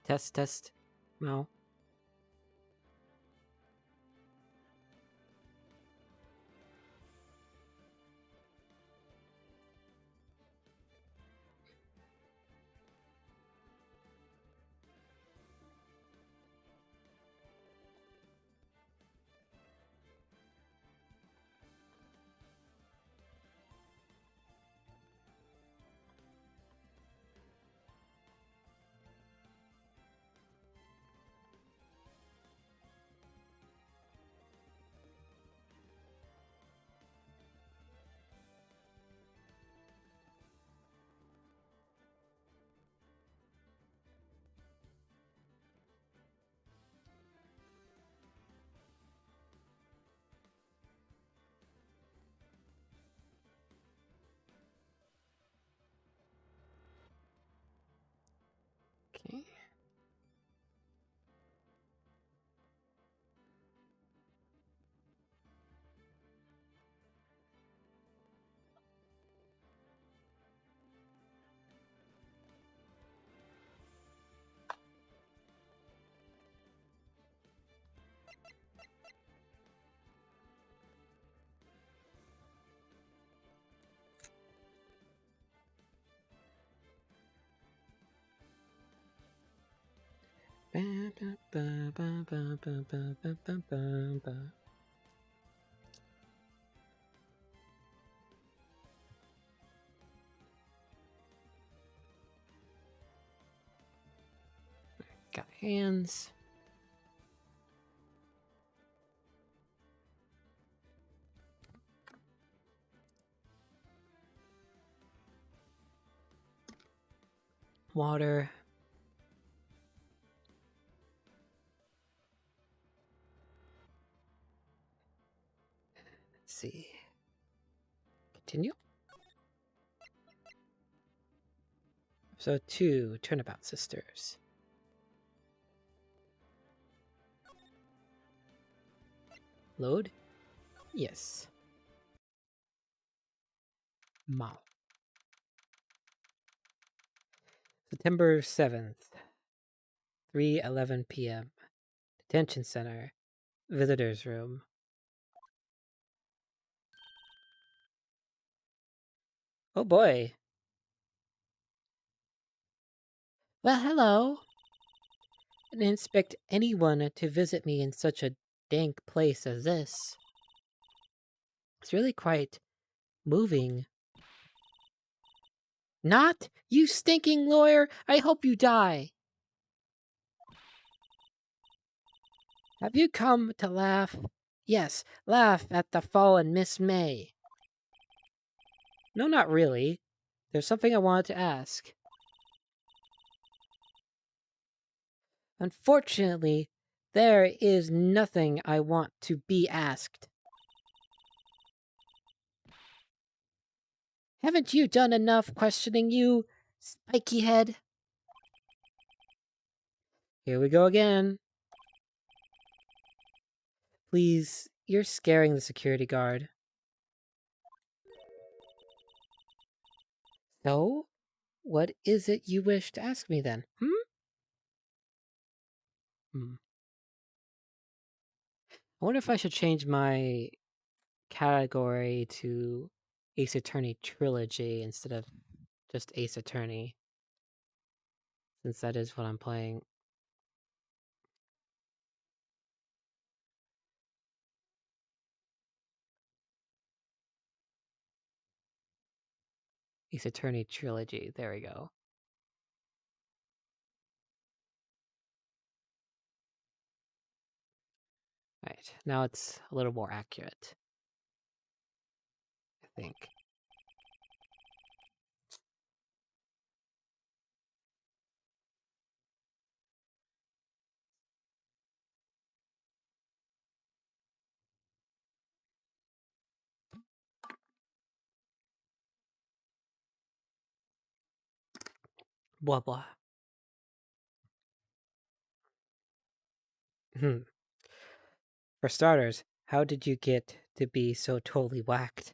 Test. No. Okay. Got hands. Water. Let's see. Continue. Episode 2, Turnabout Sisters. Load? Yes. Mom. September 7th, 3:11 p.m. Detention Center. Visitors Room. Oh boy. Well, hello. I didn't expect anyone to visit me in such a dank place as this. It's really quite moving. Not? You stinking lawyer! I hope you die! Have you come to laugh? Yes, laugh at the fallen Miss May. No, not really. There's something I wanted to ask. Unfortunately, there is nothing I want to be asked. Haven't you done enough questioning, you spiky head? Here we go again. Please, you're scaring the security guard. So, what is it you wish to ask me then? I wonder if I should change my category to Ace Attorney Trilogy instead of just Ace Attorney, since that is what I'm playing. Ace Attorney Trilogy, there we go. Right, now it's a little more accurate, I think. Blah blah. For starters, how did you get to be so totally whacked?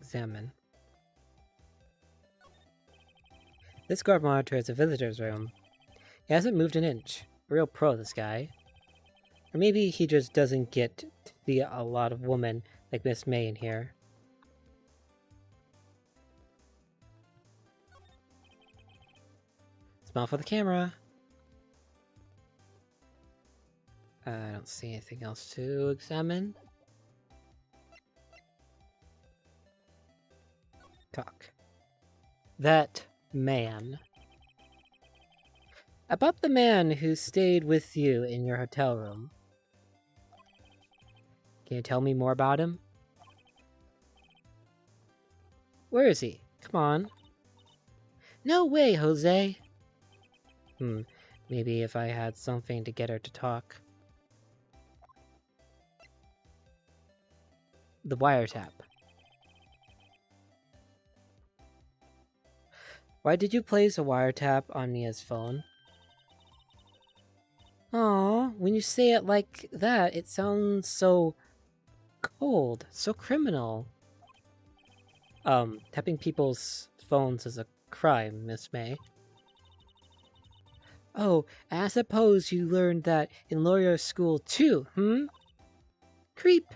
Examine. This guard monitors the visitor's room. He hasn't moved an inch. A real pro, this guy. Or maybe he just doesn't get to see a lot of women like Miss May in here. Smile for the camera. I don't see anything else to examine. Talk. That man. About the man who stayed with you in your hotel room. Can you tell me more about him? Where is he? Come on. No way, Jose. Maybe if I had something to get her to talk. The wiretap. Why did you place a wiretap on Mia's phone? Aw, when you say it like that, it sounds so cold, so criminal. Tapping people's phones is a crime, Miss May. Oh, I suppose you learned that in lawyer school too, Creep!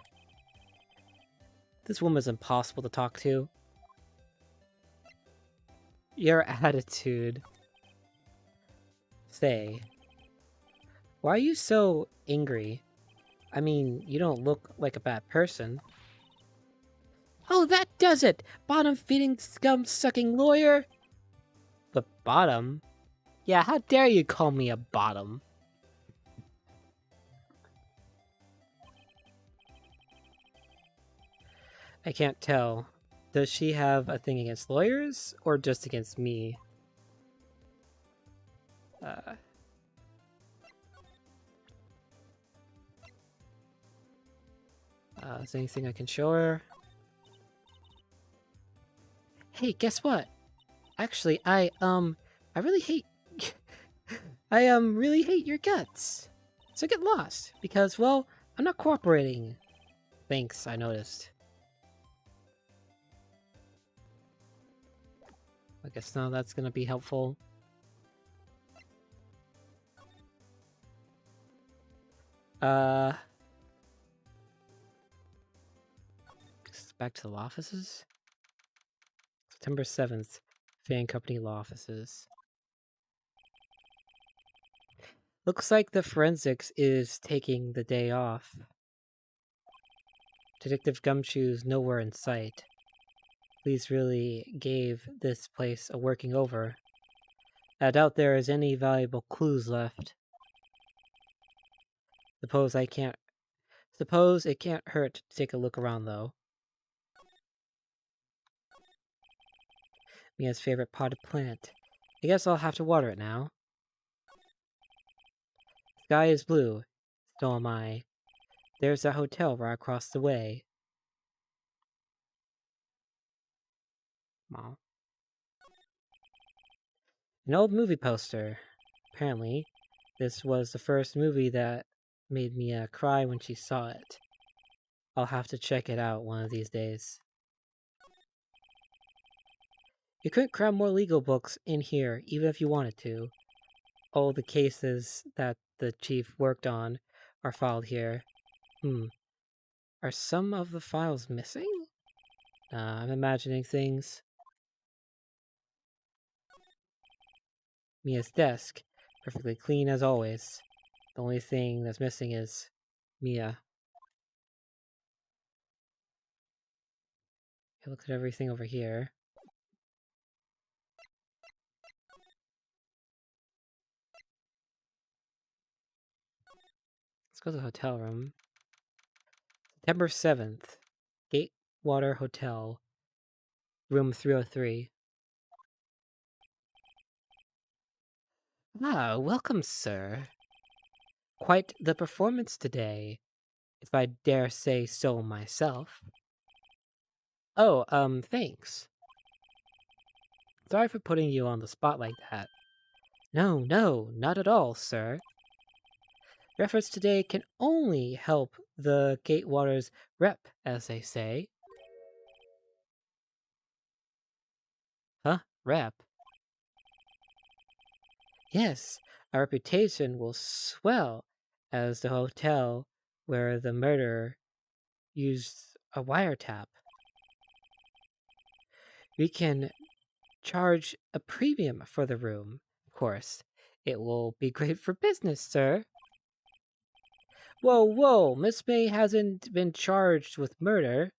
This woman's impossible to talk to. Your attitude. Say. Why are you so angry? I mean, you don't look like a bad person. Oh, that does it! Bottom-feeding, scum-sucking lawyer! The bottom? Yeah, how dare you call me a bottom? I can't tell. Does she have a thing against lawyers, or just against me? Is there anything I can show her? Hey, guess what? Actually, I really hate... I, really hate your guts. So get lost, because, well, I'm not cooperating. Thanks, I noticed. I guess now that's gonna be helpful. Back to the law offices? September 7th, Fan Company law offices. Looks like the forensics is taking the day off. Detective Gumshoe's nowhere in sight. Police really gave this place a working over. I doubt there is any valuable clues left. Suppose it can't hurt to take a look around, though. Mia's favorite potted plant. I guess I'll have to water it now. Sky is blue. So am I. There's a hotel right across the way. Aw. An old movie poster. Apparently, this was the first movie that made Mia cry when she saw it. I'll have to check it out one of these days. You couldn't cram more legal books in here, even if you wanted to. All the cases that the chief worked on are filed here. Are some of the files missing? I'm imagining things. Mia's desk, perfectly clean as always. The only thing that's missing is Mia. Okay, look at everything over here. Let's go to the hotel room. September 7th, Gatewater Hotel, room 303. Ah, welcome, sir. Quite the performance today, if I dare say so myself. Oh, thanks. Sorry for putting you on the spot like that. No, not at all, sir. Your efforts today can only help the Gatewater's rep, as they say. Huh? Rep? Yes, our reputation will swell as the hotel where the murderer used a wiretap. We can charge a premium for the room, of course. It will be great for business, sir. Whoa, whoa, Miss May hasn't been charged with murder.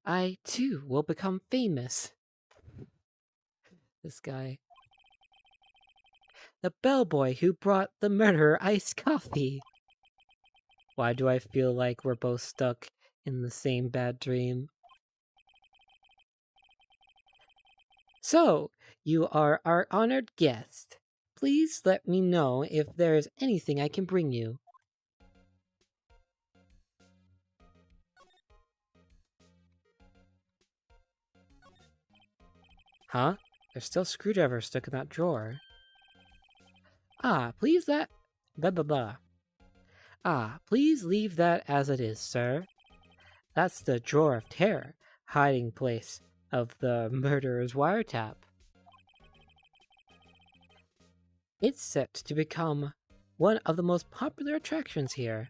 I, too, will become famous. This guy. The bellboy who brought the murderer iced coffee. Why do I feel like we're both stuck in the same bad dream? So, you are our honored guest. Please let me know if there is anything I can bring you. Huh? There's still screwdrivers stuck in that drawer. Ah, please that... Blah blah blah. Ah, please leave that as it is, sir. That's the drawer of terror, hiding place of the murderer's wiretap. It's set to become one of the most popular attractions here.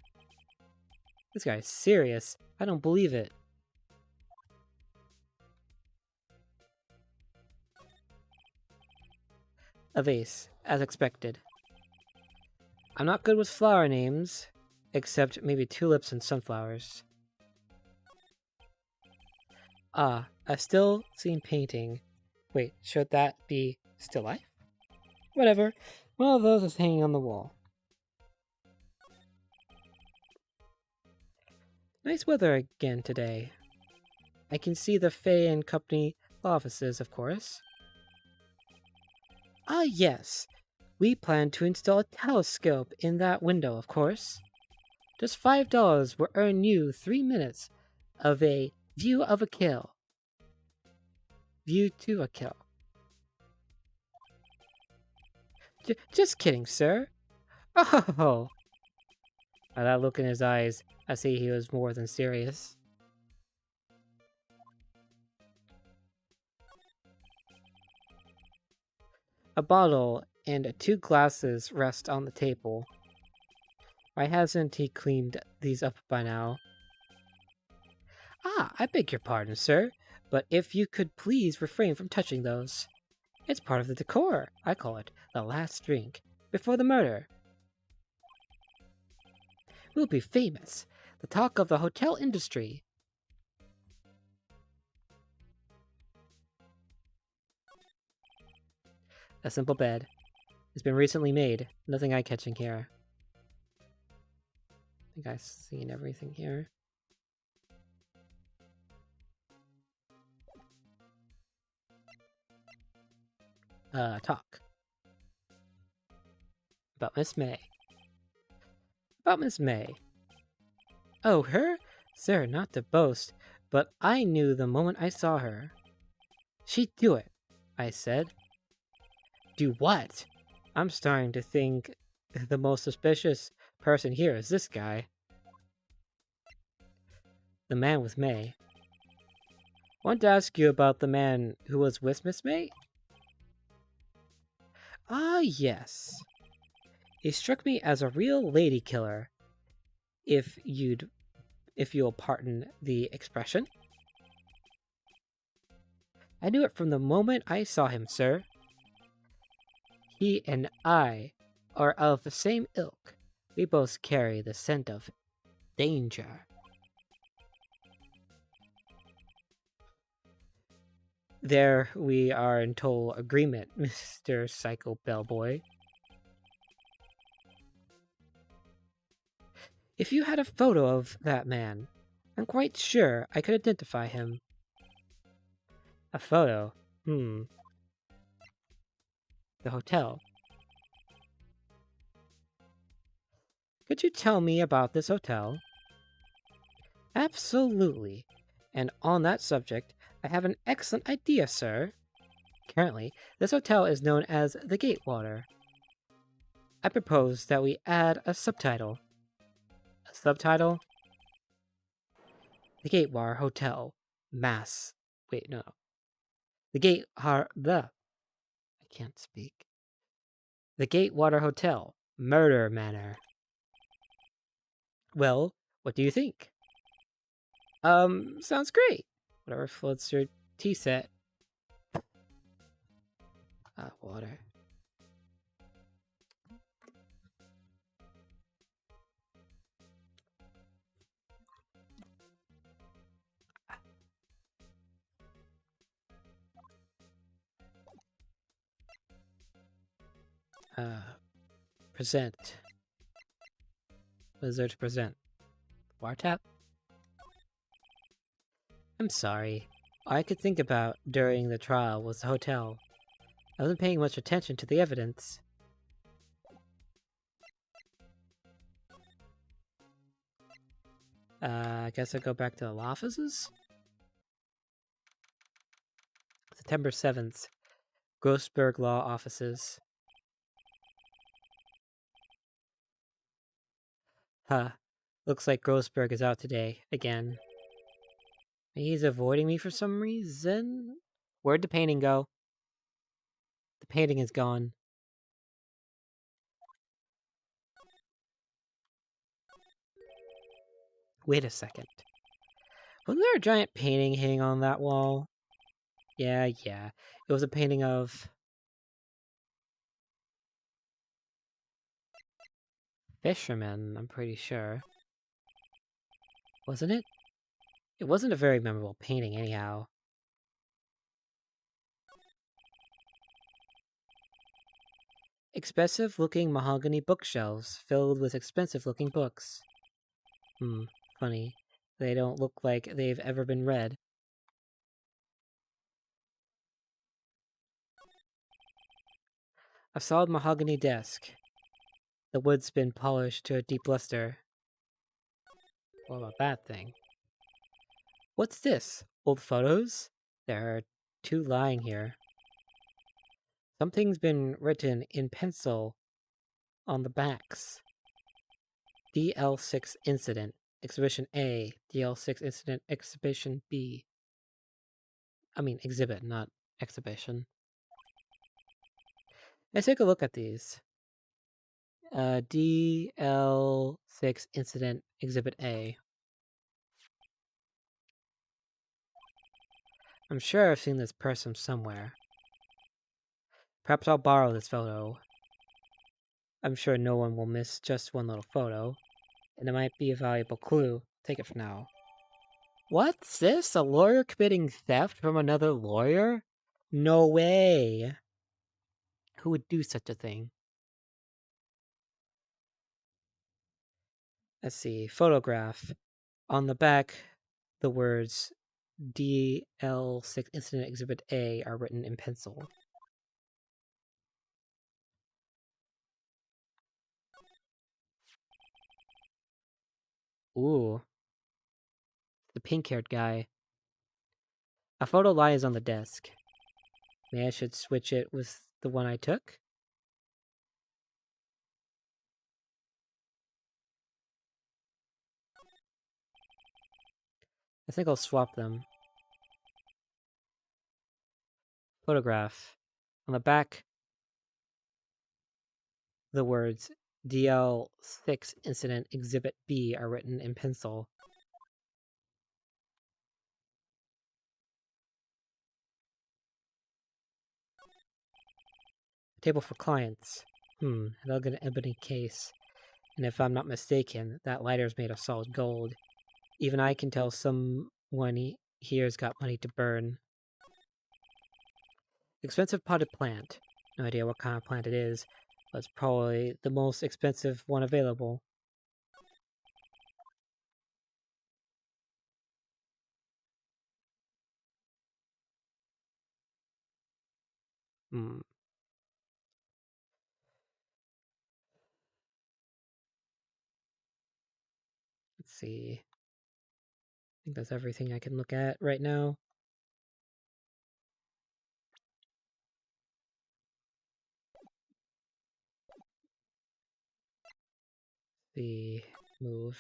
This guy's serious. I don't believe it. A vase, as expected. I'm not good with flower names, except maybe tulips and sunflowers. Ah, a still scene painting. Wait, should that be still life? Whatever. One of those is hanging on the wall. Nice weather again today. I can see the Fay and Company offices, of course. Ah, yes. We plan to install a telescope in that window, of course. Just $5 will earn you 3 minutes of a view of a kill. View to a kill. Just kidding, sir. Oh! By that look in his eyes, I see he was more than serious. A bottle and 2 glasses rest on the table. Why hasn't he cleaned these up by now? Ah, I beg your pardon, sir, but if you could please refrain from touching those. It's part of the decor. I call it the last drink before the murder. We'll be famous. The talk of the hotel industry. A simple bed. It's been recently made. Nothing eye-catching here. I think I've seen everything here. Talk. About Miss May. About Miss May. Oh, her? Sir, not to boast, but I knew the moment I saw her. She'd do it, I said. Do what? I'm starting to think the most suspicious person here is this guy. The man with May. I want to ask you about the man who was with Miss May? Ah, yes. He struck me as a real lady killer, if you'll pardon the expression. I knew it from the moment I saw him, sir. He and I are of the same ilk. We both carry the scent of danger. There we are in total agreement, Mr. Psycho Bellboy. If you had a photo of that man, I'm quite sure I could identify him. A photo? The hotel. Could you tell me about this hotel? Absolutely. And on that subject, I have an excellent idea, sir. Currently, this hotel is known as the Gatewater. I propose that we add a subtitle. A subtitle? The Gatewater Hotel. Mass. Wait, no. The can't speak. The Gatewater Hotel, Murder Manor. Well, what do you think? Sounds great. Whatever floats your tea set. Water. Present. What is there to present? Wiretap? I'm sorry. All I could think about during the trial was the hotel. I wasn't paying much attention to the evidence. I guess I'll go back to the law offices? September 7th. Grossberg Law Offices. Huh. Looks like Grossberg is out today, again. He's avoiding me for some reason? Where'd the painting go? The painting is gone. Wait a second. Wasn't there a giant painting hanging on that wall? Yeah. It was a painting of... fishermen, I'm pretty sure. Wasn't it? It wasn't a very memorable painting, anyhow. Expensive-looking mahogany bookshelves filled with expensive-looking books. Funny. They don't look like they've ever been read. A solid mahogany desk. The wood's been polished to a deep luster. What about that thing? What's this? Old photos? There are 2 lying here. Something's been written in pencil on the backs. DL6 Incident, Exhibition A, DL6 Incident, Exhibition B. I mean, exhibit, not exhibition. Let's take a look at these. DL6 Incident, Exhibit A. I'm sure I've seen this person somewhere. Perhaps I'll borrow this photo. I'm sure no one will miss just one little photo, and it might be a valuable clue. Take it for now. What's this? A lawyer committing theft from another lawyer? No way. Who would do such a thing? Let's see. Photograph. On the back, the words DL6 Incident Exhibit A are written in pencil. Ooh. The pink-haired guy. A photo lies on the desk. Maybe I should switch it with the one I took? I think I'll swap them. Photograph. On the back, the words DL6 Incident Exhibit B are written in pencil. Table for clients. An elegant ebony case. And if I'm not mistaken, that lighter's made of solid gold. Even I can tell someone here's got money to burn. Expensive potted plant. No idea what kind of plant it is, but it's probably the most expensive one available. Let's see. I think that's everything I can look at right now. The move.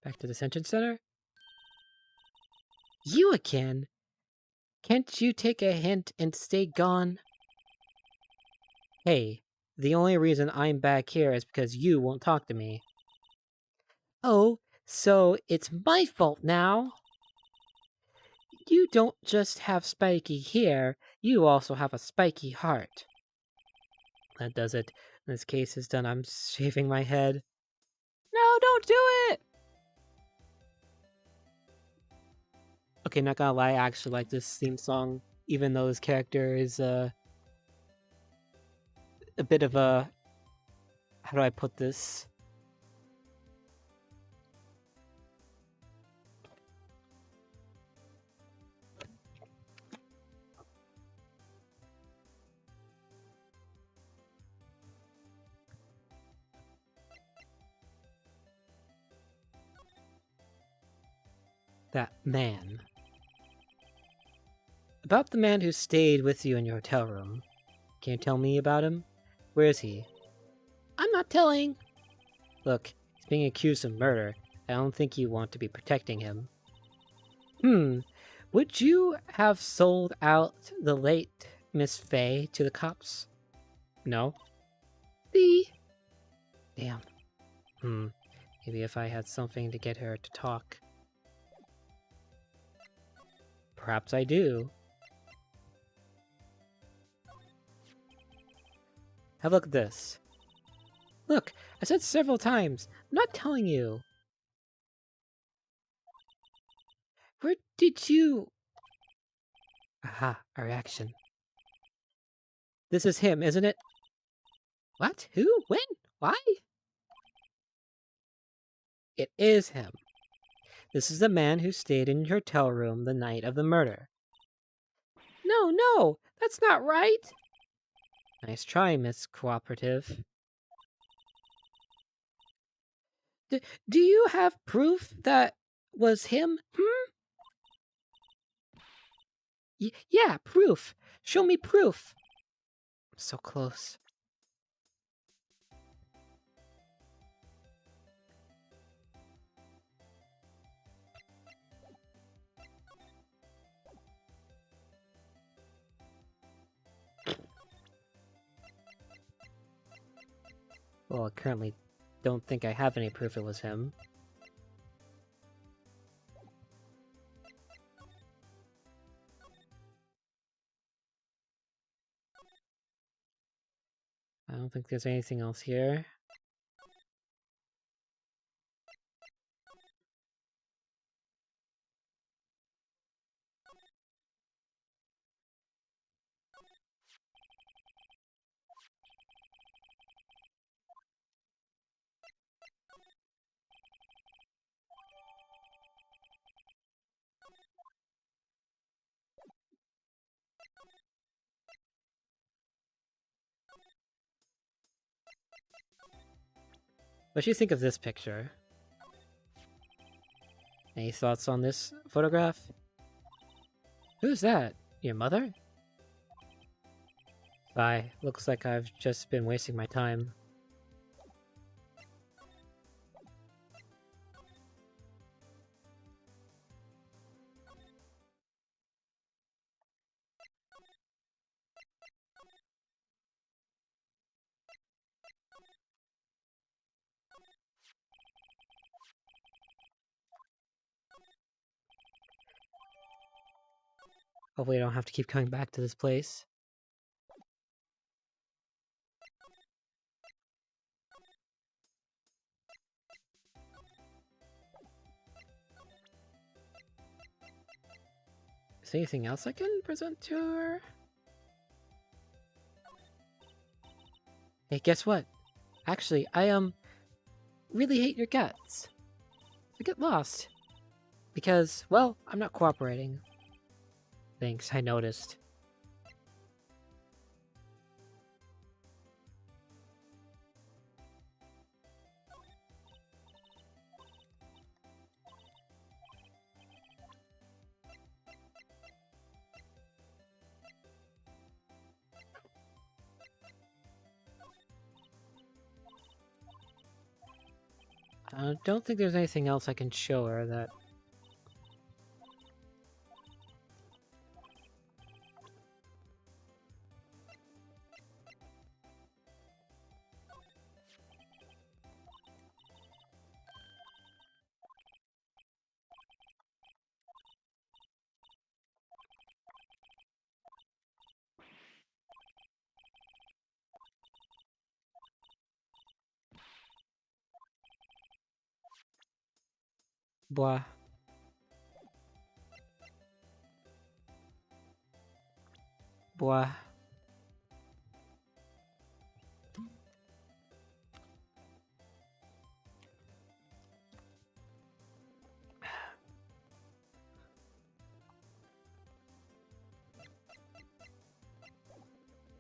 Back to the Detention Center? You again? Can't you take a hint and stay gone? Hey, the only reason I'm back here is because you won't talk to me. Oh, so it's my fault now? You don't just have spiky hair, you also have a spiky heart. That does it. This case is done. I'm shaving my head. No, don't do it! Okay, not gonna lie, I actually like this theme song, even though this character is a bit of a... How do I put this? That man. About the man who stayed with you in your hotel room. Can you tell me about him? Where is he? I'm not telling. Look, he's being accused of murder. I don't think you want to be protecting him. Would you have sold out the late Miss Fay to the cops? No. See? Damn. Maybe if I had something to get her to talk. Perhaps I do. Have a look at this. Look, I said several times. I'm not telling you. Where did you... Aha, a reaction. This is him, isn't it? What? Who? When? Why? It is him. This is the man who stayed in your hotel room the night of the murder. No, no, that's not right. Nice try, Miss Cooperative. Do you have proof that was him? Yeah, proof. Show me proof. I'm so close. Well, I currently don't think I have any proof it was him. I don't think there's anything else here. What do you think of this picture? Any thoughts on this photograph? Who's that? Your mother? Bye. Looks like I've just been wasting my time. Hopefully I don't have to keep coming back to this place. Is there anything else I can present to her? Hey, guess what? Actually, I really hate your guts. I get lost. Because, well, I'm not cooperating. Thanks, I noticed. I don't think there's anything else I can show her that... Blah. Blah.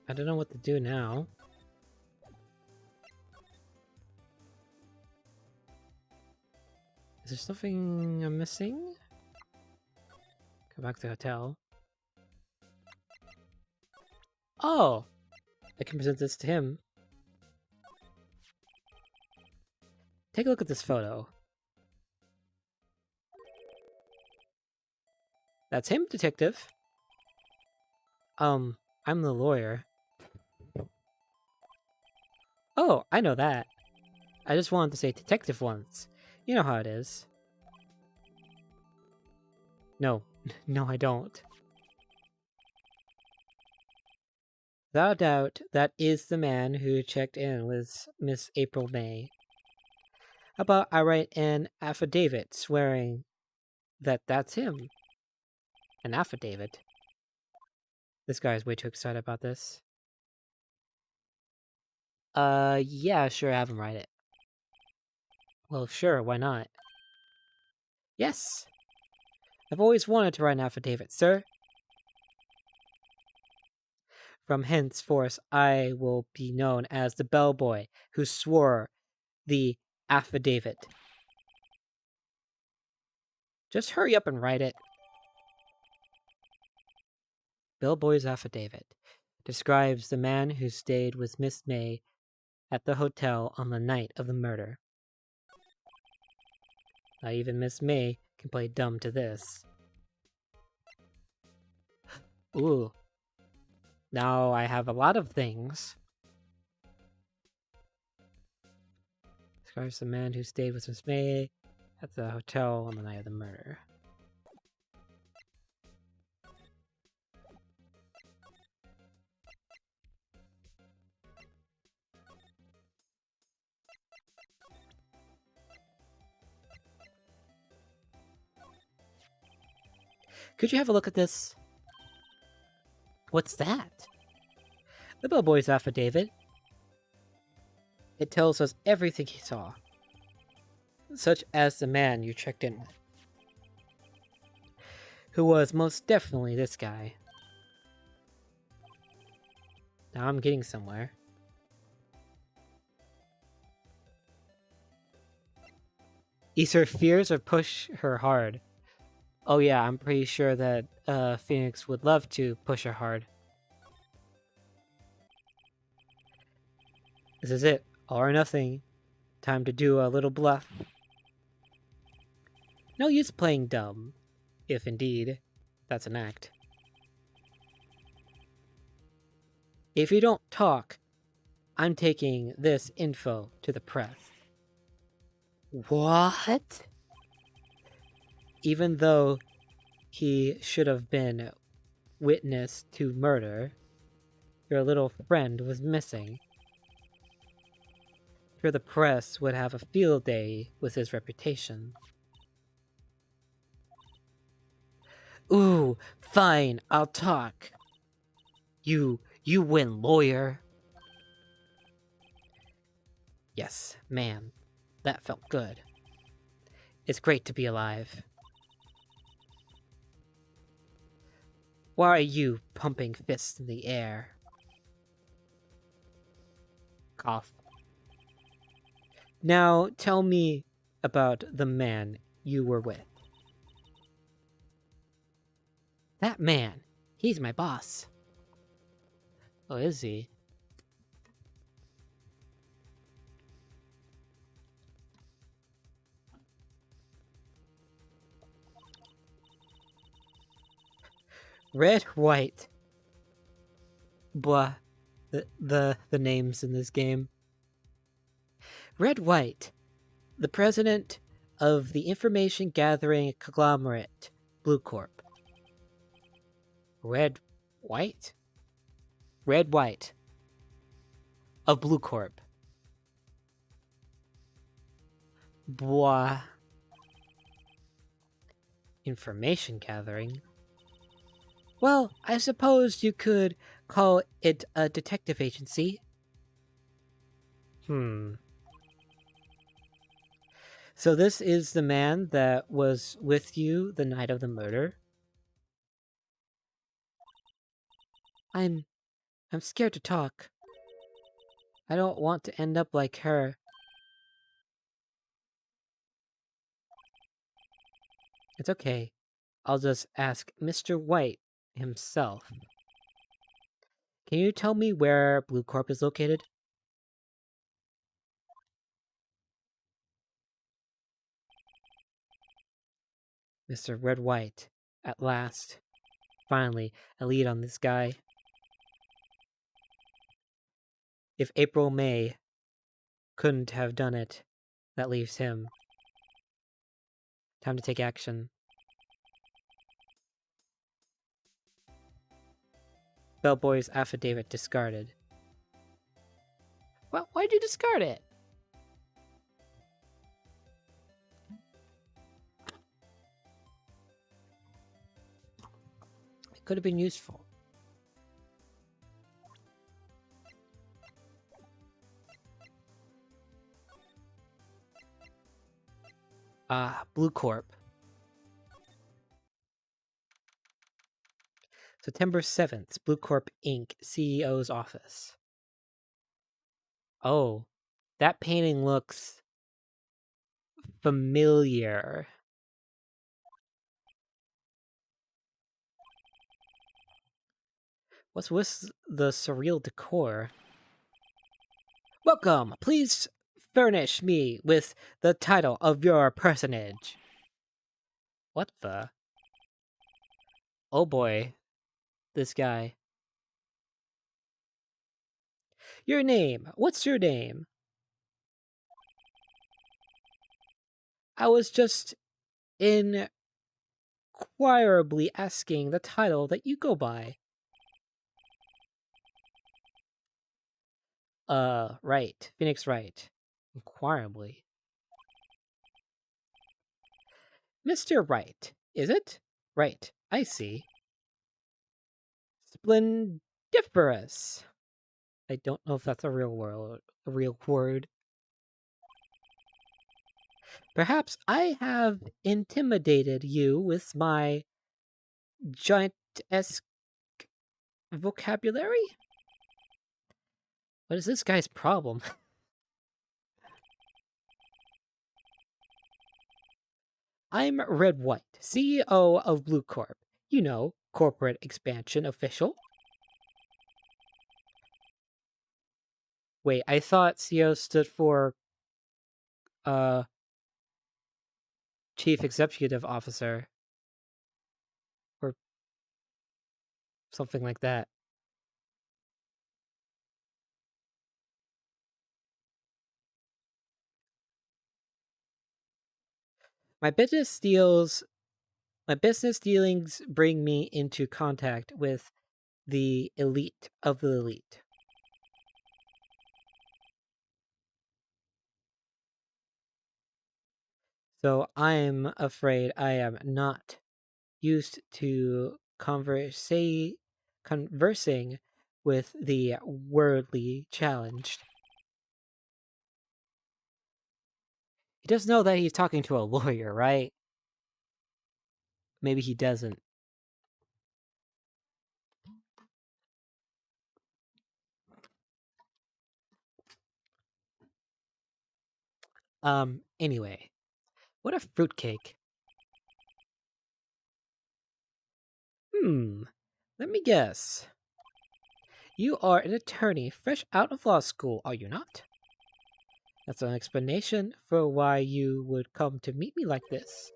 I don't know what to do now. Is there something I'm missing? Go back to the hotel. Oh! I can present this to him. Take a look at this photo. That's him, detective. I'm the lawyer. Oh, I know that. I just wanted to say detective once. You know how it is. No. No, I don't. Without doubt, that is the man who checked in with Miss April May. How about I write an affidavit swearing that that's him? An affidavit? This guy's way too excited about this. Yeah, sure, have him write it. Well, sure, why not? Yes! I've always wanted to write an affidavit, sir. From henceforth, I will be known as the bellboy who swore the affidavit. Just hurry up and write it. Bellboy's affidavit describes the man who stayed with Miss May at the hotel on the night of the murder. Not even Miss May can play dumb to this. Ooh. Now I have a lot of things. Describes the man who stayed with Miss May at the hotel on the night of the murder. Could you have a look at this? What's that? The bellboy's affidavit. It tells us everything he saw, such as the man you checked in with, who was most definitely this guy. Now I'm getting somewhere. Ease her fears or push her hard? Oh yeah, I'm pretty sure that Phoenix would love to push her hard. This is it. All or nothing. Time to do a little bluff. No use playing dumb, if indeed that's an act. If you don't talk, I'm taking this info to the press. What? Even though he should have been witness to murder, your little friend was missing. Sure, the press would have a field day with his reputation. Ooh, fine, I'll talk. You win, lawyer. Yes, man, that felt good. It's great to be alive. Why are you pumping fists in the air? Cough. Now, tell me about the man you were with. That man, he's my boss. Oh, is he? Red, white. Blah. The names in this game. Red, white. The president of the information gathering conglomerate, Blue Corp. Red, white? Red, white. Of Blue Corp. Blah. Information gathering? Well, I suppose you could call it a detective agency. So this is the man that was with you the night of the murder? I'm scared to talk. I don't want to end up like her. It's okay. I'll just ask Mr. White himself. Can you tell me where Blue Corp is located? Mr. Red White. At last. Finally, a lead on this guy. If April May couldn't have done it, that leaves him. Time to take action. Bellboy's affidavit discarded. Well, why'd you discard it? It could have been useful. Blue Corp. September 7th, Blue Corp Inc., CEO's office. Oh, that painting looks familiar. What's with the surreal decor? Welcome! Please furnish me with the title of your personage. What the? Oh boy. This guy. Your name. What's your name? I was just inquirably asking the title that you go by. Right. Phoenix Wright. Inquirably. Mr. Wright, is it? Right, I see. Splendiferous. I don't know if that's a real word. Perhaps I have intimidated you with my giant-esque vocabulary? What is this guy's problem? I'm Red White, CEO of Blue Corp. You know, corporate expansion official. Wait, I thought CEO stood for uh Chief Executive Officer or something like that. My business deals My business dealings bring me into contact with the elite of the elite. So I'm afraid I am not used to conversing with the worldly challenged. He does know that he's talking to a lawyer, right? Maybe he doesn't. Anyway, what a fruitcake. Let me guess. You are an attorney fresh out of law school, are you not? That's an explanation for why you would come to meet me like this.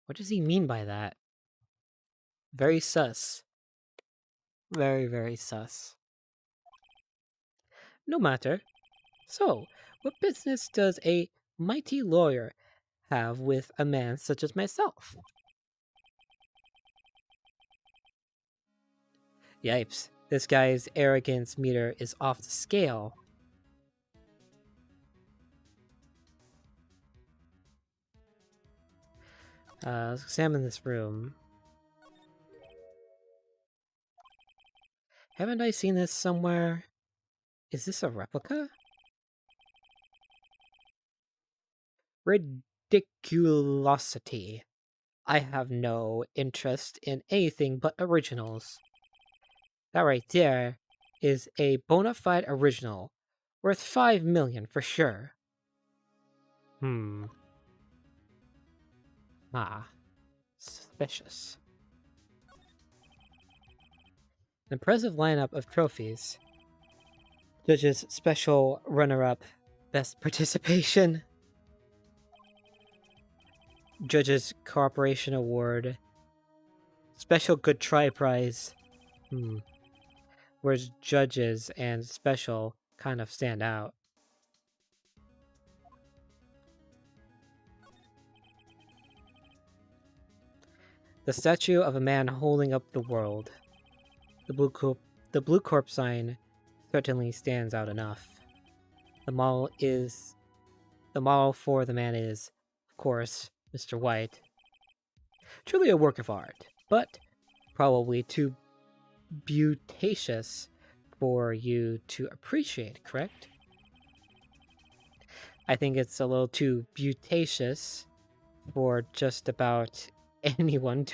What does he mean by that? Very sus. Very, very sus. No matter. So, what business does a mighty lawyer have with a man such as myself? Yipes, this guy's arrogance meter is off the scale. Let's examine this room. Haven't I seen this somewhere? Is this a replica? Ridiculosity. I have no interest in anything but originals. That right there is a bona fide original. Worth 5 million for sure. Ah, suspicious. An impressive lineup of trophies. Judge's special runner-up, best participation. Judge's cooperation award. Special good try prize. Whereas judges and special kind of stand out. The statue of a man holding up the world. The Blue Corp sign certainly stands out enough. The model for the man is, of course, Mr. White. Truly a work of art, but probably too beauticious for you to appreciate, correct? I think it's a little too beauticious for just about anyone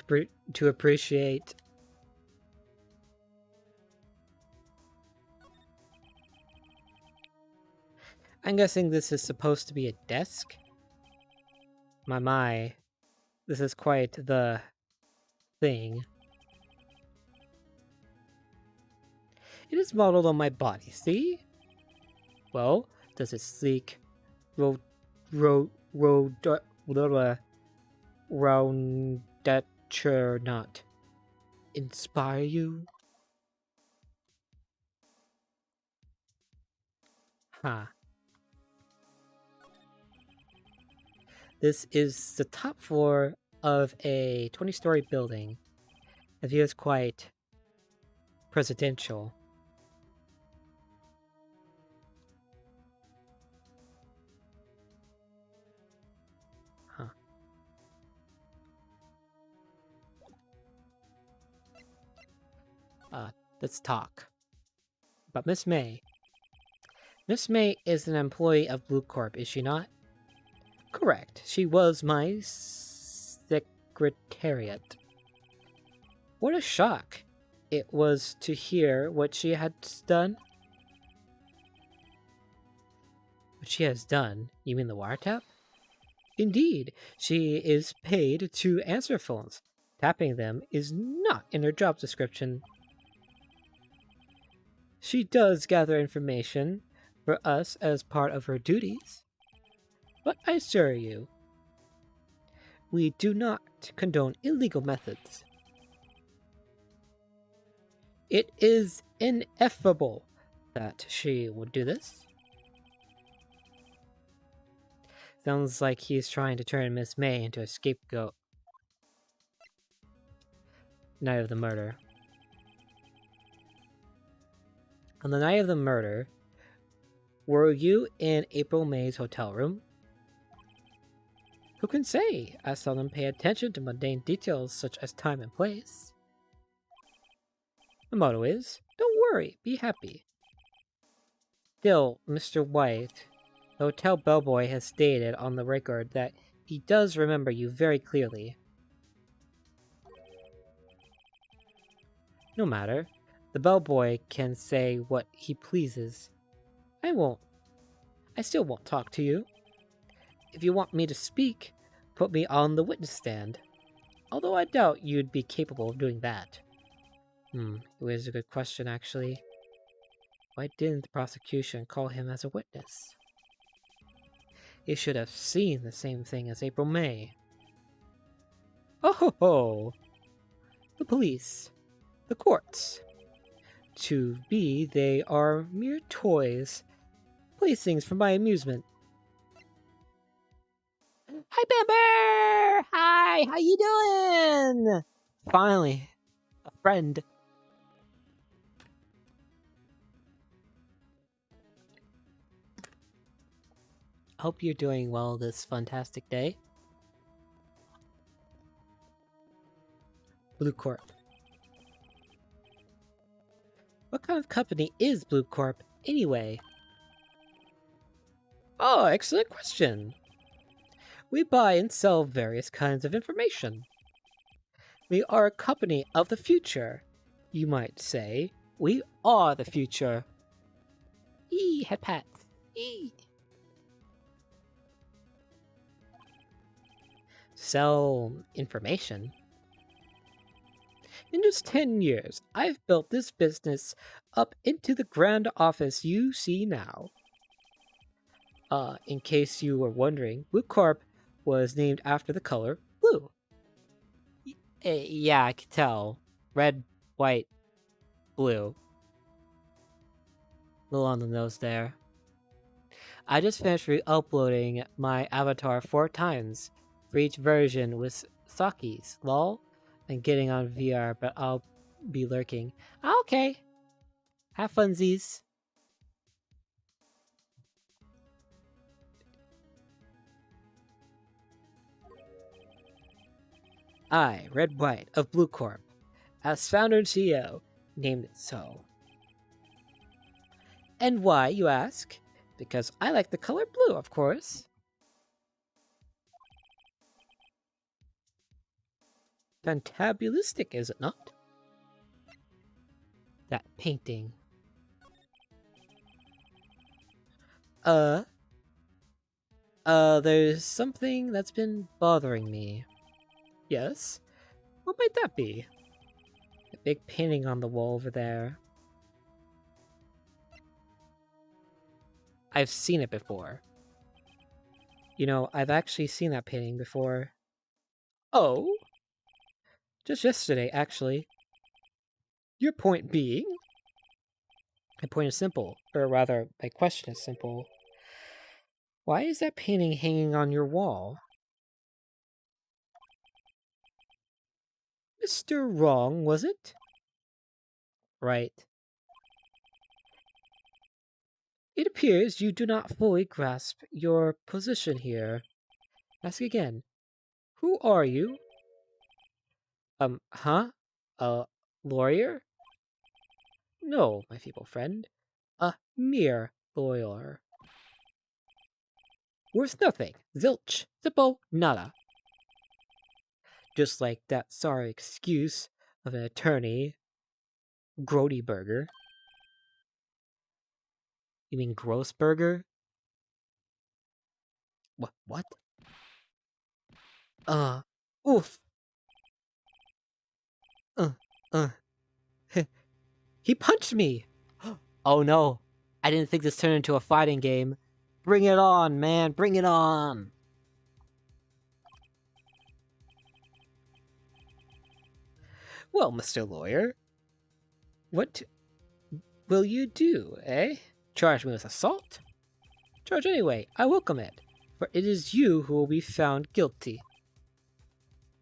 to appreciate. I'm guessing this is supposed to be a desk? My, this is quite the thing. It is modeled on my body, see? Well, does its sleek, roundature not inspire you? Huh. This is the top floor of a 20-story building. The view is quite presidential. Huh. Let's talk. But Miss May. Miss May is an employee of Blue Corp, is she not? Correct. She was my secretariat. What a shock it was to hear what she had done. What she has done? You mean the wiretap? Indeed, she is paid to answer phones. Tapping them is not in her job description. She does gather information for us as part of her duties. But I assure you, we do not condone illegal methods. It is ineffable that she would do this. Sounds like he's trying to turn Miss May into a scapegoat. Night of the murder. On the night of the murder, were you in April May's hotel room? Who can say? I seldom pay attention to mundane details such as time and place. The motto is, don't worry, be happy. Still, Mr. White, the hotel bellboy has stated on the record that he does remember you very clearly. No matter. The bellboy can say what he pleases. I still won't talk to you. If you want me to speak, put me on the witness stand. Although I doubt you'd be capable of doing that. It was a good question, actually. Why didn't the prosecution call him as a witness? He should have seen the same thing as April May. Oh ho ho! The police. The courts. To me, they are mere toys. Playthings for my amusement. Hi, Bamber! Hi, how you doing? Finally, a friend. Hope you're doing well this fantastic day. Blue Corp. What kind of company is Blue Corp, anyway? Oh, excellent question. We buy and sell various kinds of information. We are a company of the future. You might say, we are the future. Head pat. Sell information? In just 10 years, I've built this business up into the grand office you see now. In case you were wondering, Blue Corp was named after the color blue. Yeah, I could tell. Red, white, blue. A little on the nose there. I just finished re-uploading my avatar 4 times for each version with Saki's, lol, and getting on VR, but I'll be lurking. Okay. Have funsies. I, Red White of Blue Corp, as founder and CEO, named it so. And why, you ask? Because I like the color blue, of course. Fantabulistic, is it not? That painting. There's something that's been bothering me. Yes? What might that be? A big painting on the wall over there. I've seen it before. You know, I've actually seen that painting before. Oh? Just yesterday, actually. Your point being? My point is simple, or rather, my question is simple. Why is that painting hanging on your wall? Mr. Wrong, was it? Right. It appears you do not fully grasp your position here. Ask again. Who are you? Huh? A lawyer? No, my feeble friend. A mere lawyer. Worth nothing. Zilch. Zippo. Nada. Just like that sorry excuse of an attorney. Grody Burger. You mean Grossburger? What? Oof. Uh, uh. He punched me! Oh no. I didn't think this turned into a fighting game. Bring it on, man. Bring it on. Well, Mr. Lawyer, what will you do, eh? Charge me with assault? Charge anyway. I welcome it, for it is you who will be found guilty.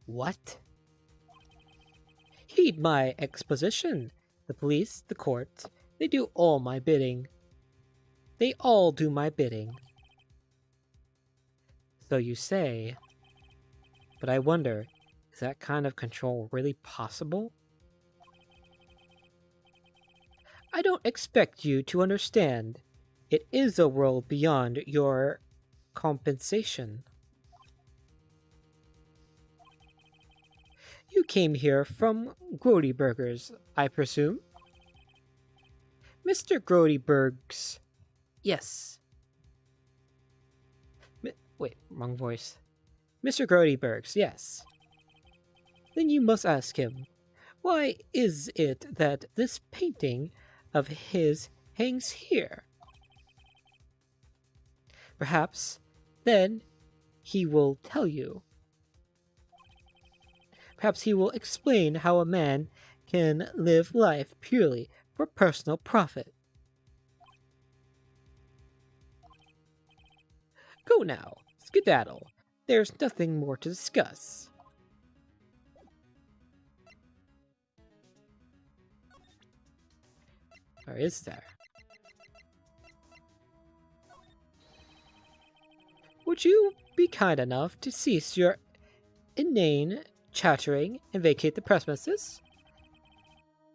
What? Heed my exposition. The police, the court, they do all my bidding. They all do my bidding. So you say. But I wonder, is that kind of control really possible? I don't expect you to understand. It is a world beyond your compensation. You came here from Grody Burgers, I presume? Mr. Grody Burgs. Yes. Wait, wrong voice. Mr. Grody Burgs, yes. Then you must ask him, why is it that this painting of his hangs here? Perhaps, then, he will tell you. Perhaps he will explain how a man can live life purely for personal profit. Go now, skedaddle. There's nothing more to discuss. Or is there? Would you be kind enough to cease your inane chattering and vacate the premises.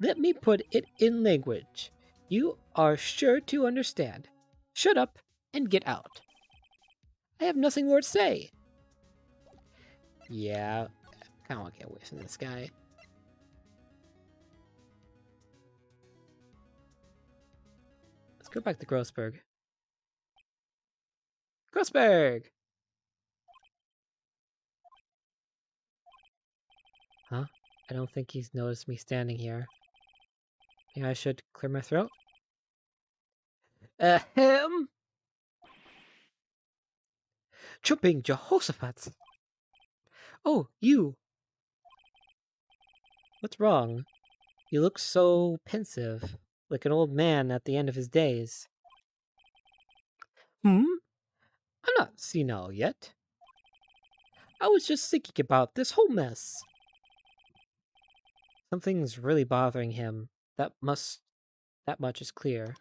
Let me put it in language you are sure to understand. Shut up and get out. I have nothing more to say. Yeah, I kind of want to get away from this guy. Let's go back to Grossberg. Grossberg! Huh? I don't think he's noticed me standing here. Maybe I should clear my throat? Ahem! Jumping Jehoshaphat! Oh, you! What's wrong? You look so pensive, like an old man at the end of his days. I'm not senile yet. I was just thinking about this whole mess. Something's really bothering him. That much is clear.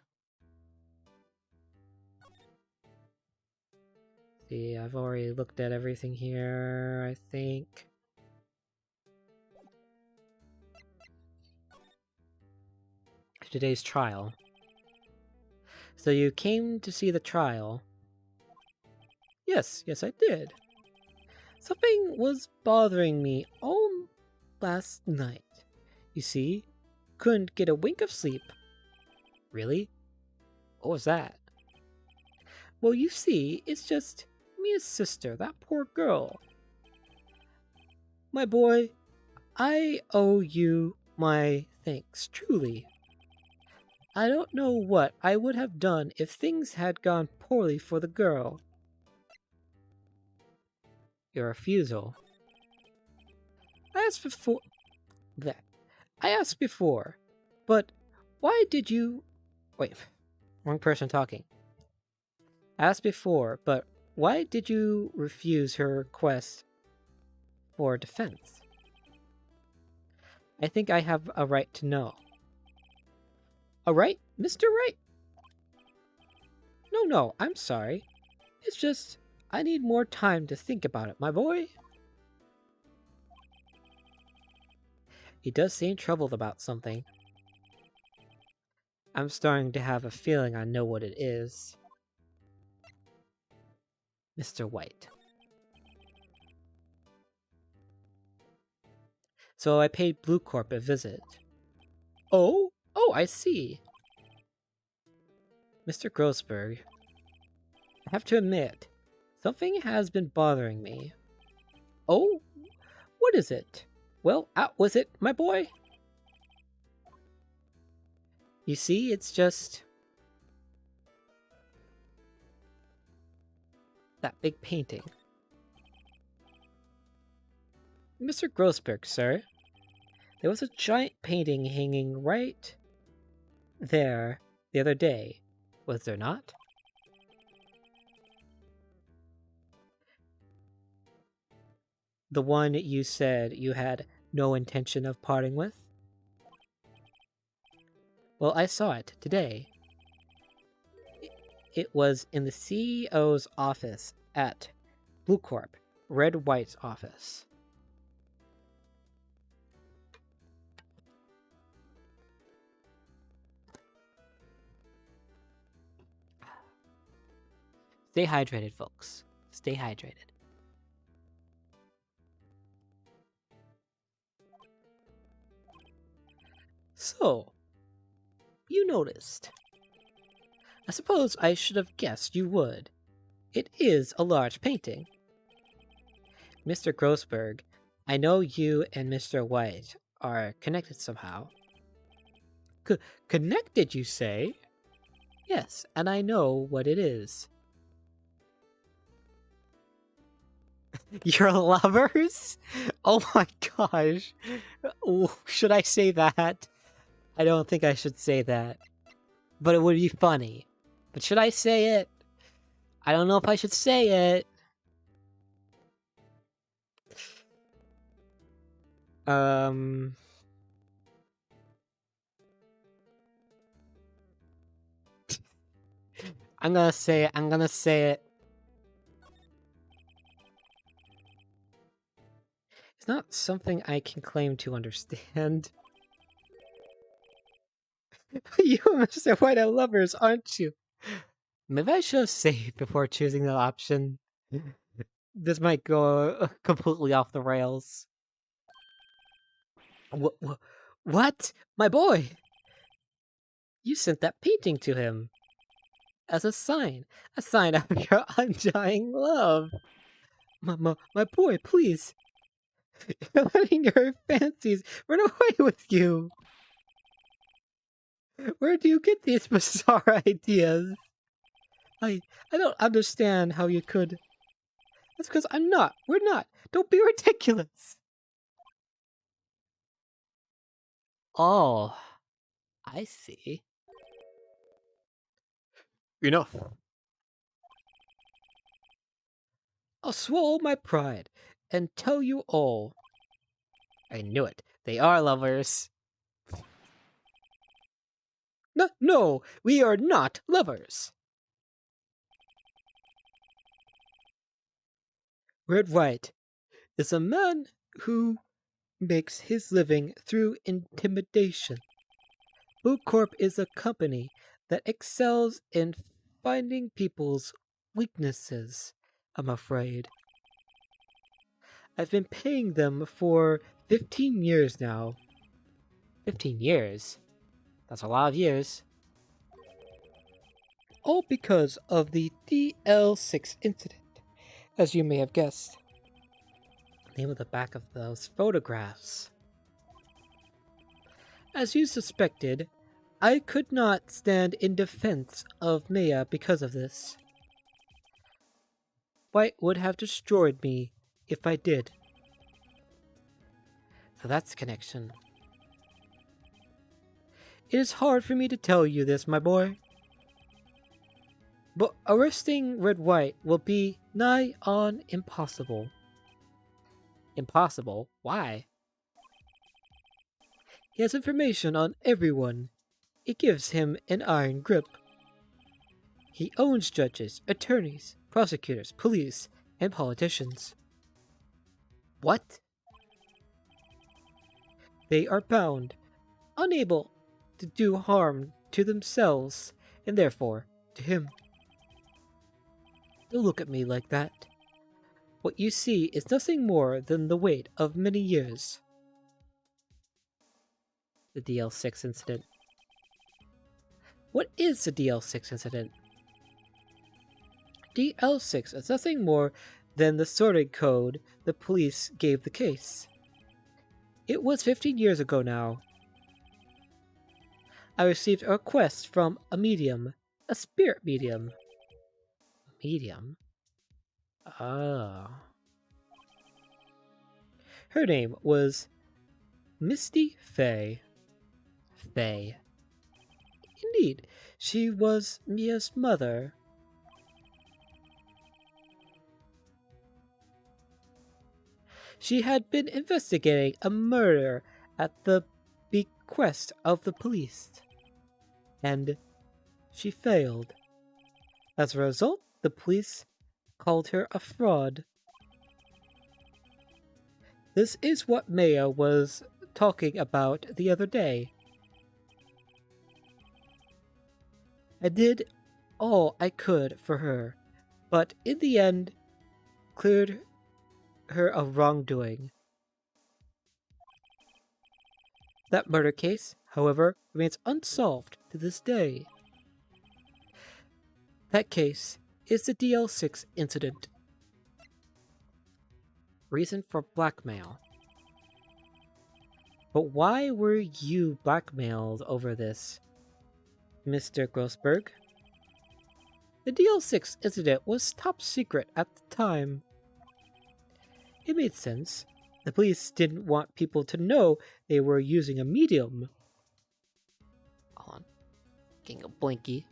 See, I've already looked at everything here, I think. Today's trial. So you came to see the trial? Yes, I did. Something was bothering me all last night. You see, couldn't get a wink of sleep. Really? What was that? Well, you see, it's just Mia's sister, that poor girl. My boy, I owe you my thanks, truly. I don't know what I would have done if things had gone poorly for the girl. Your refusal. I asked before... That. I asked before, but why did you... Wait, wrong person talking. I asked before, but why did you refuse her request for defense? I think I have a right to know. A right? Mr. Right? No, I'm sorry. It's just, I need more time to think about it, my boy. He does seem troubled about something. I'm starting to have a feeling I know what it is. Mr. White. So I paid Blue Corp a visit. Oh, I see. Mr. Grossberg, I have to admit, something has been bothering me. Oh, what is it? Well, out with it, my boy. You see, it's just... that big painting. Mr. Grossberg, sir, there was a giant painting hanging right there the other day, was there not? The one you said you had no intention of parting with? Well, I saw it today. It was in the CEO's office at Blue Corp, Red White's office. Stay hydrated, folks. Stay hydrated. So, you noticed. I suppose I should have guessed you would. It is a large painting. Mr. Grossberg, I know you and Mr. White are connected somehow. Connected, you say? Yes, and I know what it is. Your lovers? Oh my gosh. Should I say that? I don't think I should say that. But it would be funny. But should I say it? I don't know if I should say it. I'm gonna say it. I'm gonna say it. It's not something I can claim to understand. You and Mr. White are lovers, aren't you? Maybe I should have saved before choosing that option. This might go completely off the rails. What? My boy! You sent that painting to him as a sign of your undying love. My boy, please. You're letting your fancies run away with you. Where do you get these bizarre ideas? I don't understand how you could. That's because I'm not. We're not. Don't be ridiculous. Oh, I see. Enough. I'll swallow my pride and tell you all. I knew it. They are lovers. No, we are not lovers. Red White is a man who makes his living through intimidation. Boot Corp is a company that excels in finding people's weaknesses, I'm afraid. I've been paying them for 15 years now. 15 years? That's a lot of years. All because of the DL6 incident, as you may have guessed. Name of the back of those photographs. As you suspected, I could not stand in defense of Maya because of this. White would have destroyed me if I did. So that's connection. It is hard for me to tell you this, my boy. But arresting Red White will be nigh on impossible. Impossible? Why? He has information on everyone. It gives him an iron grip. He owns judges, attorneys, prosecutors, police, and politicians. What? They are bound, unable to do harm to themselves, and therefore to him. Don't look at me like that. What you see is nothing more than the weight of many years. The DL6 incident. What is the DL6 incident? DL6 is nothing more than the sorting code the police gave the case. It was 15 years ago now. I received a request from a medium, a spirit medium. Medium? Ah. Her name was Misty Fey. Fey. Indeed, she was Mia's mother. She had been investigating a murder at the bequest of the police, and she failed. As a result, the police called her a fraud. This is what Maya was talking about the other day. I did all I could for her, but in the end, cleared her of wrongdoing. That murder case, however, remains unsolved to this day. That case is the DL6 incident. Reason for blackmail. But why were you blackmailed over this, Mr. Grossberg? The DL6 incident was top secret at the time. It made sense. The police didn't want people to know they were using a medium. Hold on. Getting a blinky.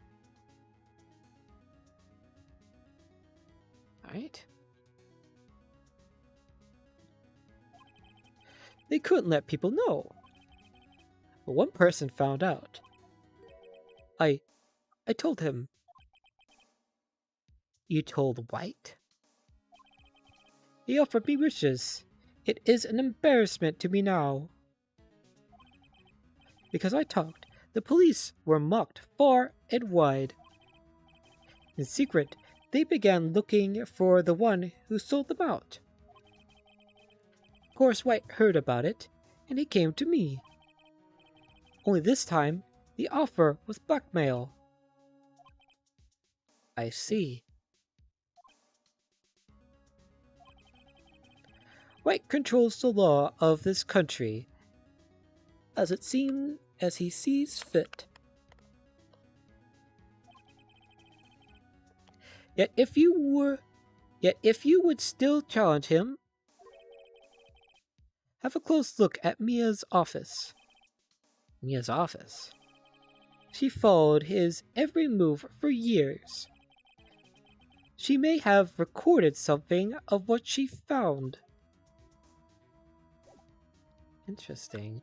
Alright. They couldn't let people know. But one person found out. I told him. You told White? He offered me wishes. It is an embarrassment to me now. Because I talked, the police were mocked far and wide. In secret, they began looking for the one who sold them out. Of course, White heard about it, and he came to me. Only this time, the offer was blackmail. I see. White controls the law of this country as he sees fit. Yet if you would still challenge him, have a close look at Mia's office. Mia's office? She followed his every move for years. She may have recorded something of what she found. Interesting.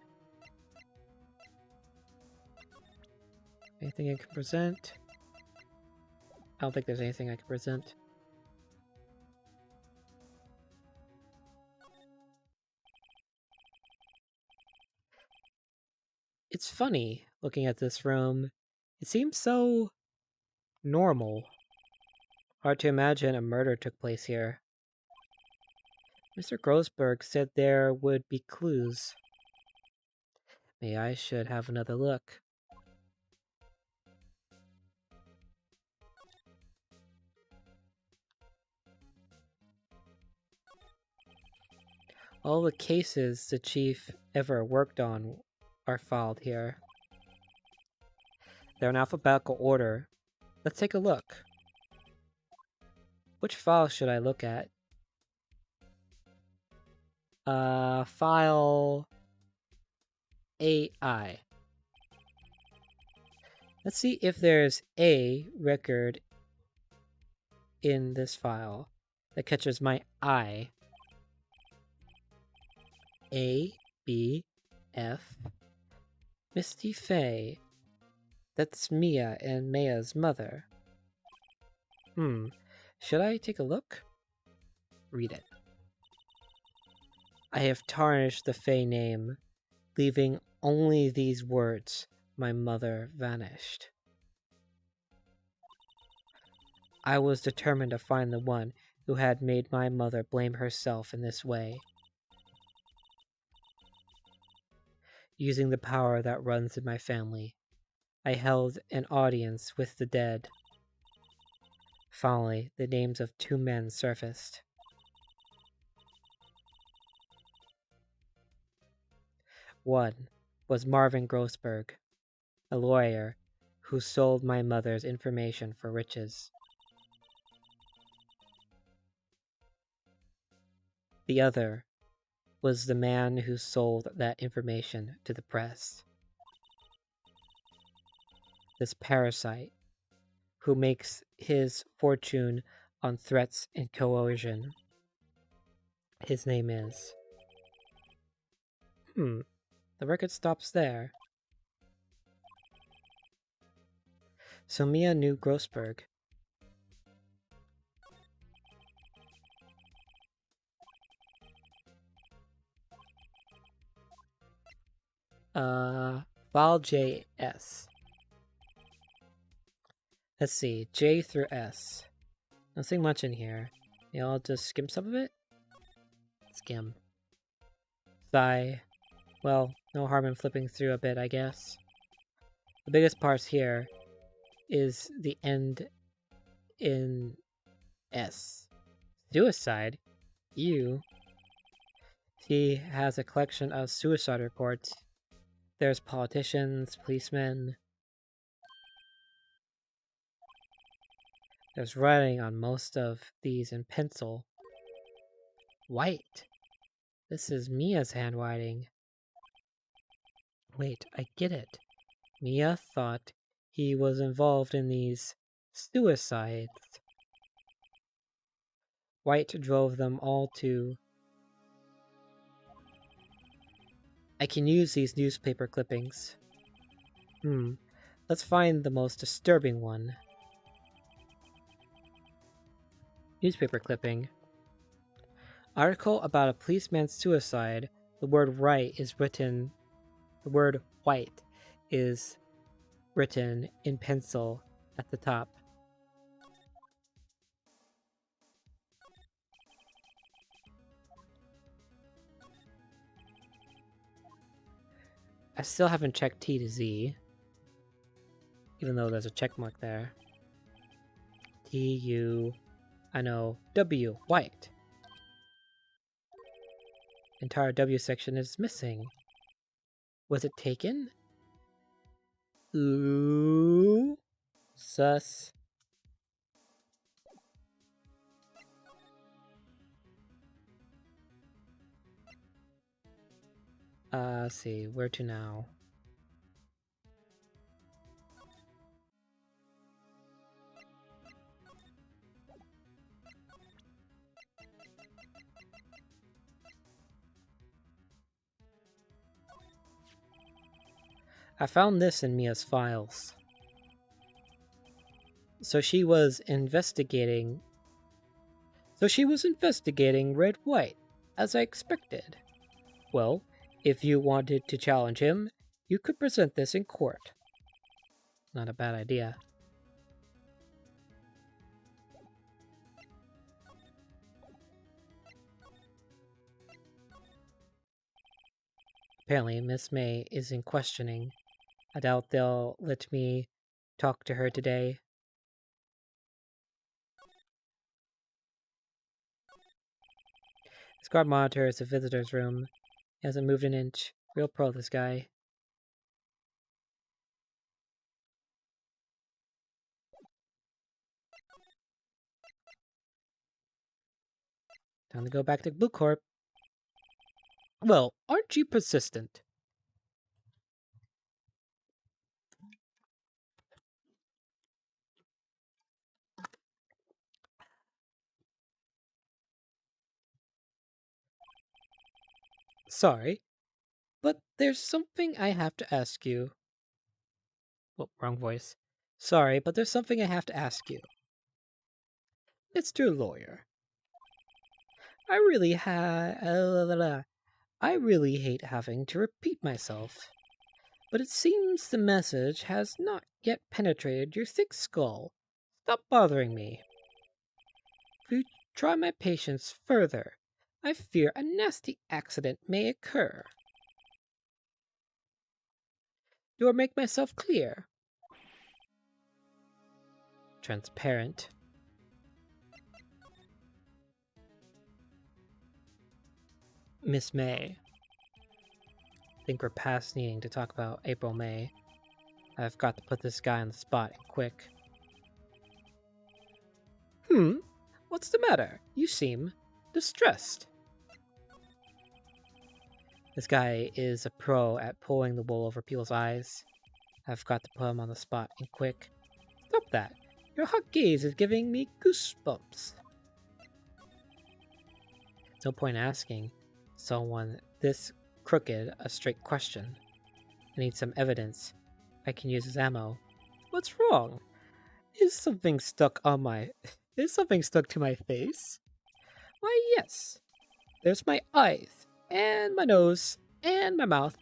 Anything I can present? I don't think there's anything I can present. It's funny looking at this room. It seems so normal. Hard to imagine a murder took place here. Mr. Grossberg said there would be clues. Maybe I should have another look. All the cases the chief ever worked on are filed here. They're in alphabetical order. Let's take a look. Which file should I look at? File AI. Let's see if there's a record in this file that catches my eye. A, B, F. Misty Fey. That's Mia and Maya's mother. Should I take a look? Read it. I have tarnished the Fey name, leaving only these words. My mother vanished. I was determined to find the one who had made my mother blame herself in this way. Using the power that runs in my family, I held an audience with the dead. Finally, the names of two men surfaced. One was Marvin Grossberg, a lawyer who sold my mother's information for riches. The other was the man who sold that information to the press. This parasite who makes his fortune on threats and coercion. His name is... The record stops there. So Mia knew Grossberg. File JS. Let's see, J through S. Nothing much in here. Yeah, I'll just skim some of it. Skim. Sigh. Well, no harm in flipping through a bit, I guess. The biggest parts here is the end in S. Suicide? Ew. He has a collection of suicide reports. There's politicians, policemen. There's writing on most of these in pencil. White. This is Mia's handwriting. Wait, I get it. Mia thought he was involved in these suicides. White drove them all to... I can use these newspaper clippings. Let's find the most disturbing one. Newspaper clipping. Article about a policeman's suicide. The word right is written. The word white is written in pencil at the top. I still haven't checked T to Z, even though there's a check mark there. T, U, I know, W, white. Entire W section is missing. Was it taken? Ooh. Sus. Let's see, where to now? I found this in Mia's files. So she was investigating Red White, as I expected. Well, if you wanted to challenge him, you could present this in court. Not a bad idea. Apparently, Miss May is in questioning. I doubt they'll let me talk to her today. This guard monitors the visitor's room. He hasn't moved an inch. Real pro, this guy. Time to go back to Blue Corp. Well, aren't you persistent? Sorry, but there's something I have to ask you. Oh, wrong voice. Sorry, but there's something I have to ask you. Mr. Lawyer. I really hate having to repeat myself. But it seems the message has not yet penetrated your thick skull. Stop bothering me. If you try my patience further, I fear a nasty accident may occur. Do I make myself clear? Transparent. Miss May. I think we're past needing to talk about April May. I've got to put this guy on the spot and quick. What's the matter? You seem distressed. This guy is a pro at pulling the wool over people's eyes. I've got to put him on the spot and quick. Stop that. Your hot gaze is giving me goosebumps. No point asking someone this crooked a straight question. I need some evidence. I can use as ammo. What's wrong? Is something stuck to my face? Why, yes. There's my eyes, and my nose, and my mouth.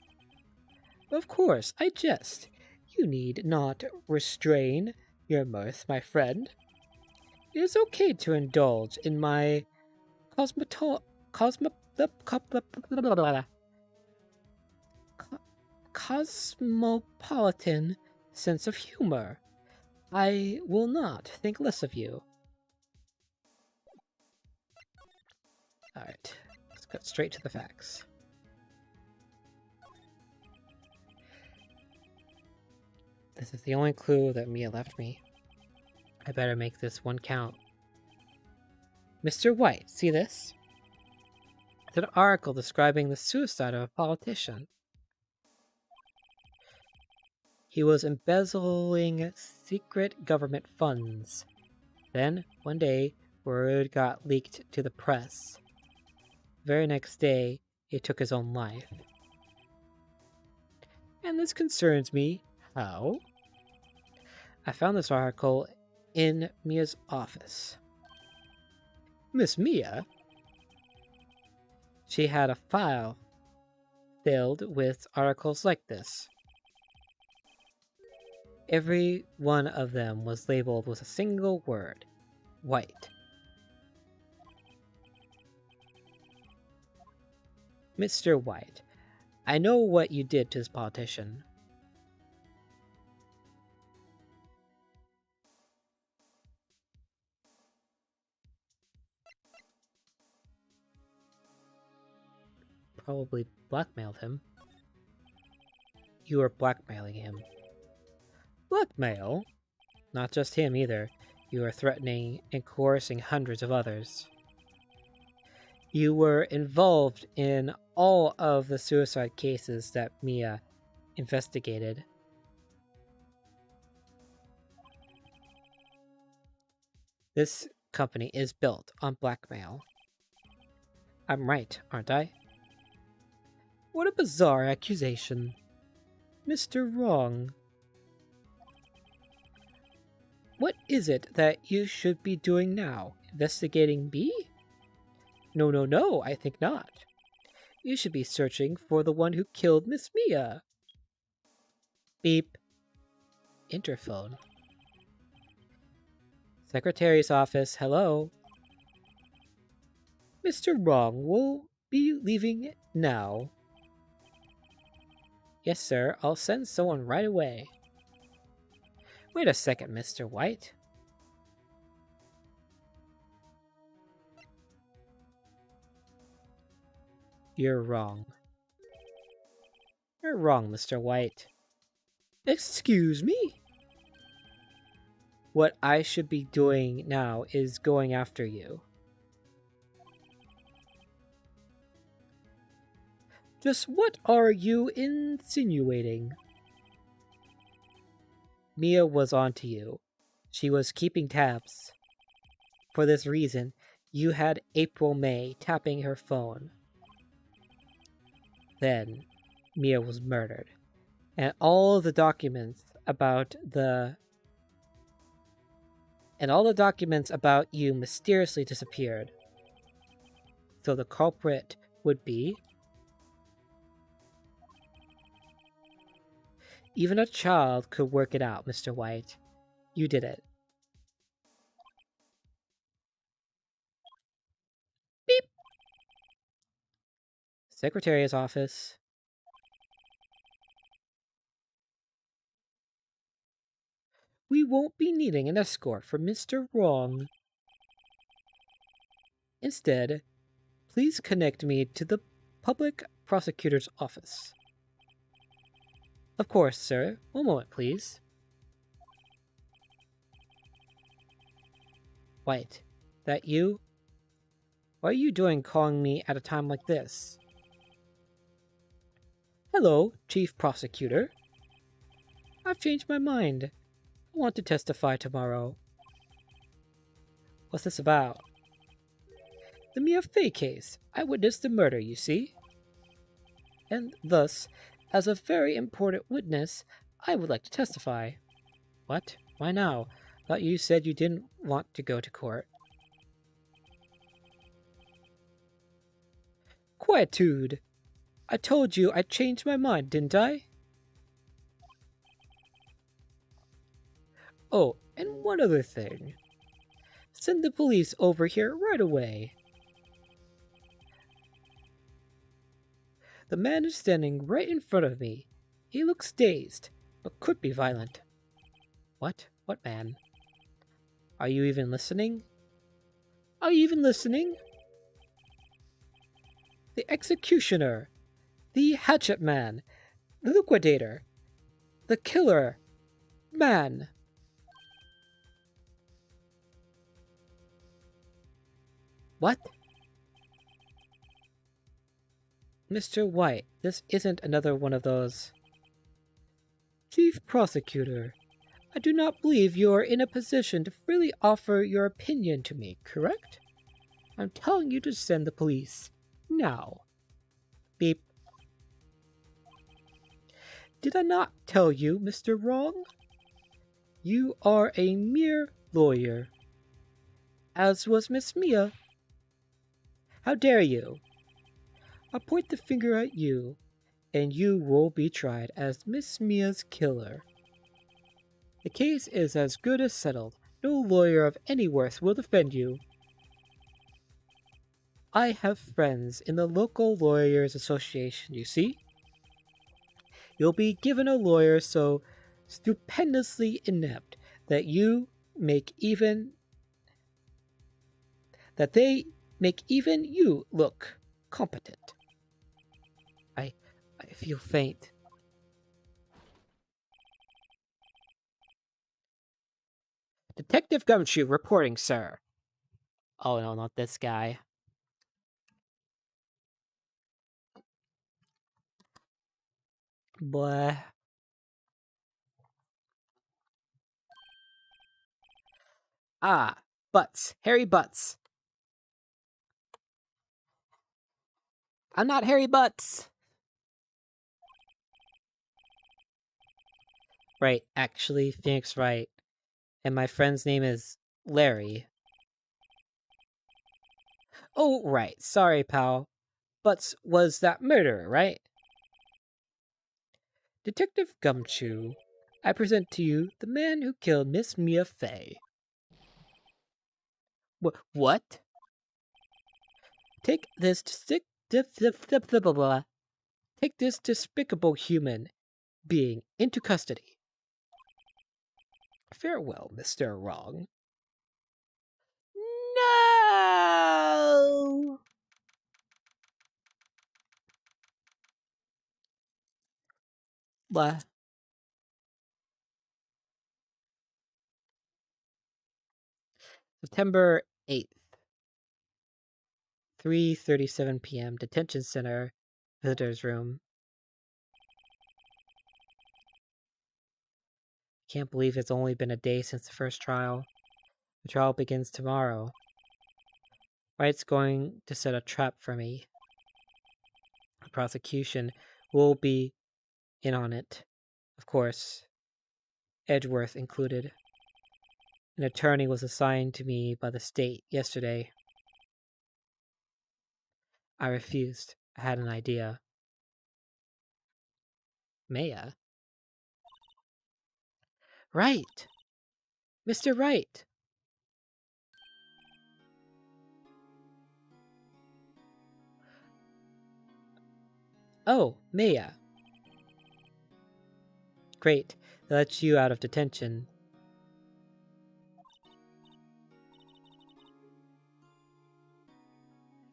Of course, I jest. You need not restrain your mirth, my friend. It is okay to indulge in my cosmopolitan sense of humor. I will not think less of you. Alright, let's cut straight to the facts. This is the only clue that Mia left me. I better make this one count. Mr. White, see this? It's an article describing the suicide of a politician. He was embezzling secret government funds. Then, one day, word got leaked to the press. The very next day, he took his own life. And this concerns me. How? I found this article in Mia's office. Miss Mia? She had a file filled with articles like this. Every one of them was labeled with a single word: White. Mr. White, I know what you did to this politician. Probably blackmailed him. You were blackmailing him. Blackmail? Not just him either. You were threatening and coercing hundreds of others. You were involved in all of the suicide cases that Mia investigated. This company is built on blackmail. I'm right, aren't I? What a bizarre accusation. Mr. Wrong. What is it that you should be doing now? Investigating me? No, I think not. You should be searching for the one who killed Miss Mia. Beep. Interphone. Secretary's office, hello. Mr. Wrong will be leaving now. Yes, sir, I'll send someone right away. Wait a second, Mr. White. You're wrong. You're wrong, Mr. White. Excuse me? What I should be doing now is going after you. Just what are you insinuating? Mia was onto you. She was keeping tabs. For this reason, you had April May tapping her phone. Then, Mia was murdered, and all the documents about you mysteriously disappeared. So the culprit would be... Even a child could work it out, Mr. White. You did it. Beep! Secretary's office. We won't be needing an escort for Mr. Wrong. Instead, please connect me to the public prosecutor's office. Of course, sir. One moment, please. White, that you? What are you doing calling me at a time like this? Hello, Chief Prosecutor. I've changed my mind. I want to testify tomorrow. What's this about? The Mia Fey case. I witnessed the murder, you see. And thus, as a very important witness, I would like to testify. What? Why now? Thought you said you didn't want to go to court. Quietude. I told you I changed my mind, didn't I? Oh, and one other thing. Send the police over here right away. The man is standing right in front of me. He looks dazed, but could be violent. What? What man? Are you even listening? Are you even listening? The executioner, the hatchet man, the liquidator, the killer man. What? Mr. White, this isn't another one of those... Chief Prosecutor, I do not believe you are in a position to freely offer your opinion to me, correct? I'm telling you to send the police. Now. Beep. Did I not tell you, Mr. Wrong? You are a mere lawyer. As was Miss Mia. How dare you? I'll point the finger at you, and you will be tried as Miss Mia's killer. The case is as good as settled. No lawyer of any worth will defend you. I have friends in the local lawyers association, you see? You'll be given a lawyer so stupendously inept that they make even you look competent. I feel faint. Detective Gumshoe reporting, sir. Oh no, not this guy. Blah. Ah, Butts. Harry Butts. I'm not Harry Butts. Right, actually, Phoenix Wright. And my friend's name is Larry. Oh, right. Sorry, pal. Butts was that murderer, right? Detective Gumshoe, I present to you the man who killed Miss Mia Fey. What? Take this despicable human being into custody. Farewell, Mr. Wrong. No! Blah. September 8th, 3:37 p.m. Detention Center, Visitor's Room. Can't believe it's only been a day since the first trial. The trial begins tomorrow. Wright's going to set a trap for me. The prosecution will be in on it, of course, Edgeworth included. An attorney was assigned to me by the state yesterday. I refused. I had an idea. Maya? Right! Mr. Wright! Oh, Maya. Great. That lets you out of detention.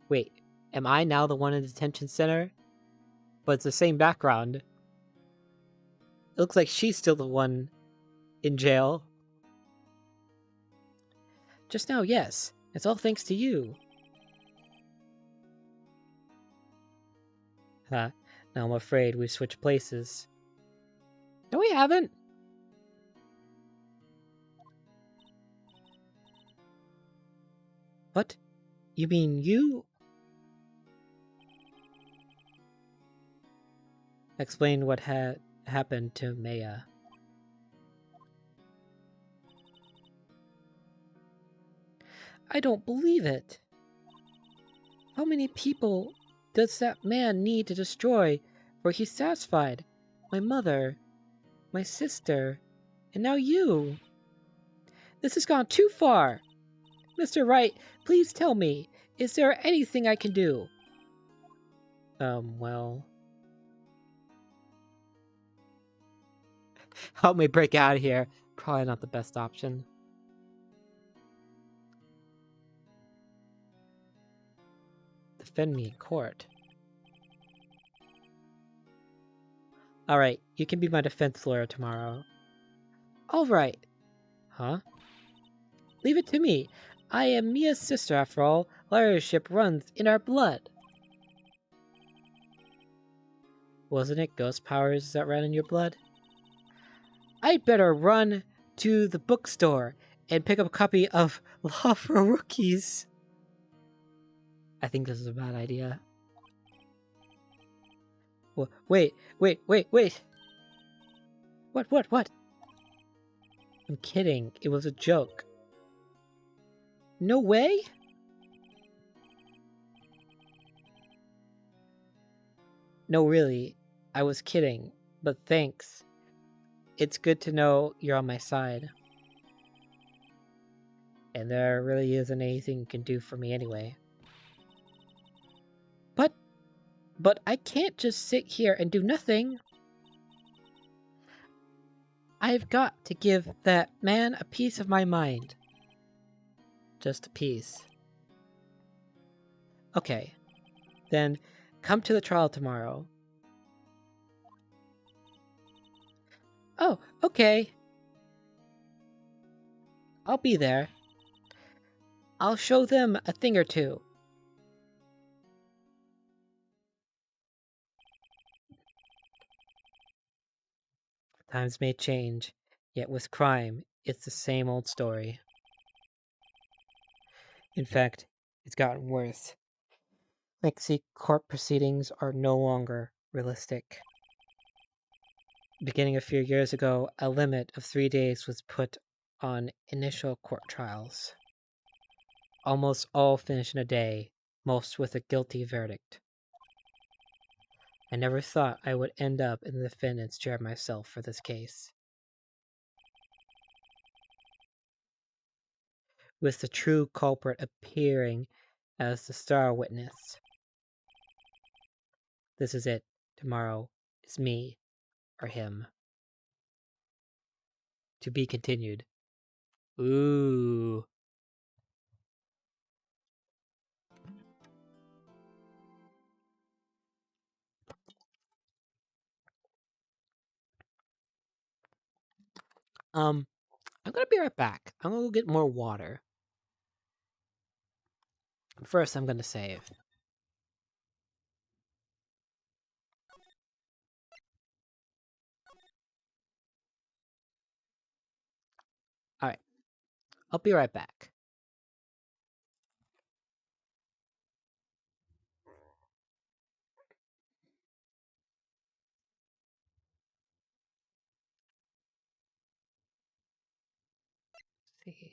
Wait, am I now the one in the detention center? But it's the same background. It looks like she's still the one in jail. Just now, yes. It's all thanks to you. Huh. Now I'm afraid we've switched places. No, we haven't. What? You mean you? Explain what had happened to Maya. I don't believe it. How many people does that man need to destroy before he's satisfied? My mother, my sister, and now you. This has gone too far. Mr. Wright, please tell me, is there anything I can do? Well... Help me break out of here. Probably not the best option. Defend me in court. Alright, you can be my defense lawyer tomorrow. Alright. Huh? Leave it to me. I am Mia's sister, after all. Lawyership runs in our blood. Wasn't it ghost powers that ran in your blood? I'd better run to the bookstore and pick up a copy of Law for Rookies. I think this is a bad idea. Wait. What? I'm kidding. It was a joke. No way? No, really, I was kidding, but thanks. It's good to know you're on my side. And there really isn't anything you can do for me anyway. But, but I can't just sit here and do nothing. I've got to give that man a piece of my mind. Just a piece. Okay, then come to the trial tomorrow. Oh, okay. I'll be there. I'll show them a thing or two. Times may change, yet with crime, it's the same old story. In fact, it's gotten worse. Lengthy court proceedings are no longer realistic. Beginning a few years ago, a limit of 3 days was put on initial court trials. Almost all finish in a day, most with a guilty verdict. I never thought I would end up in the defendant's chair myself for this case, with the true culprit appearing as the star witness. This is it. Tomorrow is me or him. To be continued. Ooh. I'm gonna be right back. I'm gonna go get more water. First, I'm gonna save. Alright, I'll be right back. Let's see.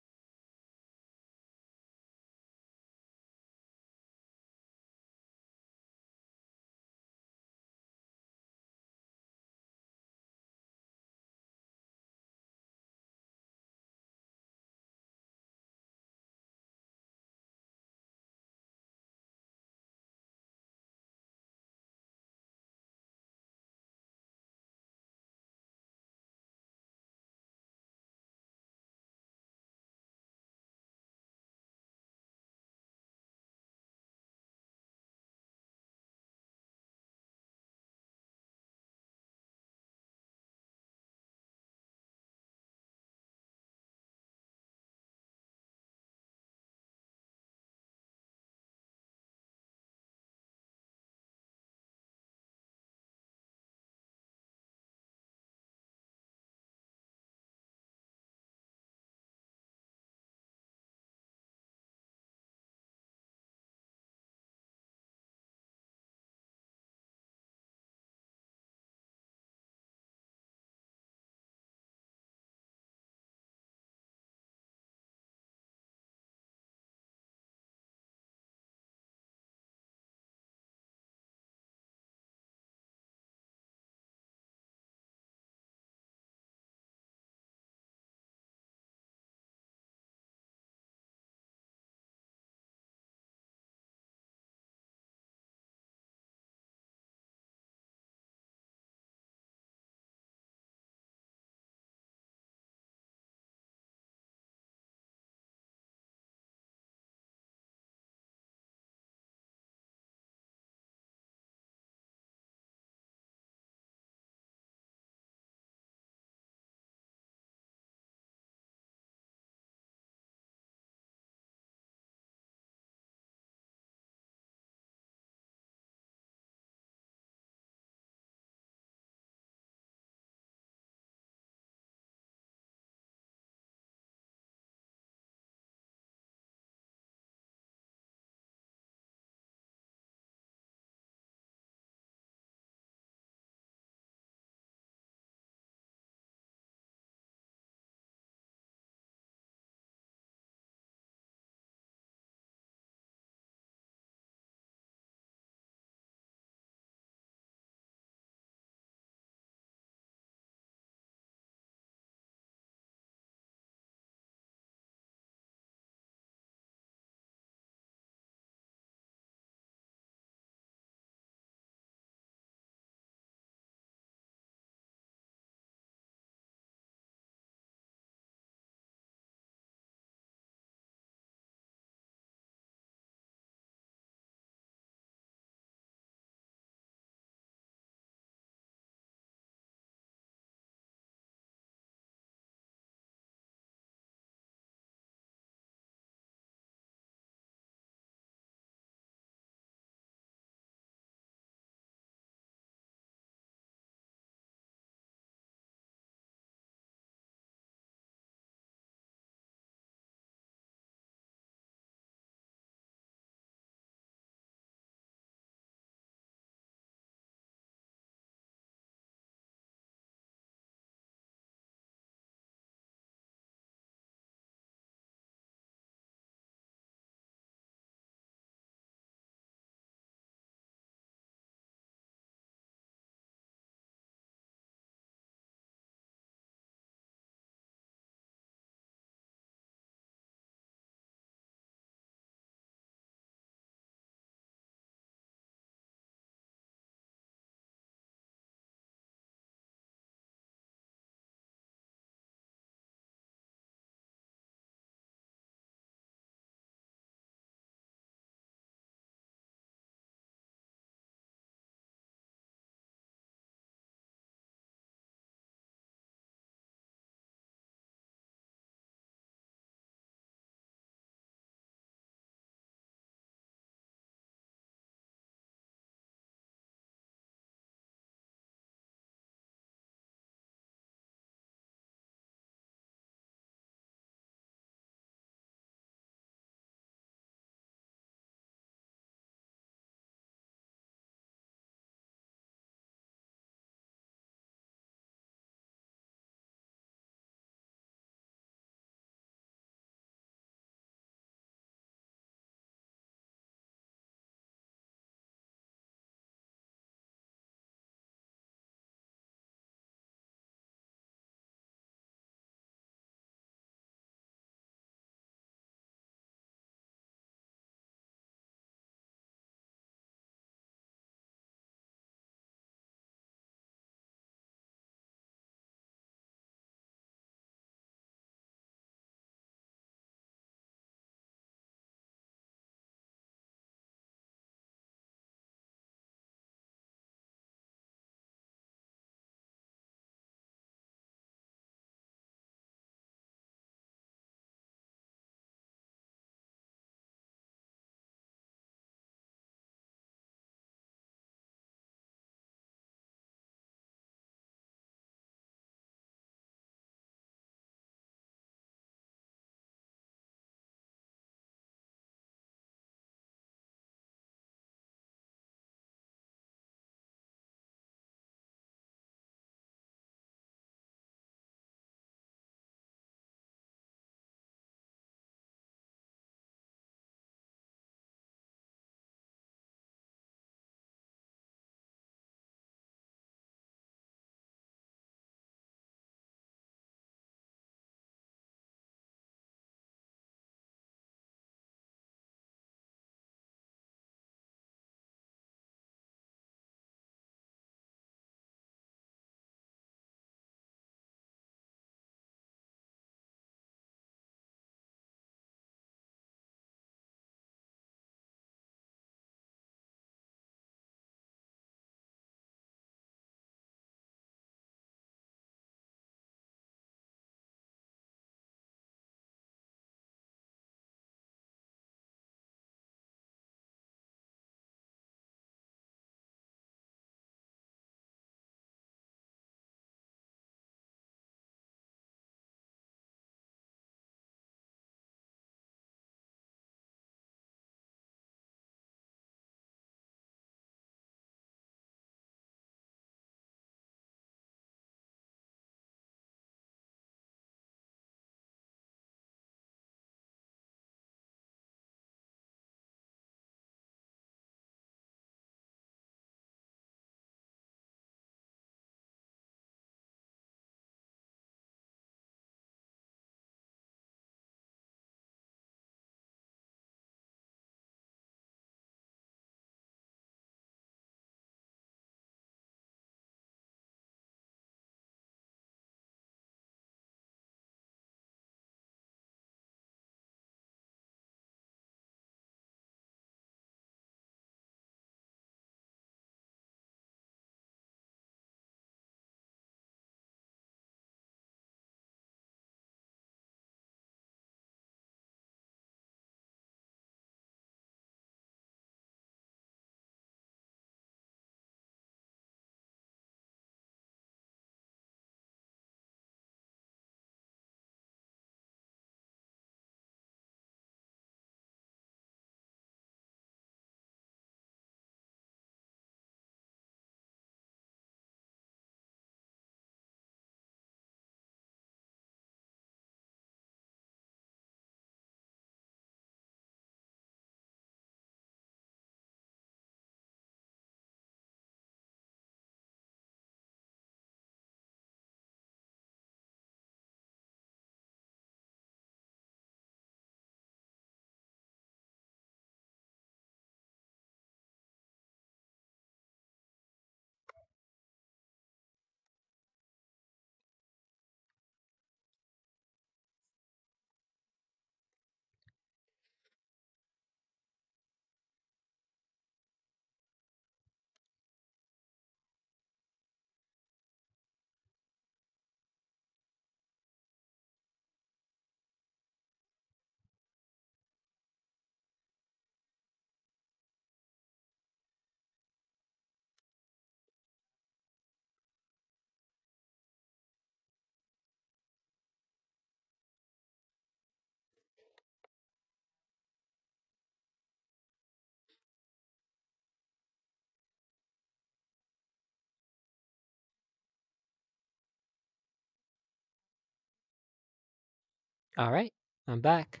Alright, I'm back.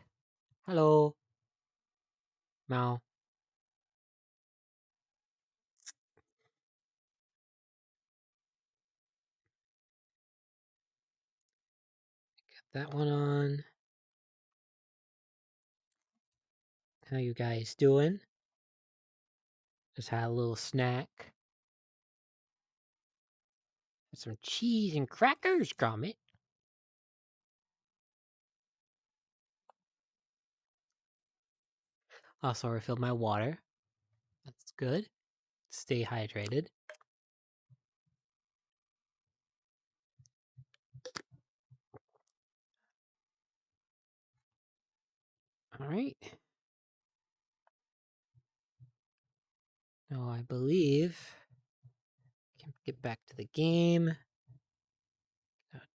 Hello, Mao. Get that one on. How you guys doing? Just had a little snack. Some cheese and crackers, Gromit. Also refilled my water. That's good. Stay hydrated. Alright. Now I believe I can get back to the game.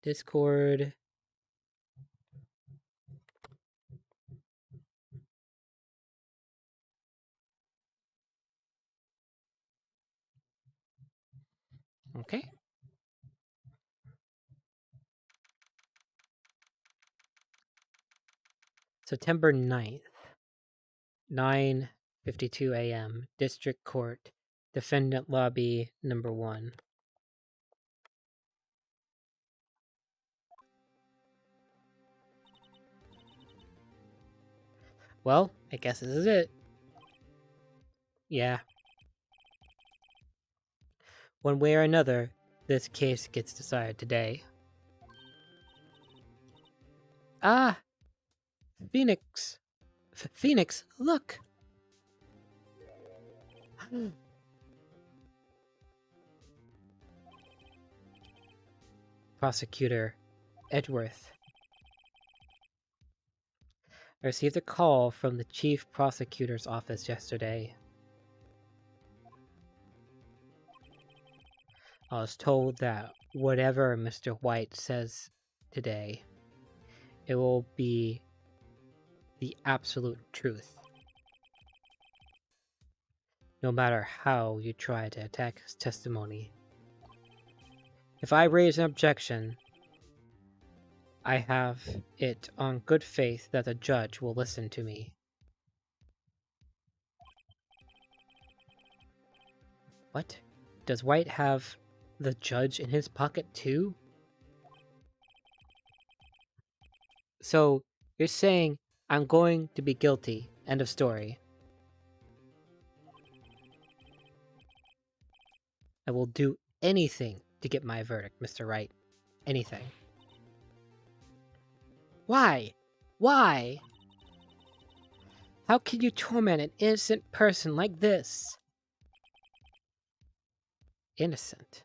Discord. Okay. September 9th, 9:52 a.m. District Court, Defendant Lobby number 1. Well, I guess this is it. Yeah. One way or another, this case gets decided today. Ah! Phoenix! Phoenix, look! Prosecutor Edgeworth. I received a call from the Chief Prosecutor's office yesterday. I was told that whatever Mr. White says today, it will be the absolute truth. No matter how you try to attack his testimony. If I raise an objection, I have it on good faith that the judge will listen to me. What? Does White have the judge in his pocket too? So, you're saying I'm going to be guilty. End of story. I will do anything to get my verdict, Mr. Wright. Anything. Why? Why? How can you torment an innocent person like this? Innocent?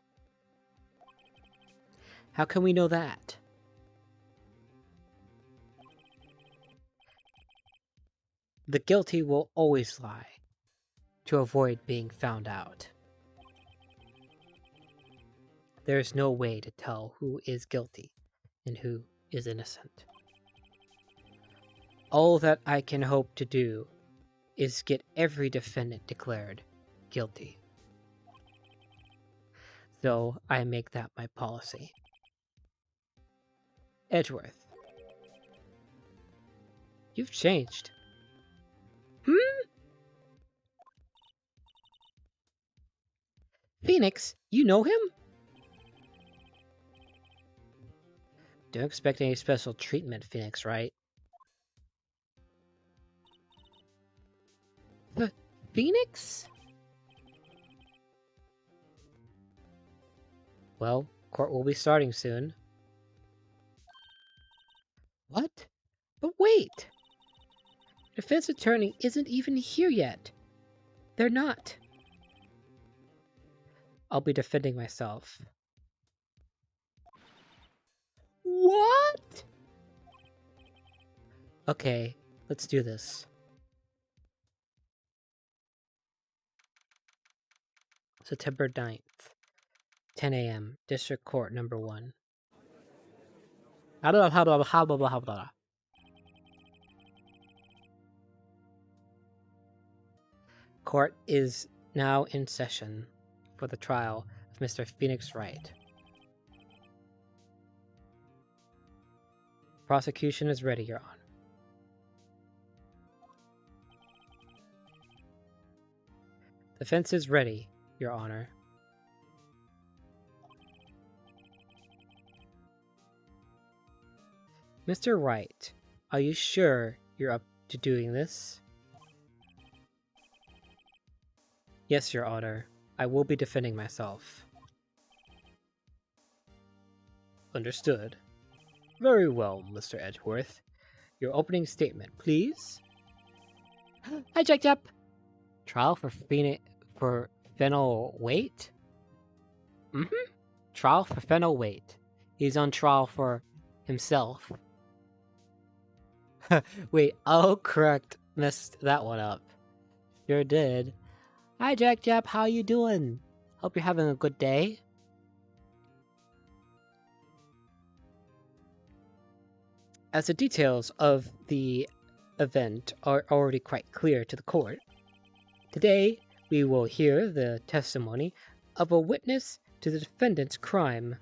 How can we know that? The guilty will always lie to avoid being found out. There is no way to tell who is guilty and who is innocent. All that I can hope to do is get every defendant declared guilty. So I make that my policy. Edgeworth. You've changed. Phoenix, you know him? Don't expect any special treatment, Phoenix, right? Phoenix? Well, court will be starting soon. What? But wait! Defense attorney isn't even here yet. They're not. I'll be defending myself. What? Okay, let's do this. September 9th, 10 a.m., District Court number 1. Court is now in session for the trial of Mr. Phoenix Wright. Prosecution is ready, Your Honor. Defense is ready, Your Honor. Mr. Wright, are you sure you're up to doing this? Yes, Your Honor. I will be defending myself. Understood. Very well, Mr. Edgeworth. Your opening statement, please. Hi, Jack Jack. Trial for Fennel Waite? Mm-hmm. Trial for Fennel Waite. He's on trial for himself. Wait, oh correct. Messed that one up. Sure did. Hi, Jack Jap, how you doing? Hope you're having a good day. As the details of the event are already quite clear to the court, today we will hear the testimony of a witness to the defendant's crime.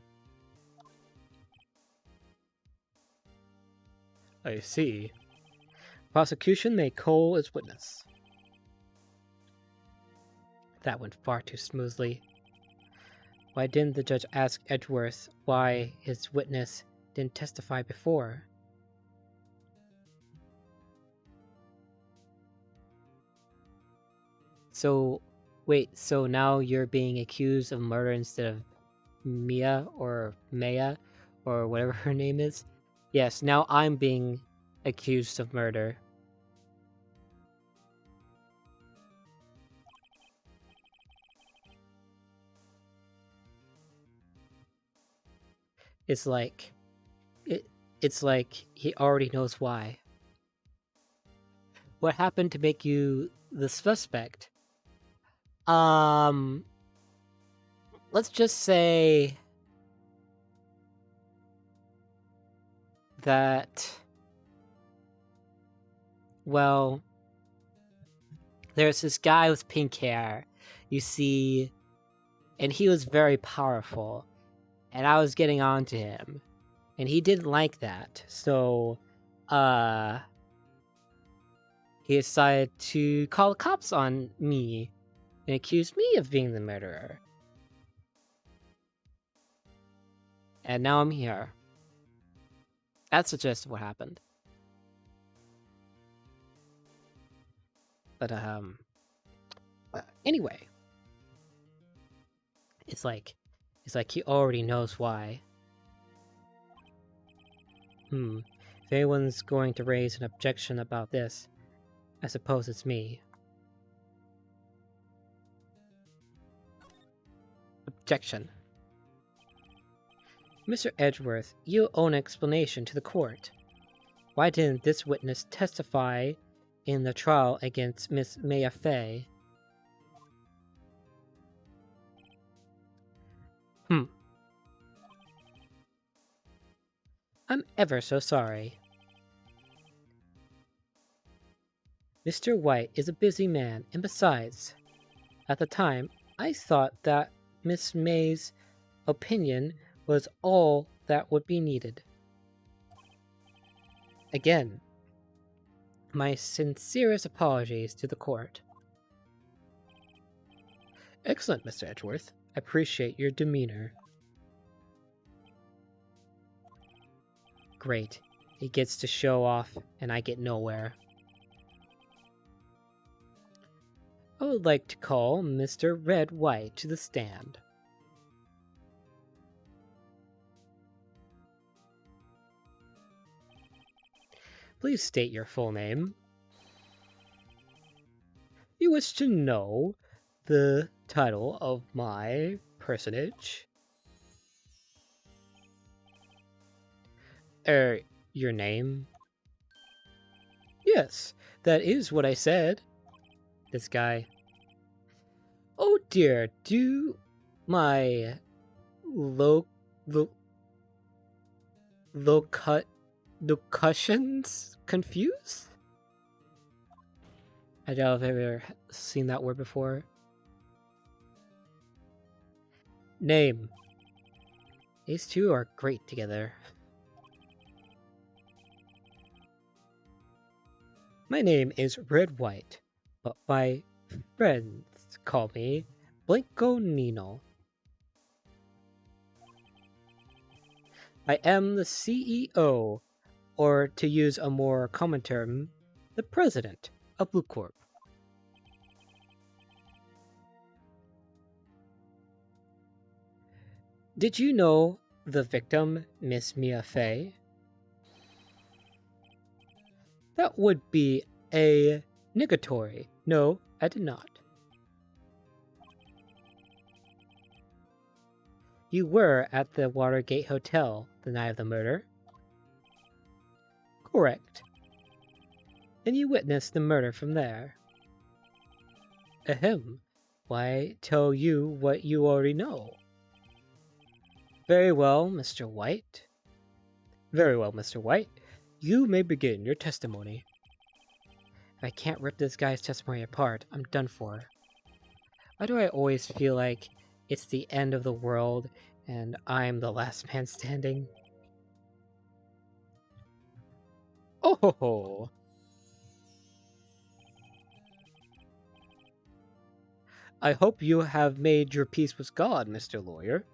I see. Prosecution may call as witness. That went far too smoothly. Why didn't the judge ask Edgeworth why his witness didn't testify before? So, wait, so now you're being accused of murder instead of Mia or Maya or whatever her name is? Yes, now I'm being accused of murder. It's like it's like he already knows why. What happened to make you the suspect? Let's just say that, well, there's this guy with pink hair, you see, and he was very powerful, and I was getting on to him, and he didn't like that, so, he decided to call the cops on me and accuse me of being the murderer. And now I'm here. That's the gist of what happened. But, anyway. It's like he already knows why. If anyone's going to raise an objection about this, I suppose it's me. Objection. Mr. Edgeworth, you owe an explanation to the court. Why didn't this witness testify in the trial against Miss Maya Fey? I'm ever so sorry. Mr. White is a busy man, and besides, at the time, I thought that Miss May's opinion was all that would be needed. Again, my sincerest apologies to the court. Excellent, Mr. Edgeworth. I appreciate your demeanor. Great. He gets to show off, and I get nowhere. I would like to call Mr. Red White to the stand. Please state your full name. You wish to know the title of my personage? Your name? Yes, that is what I said. This guy. Oh dear, do my locutions confuse? I doubt I've ever seen that word before. Name. These two are great together. My name is Red White, but my friends call me Blanco Nino. I am the CEO, or to use a more common term, the president of Blue Corp. Did you know the victim, Miss Mia Fey? That would be a negatory. No, I did not. You were at the Watergate Hotel the night of the murder? Correct. And you witnessed the murder from there? Ahem. Why tell you what you already know? Very well, Mr. White. Very well, Mr. White. You may begin your testimony. If I can't rip this guy's testimony apart, I'm done for. Why do I always feel like it's the end of the world and I'm the last man standing? Oh ho ho! I hope you have made your peace with God, Mr. Lawyer.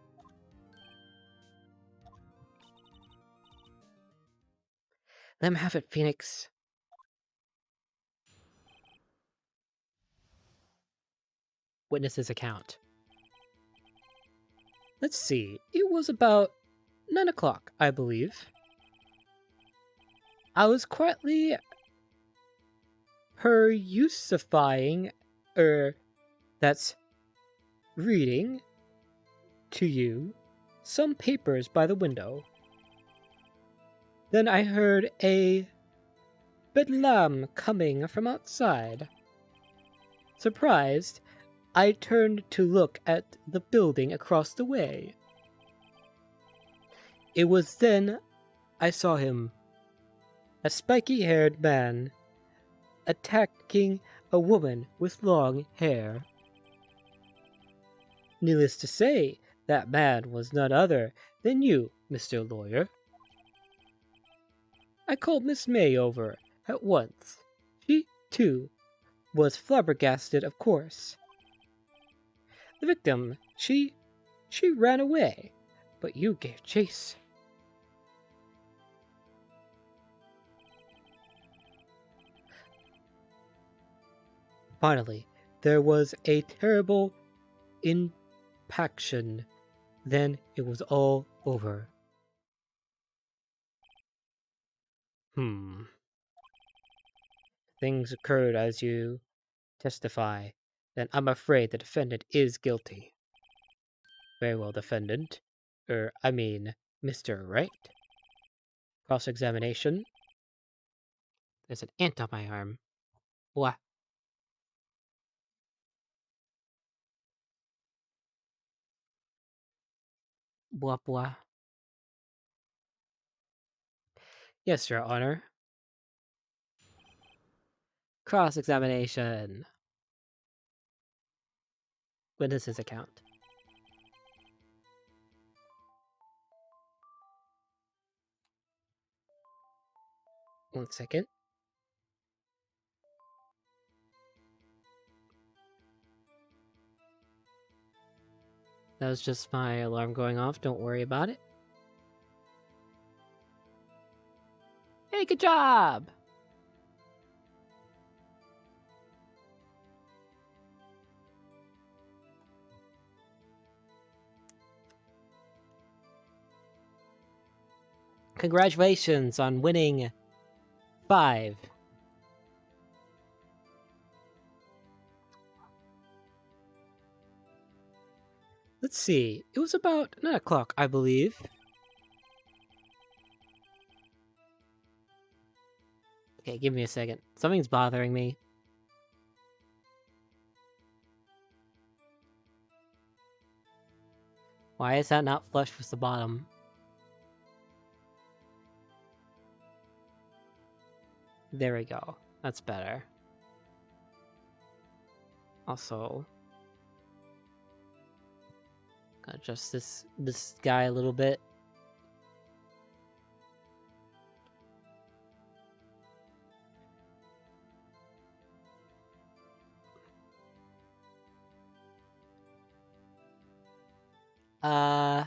Let him have it, Phoenix. Witness's account. Let's see, it was about 9 o'clock, I believe. I was quietly perusifying, that's reading to you some papers by the window. Then I heard a bedlam coming from outside. Surprised, I turned to look at the building across the way. It was then I saw him, a spiky-haired man, attacking a woman with long hair. Needless to say, that man was none other than you, Mr. Lawyer. I called Miss May over at once. She, too, was flabbergasted, of course. The victim, she ran away, but you gave chase. Finally, there was a terrible impaction. Then it was all over. Things occurred as you testify. Then I'm afraid the defendant is guilty. Very well, defendant. Mr. Wright. Cross-examination. There's an ant on my arm. What? Blah blah. Yes, Your Honor. Cross-examination. Witness's account. One second. That was just my alarm going off. Don't worry about it. Hey, good job! Congratulations on winning 5. Let's see. It was about 9 o'clock, I believe. Okay, give me a second. Something's bothering me. Why is that not flush with the bottom? There we go. That's better. Also, adjust this guy a little bit. Uh...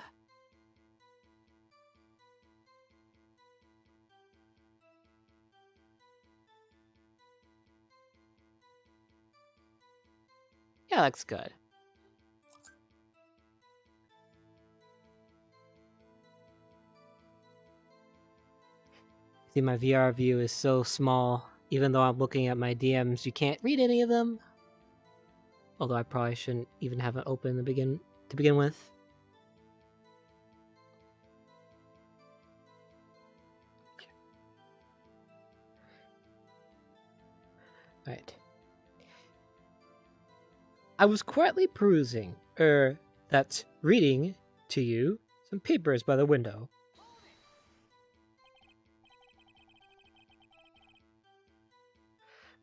Yeah, looks good. See, my VR view is so small. Even though I'm looking at my DMs, you can't read any of them. Although I probably shouldn't even have it open to begin with. Alright. I was quietly perusing, that's reading to you some papers by the window.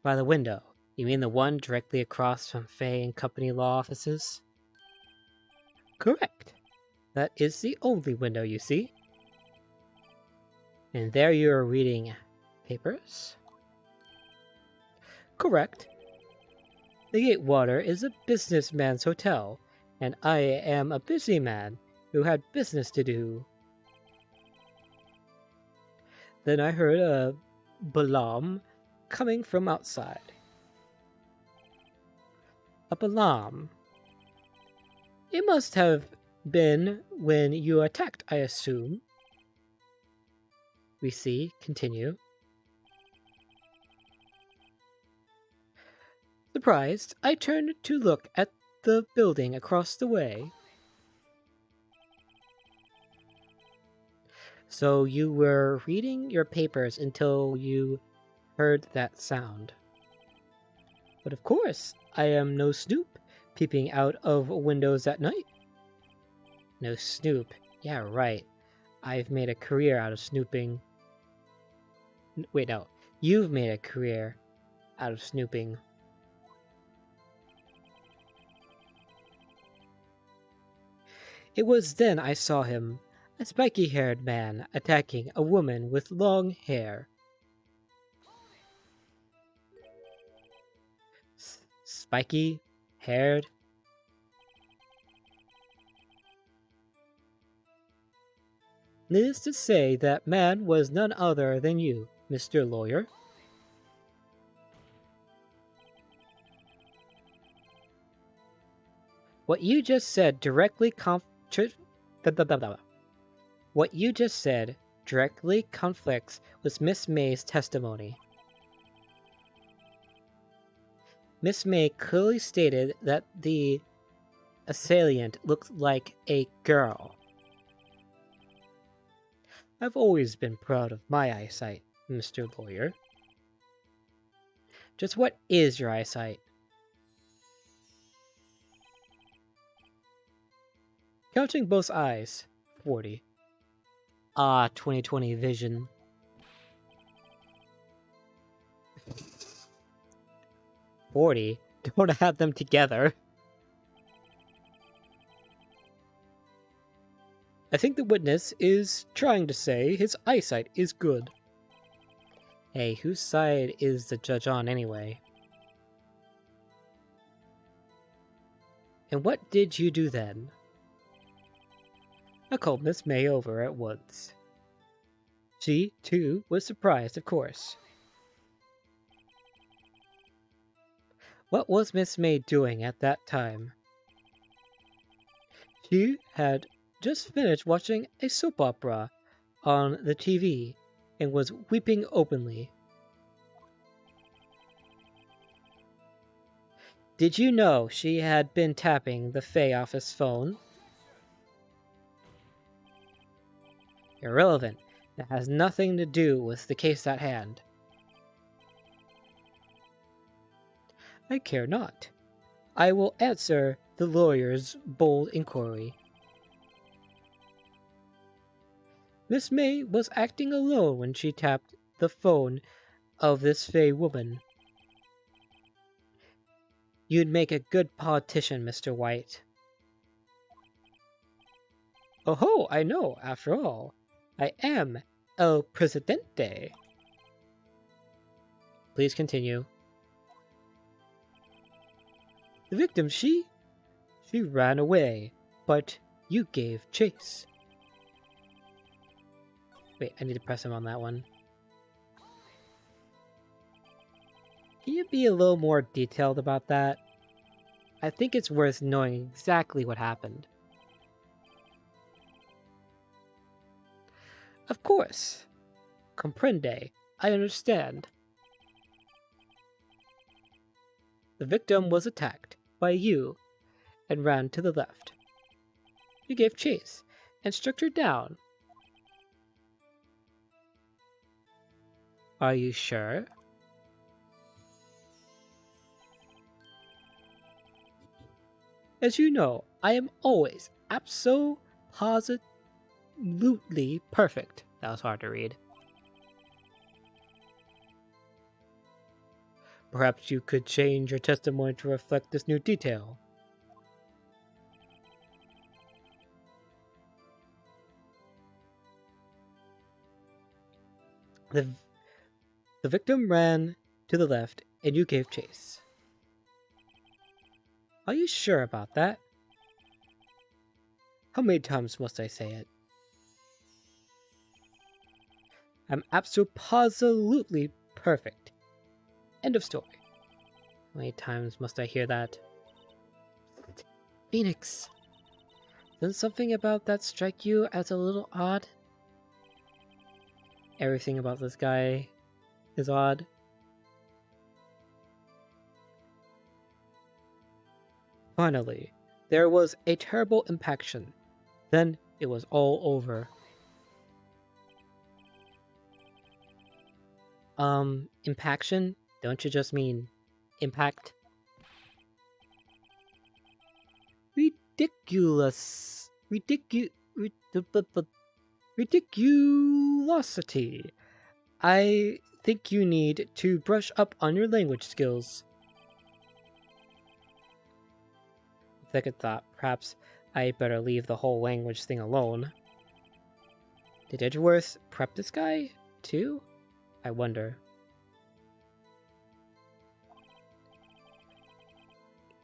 By the window, you mean the one directly across from Fay and Company law offices? Correct. That is the only window you see. And there you are reading papers? Correct. The Gatewater is a businessman's hotel, and I am a busy man who had business to do. Then I heard a balam coming from outside. A balam. It must have been when you attacked, I assume. We see. Continue. Surprised, I turned to look at the building across the way. So you were reading your papers until you heard that sound. But of course, I am no snoop peeping out of windows at night. No snoop. Yeah, right. I've made a career out of snooping. Wait, no. You've made a career out of snooping. It was then I saw him, a spiky-haired man attacking a woman with long hair. Spiky-haired? Needless to say, that man was none other than you, Mr. Lawyer. What you just said directly What you just said directly conflicts with Miss May's testimony. Miss May clearly stated that the assailant looked like a girl. I've always been proud of my eyesight, Mr. Lawyer. Just what is your eyesight? Counting both eyes, 40. 20/20 vision. $40? Don't have them together. I think the witness is trying to say his eyesight is good. Hey, whose side is the judge on anyway? And what did you do then? I called Miss May over at once. She, too, was surprised, of course. What was Miss May doing at that time? She had just finished watching a soap opera on the TV and was weeping openly. Did you know she had been tapping the Fay office phone? Irrelevant. That has nothing to do with the case at hand. I care not. I will answer the lawyer's bold inquiry. Miss May was acting alone when she tapped the phone of this Fay woman. You'd make a good politician, Mr. White. Oh, I know, after all. I am El Presidente. Please continue. The victim, she ran away, but You gave chase. Wait, I need to press him on that one. Can you be a little more detailed about that? I think it's worth knowing exactly what happened. Of course. Comprende. I understand. The victim was attacked by you and ran to the left. You gave chase and struck her down. Are you sure? As you know, I am always absolutely perfect. That was hard to read. Perhaps you could change your testimony to reflect this new detail. The victim ran to the left and you gave chase. Are you sure about that? How many times must I say it? I'm absolutely perfect. End of story. How many times must I hear that? Phoenix, doesn't something about that strike you as a little odd? Everything about this guy is odd. Finally, there was a terrible impaction. Then it was all over. Impaction? Don't you just mean impact? Ridiculosity. I think you need to brush up on your language skills. Second thought, perhaps I better leave the whole language thing alone. Did Edgeworth prep this guy, too? I wonder.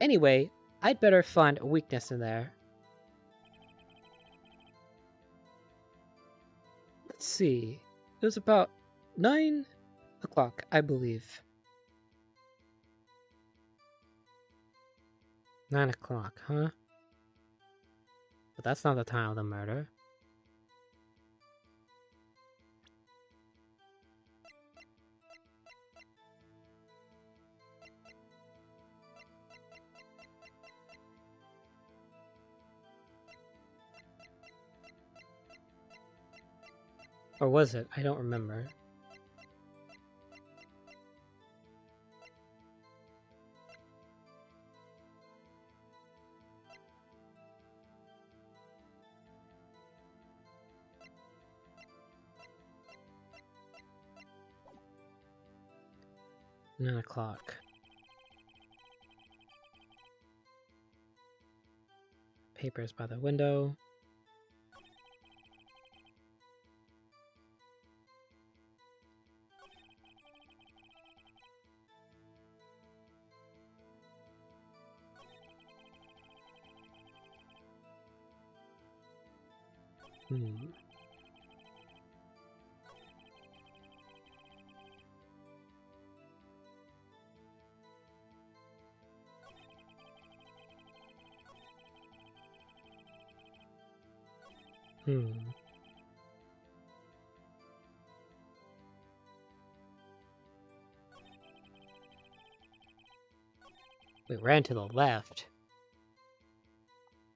Anyway, I'd better find a weakness in there. Let's see. It was about 9 o'clock, I believe. 9 o'clock, huh? But that's not the time of the murder. Or was it? I don't remember. Nine o'clock. Papers by the window. We ran to the left.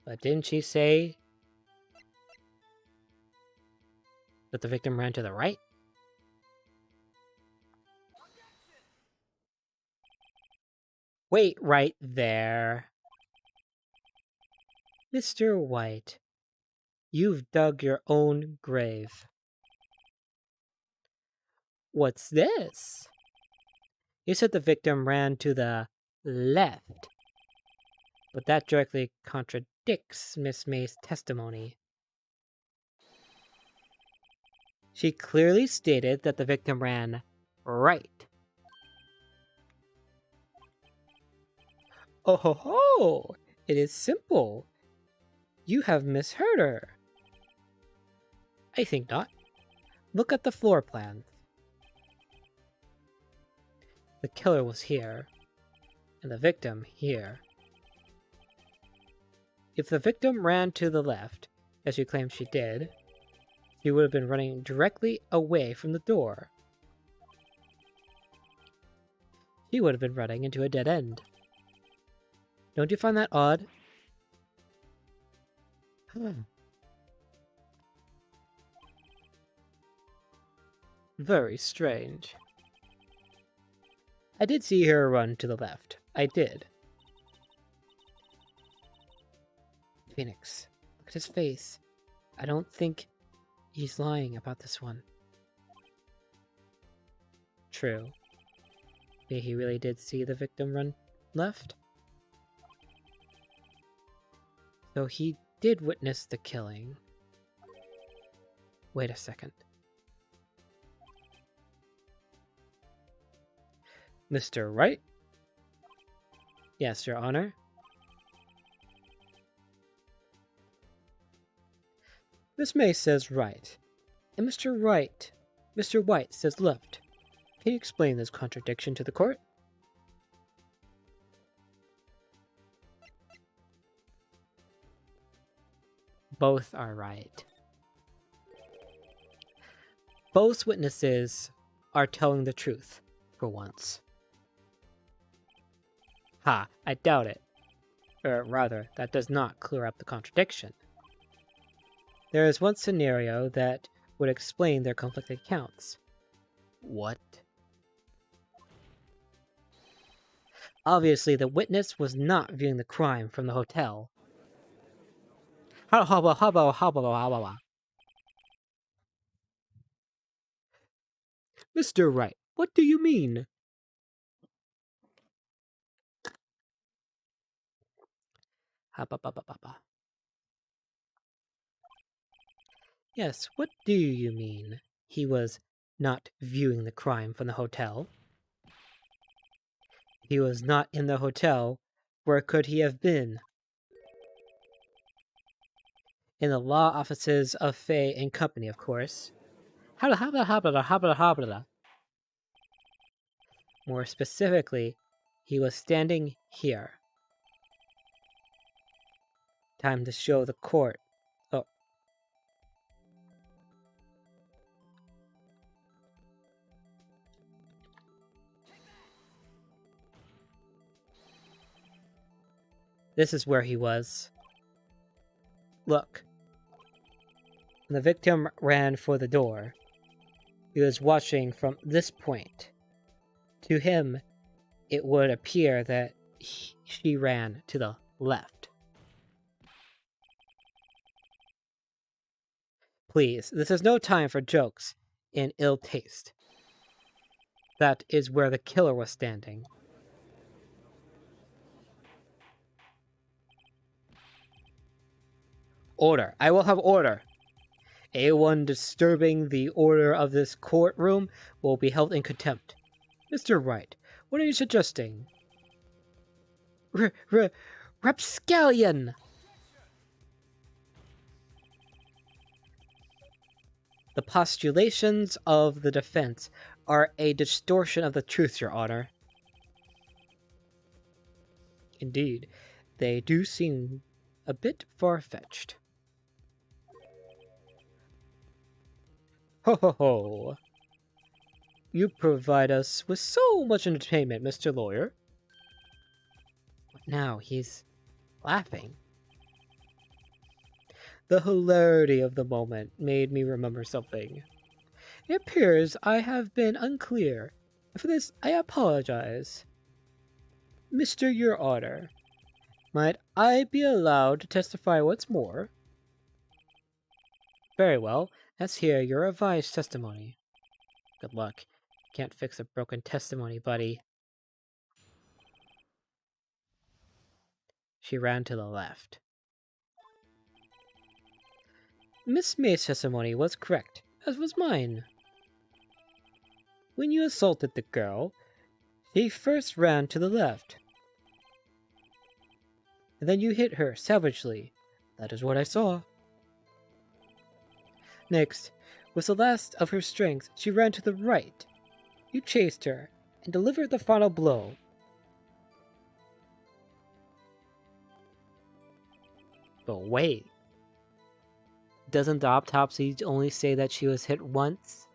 But didn't she say that the victim ran to the right? Wait right there. Mr. White, you've dug your own grave. What's this? You said the victim ran to the left, but that directly contradicts Miss May's testimony. She clearly stated that the victim ran right. Oh ho ho! It is simple. You have misheard her. I think not. Look at the floor plans. The killer was here, and the victim here. If the victim ran to the left, as you claim she did, she would have been running directly away from the door. She would have been running into a dead end. Don't you find that odd? Very strange. I did see her run to the left. I did. Phoenix, look at his face. I don't think he's lying about this one. True. Maybe he really did see the victim run left? So he did witness the killing. Wait a second. Mr. Wright? Yes, Your Honor. Miss May says right, and Mr. White says left. Can you explain this contradiction to the court? Both are right. Both witnesses are telling the truth, for once. Ha, I doubt it. Or rather, that does not clear up the contradiction. There is one scenario that would explain their conflicting accounts. What? Obviously, the witness was not viewing the crime from the hotel. Mr. Wright, what do you mean? Yes, what do you mean? He was not viewing the crime from the hotel. He was not in the hotel. Where could he have been? In the law offices of Fay and Company, of course. More specifically, he was standing here. Time to show the court. Oh. This is where he was. Look. When the victim ran for the door, he was watching from this point. To him, it would appear that she ran to the left. Please, this is no time for jokes in ill taste. That is where the killer was standing. Order. I will have order. Anyone disturbing the order of this courtroom will be held in contempt. Mr. Wright, what are you suggesting? Rapscallion! The postulations of the defense are a distortion of the truth, Your Honor. Indeed, they do seem a bit far-fetched. Ho ho ho! You provide us with so much entertainment, Mr. Lawyer. But now he's laughing. The hilarity of the moment made me remember something. It appears I have been unclear. For this, I apologize. Mr. Your Honor, might I be allowed to testify once more? Very well. Let's hear your revised testimony. Good luck. Can't fix a broken testimony, buddy. She ran to the left. Miss May's testimony was correct, as was mine. When you assaulted the girl, she first ran to the left. And then you hit her savagely, That is what I saw. Next, with the last of her strength, she ran to the right. You chased her and delivered the final blow. But wait, doesn't the autopsy only say that she was hit once?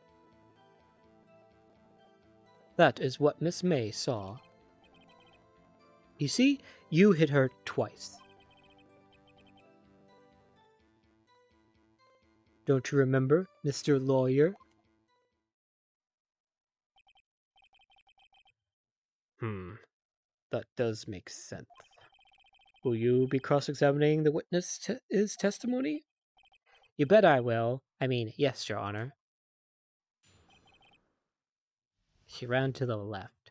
That is what Miss May saw. You see, you hit her twice. Don't you remember, Mr. Lawyer? That does make sense. Will you be cross-examining the witness's testimony? You bet I will. I mean, yes, Your Honor. She ran to the left.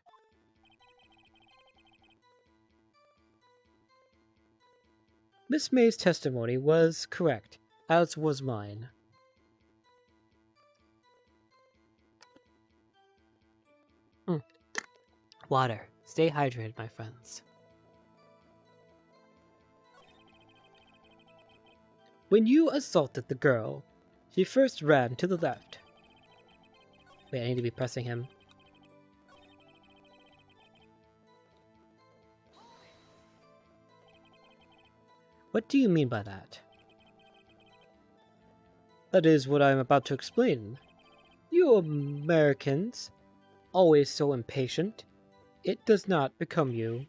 Miss May's testimony was correct, as was mine. Water. Stay hydrated, my friends. When you assaulted the girl, she first ran to the left. Wait, I need to be pressing him. What do you mean by that? That is what I am about to explain. You Americans, always so impatient. It does not become you.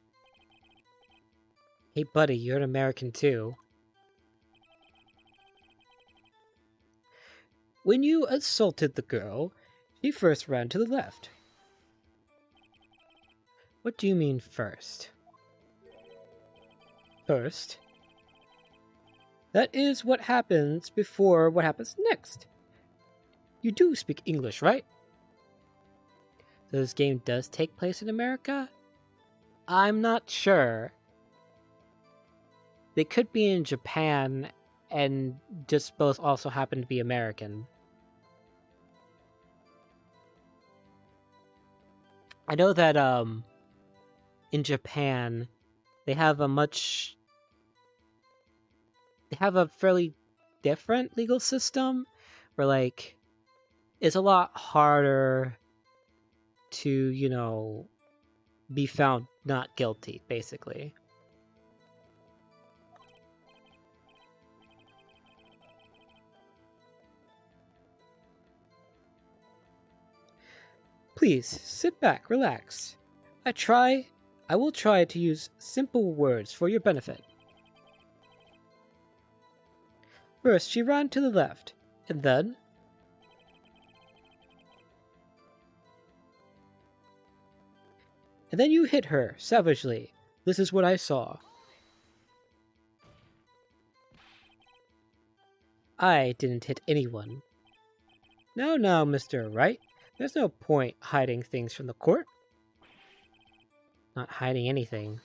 Hey buddy, you're an American too. When you assaulted the girl, she first ran to the left. What do you mean first? First? That is what happens before what happens next. You do speak English, right? So this game does take place in America? I'm not sure. They could be in Japan and just both also happen to be American. I know that in Japan they have a fairly different legal system where like it's a lot harder to, you know, be found not guilty, basically. Please, sit back, relax. I will try to use simple words for your benefit. First, she ran to the left, and then... And then you hit her, savagely. This is what I saw. I didn't hit anyone. Now, Mr. Wright. There's no point hiding things from the court. Not hiding anything.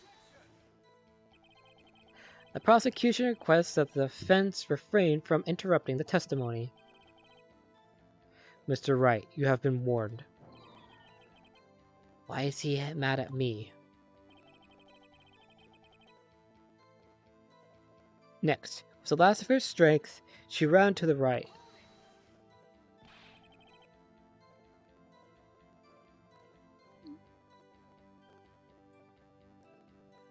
The prosecution requests that the defense refrain from interrupting the testimony. Mr. Wright, you have been warned. Why is he mad at me? Next, with the last of her strength, she ran to the right.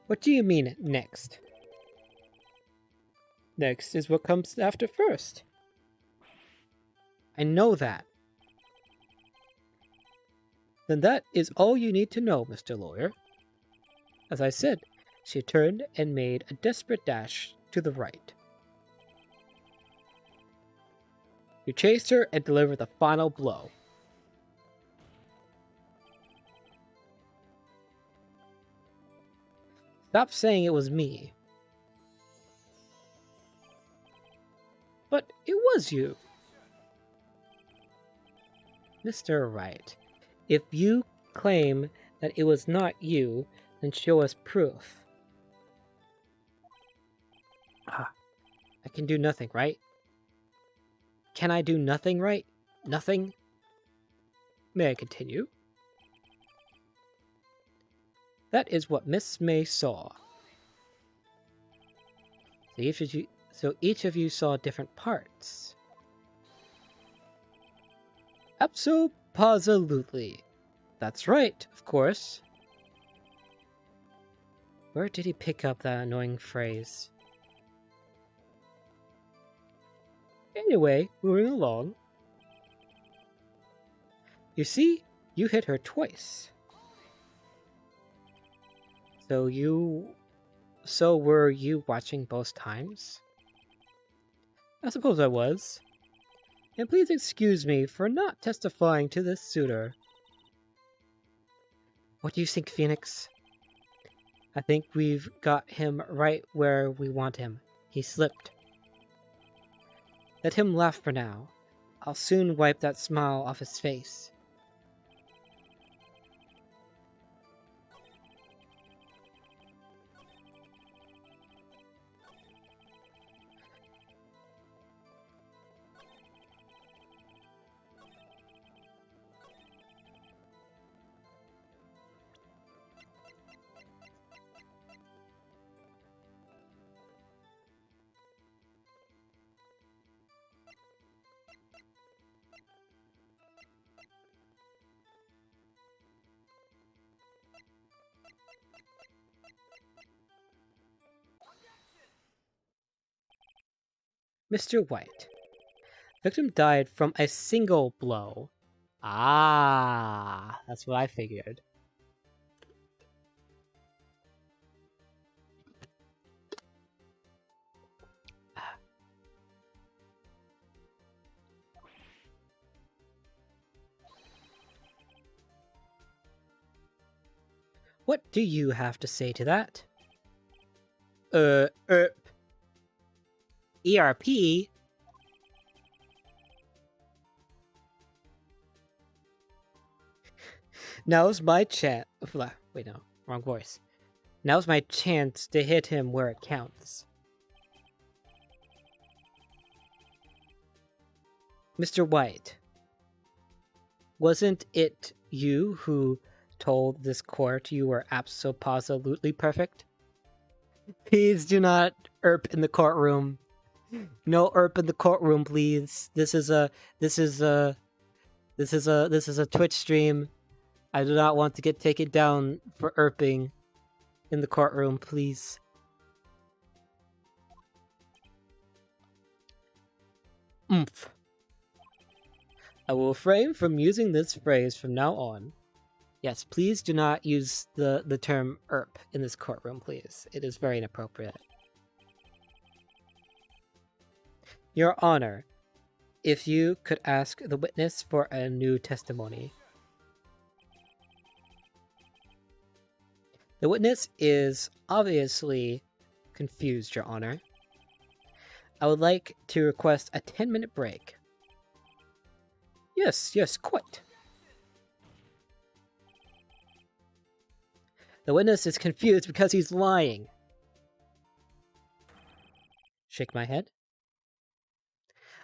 What do you mean, next? Next is what comes after first. I know that. Then that is all you need to know, Mr. Lawyer. As I said, she turned and made a desperate dash to the right. You chased her and delivered the final blow. Stop saying it was me. But it was you. Mr. Wright, if you claim that it was not you, then show us proof. I can do nothing, right? Can I do nothing, right? Nothing? May I continue? That is what Miss May saw. So each of you saw different parts. Absolutely. That's right, of course. Where did he pick up that annoying phrase? Anyway, moving along. You see, you hit her twice. So were you watching both times? I suppose I was. And please excuse me for not testifying to this suitor. What do you think, Phoenix? I think we've got him right where we want him. He slipped. Let him laugh for now. I'll soon wipe that smile off his face. Mr. White. Victim died from a single blow. Ah, that's what I figured. What do you have to say to that? ERP? Now's my chance. Wait, no, wrong voice. Now's my chance to hit him where it counts. Mr. White, wasn't it you who told this court you were absolutely perfect? Please do not erp in the courtroom. No erp in the courtroom, please. This is a Twitch stream. I do not want to get taken down for erping in the courtroom, please. Oomph. I will refrain from using this phrase from now on. Yes, please do not use the term erp in this courtroom, please. It is very inappropriate. Your Honor, if you could ask the witness for a new testimony. The witness is obviously confused, Your Honor. I would like to request a 10-minute break. Yes, quite. The witness is confused because he's lying. Shake my head.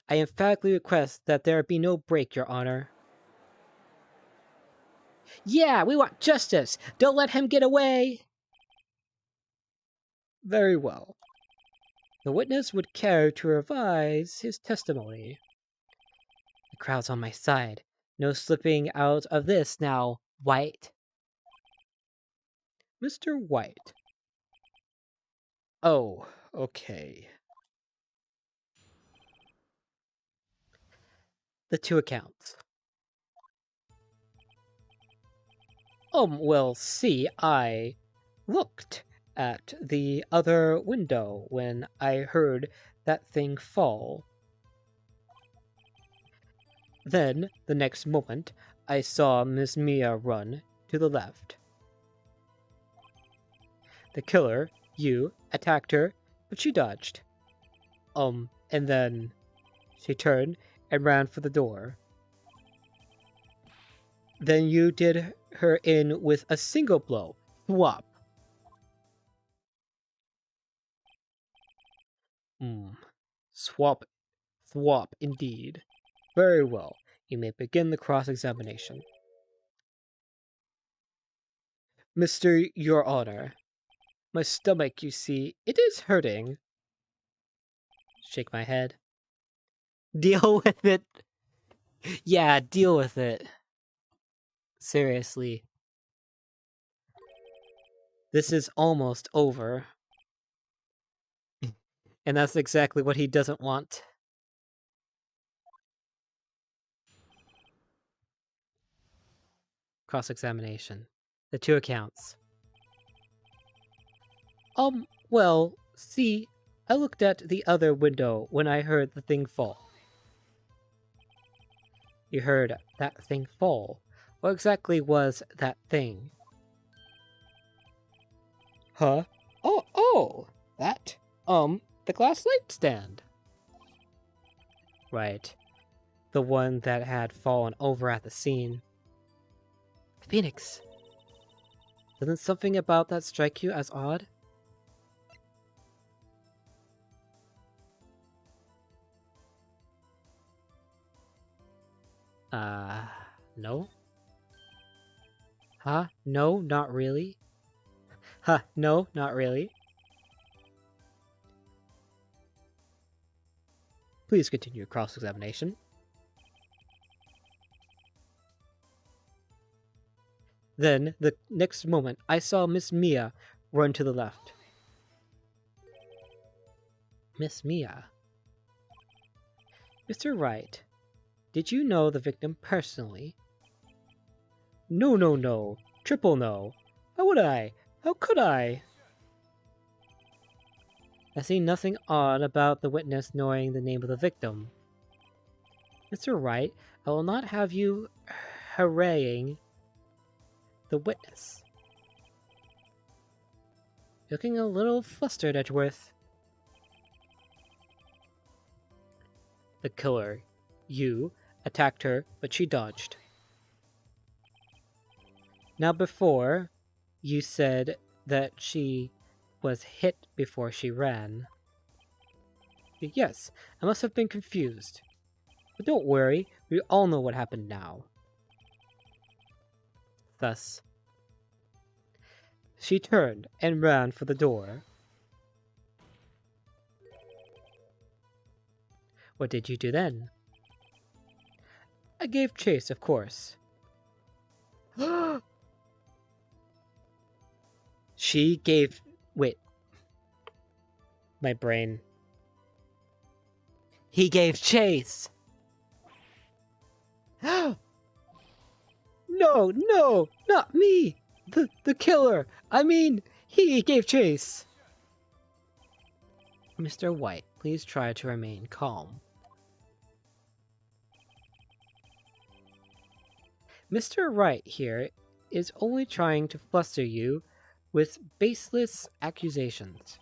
I emphatically request that there be no break, Your Honor. Yeah, we want justice! Don't let him get away! Very well. The witness would care to revise his testimony. The crowd's on my side. No slipping out of this now, White. Mr. White. Oh, okay. The two accounts. Well, see, I looked at the other window when I heard that thing fall. Then, the next moment, I saw Miss Mia run to the left. The killer, you, attacked her, but she dodged. And then she turned and ran for the door. Then you did her in with a single blow. Thwop. Thwop indeed. Very well. You may begin the cross-examination. Mr. Your Honor, my stomach, you see, it is hurting. Shake my head. Deal with it. Yeah, deal with it. Seriously. This is almost over. And that's exactly what he doesn't want. Cross-examination. The two accounts. Well, see, I looked at the other window when I heard the thing fall. You heard that thing fall. What exactly was that thing? Huh? Oh, that? The glass light stand. Right. The one that had fallen over at the scene. Phoenix. Doesn't something about that strike you as odd? No? Huh? No, not really. Huh, no, not really. Please continue cross-examination. Then, the next moment, I saw Miss Mia run to the left. Miss Mia? Mr. Wright, did you know the victim personally? No. Triple no. How would I? How could I? I see nothing odd about the witness knowing the name of the victim. Mr. Wright, I will not have you harrying the witness. Looking a little flustered, Edgeworth. The killer, you, attacked her, but she dodged. Now before, you said that she was hit before she ran. Yes, I must have been confused. But don't worry, we all know what happened now. Thus, she turned and ran for the door. What did you do then? I gave chase, of course. She gave... Wait. My brain. He gave chase! No, not me! The killer! I mean, he gave chase! Mr. White, please try to remain calm. Mr. Wright here is only trying to fluster you with baseless accusations.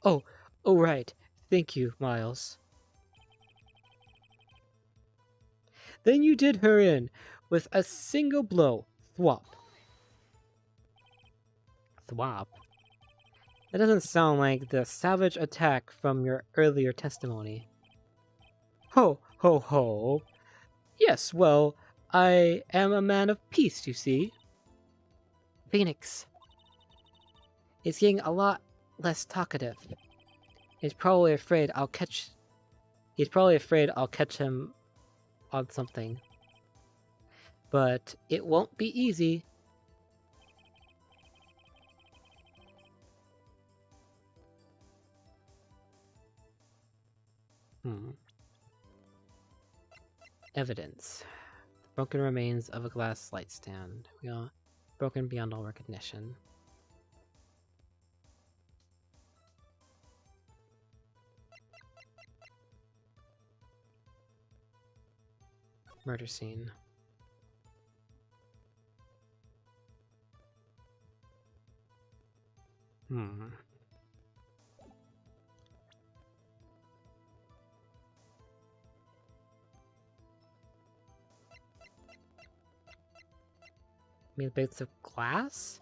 Oh, right. Thank you, Miles. Then you did her in with a single blow. Thwop. Thwop? That doesn't sound like the savage attack from your earlier testimony. Ho, ho, ho. Yes, well, I am a man of peace, you see. Phoenix. He's getting a lot less talkative. He's probably afraid I'll catch him on something. But it won't be easy. Evidence. Broken remains of a glass light stand. Broken beyond all recognition. Murder scene. Made bits of glass?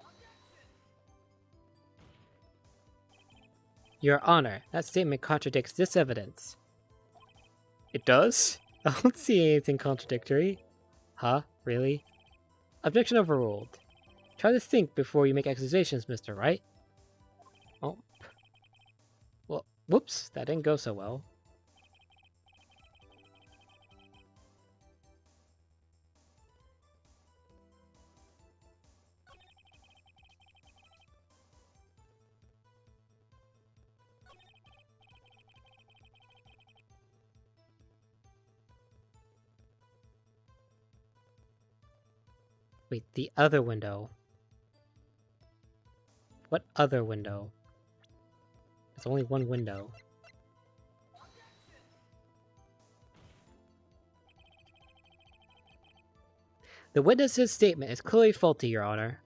Your Honor, that statement contradicts this evidence. It does? I don't see anything contradictory. Huh? Really? Objection overruled. Try to think before you make accusations, Mr. Wright. Oh. Well, whoops, that didn't go so well. Wait, the other window. What other window? There's only one window. The witness's statement is clearly faulty, Your Honor.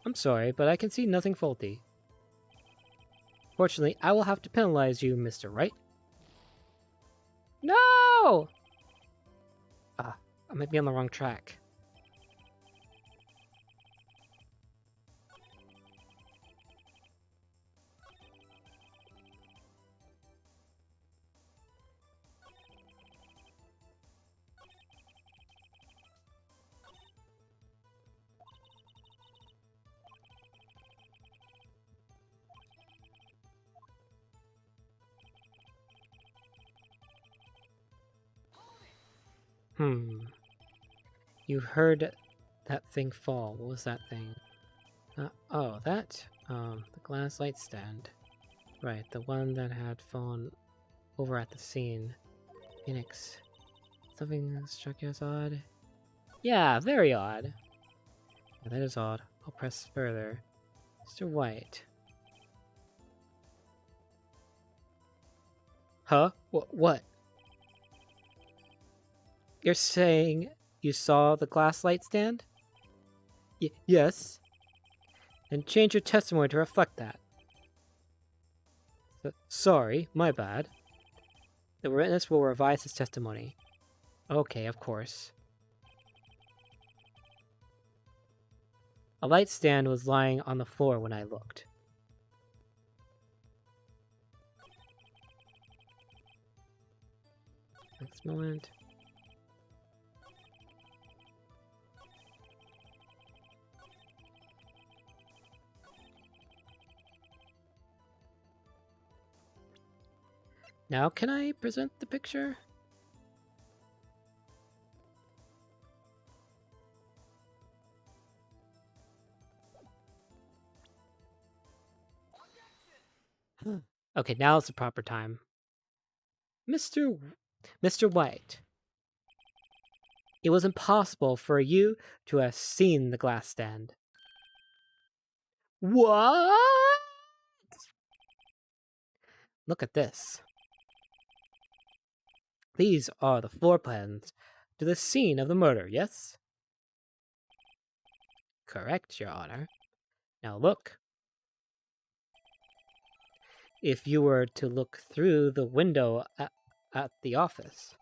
I'm sorry, but I can see nothing faulty. Fortunately, I will have to penalize you, Mr. Wright. No! Ah, I might be on the wrong track. You heard that thing fall. What was that thing? Oh, that? The glass light stand. Right, the one that had fallen over at the scene. Phoenix. Something struck you as odd? Yeah, very odd. Yeah, that is odd. I'll press further. Mr. White. Huh? What? You're saying you saw the glass light stand? Yes. And change your testimony to reflect that. Sorry, my bad. The witness will revise his testimony. Okay, of course. A light stand was lying on the floor when I looked. Next moment. Now can I present the picture? Okay, now is the proper time. Mr. White, it was impossible for you to have seen the glass stand. What? Look at this. These are the floor plans to the scene of the murder, yes? Correct, Your Honor. Now look. If you were to look through the window at the office,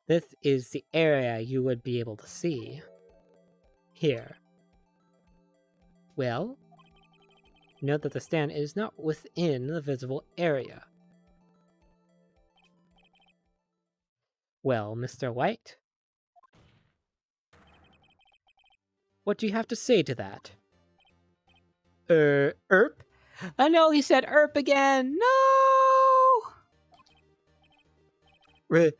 this is the area you would be able to see. Here. Well, note that the stand is not within the visible area. Well, Mr. White? What do you have to say to that? Erp? I know he said erp again! No!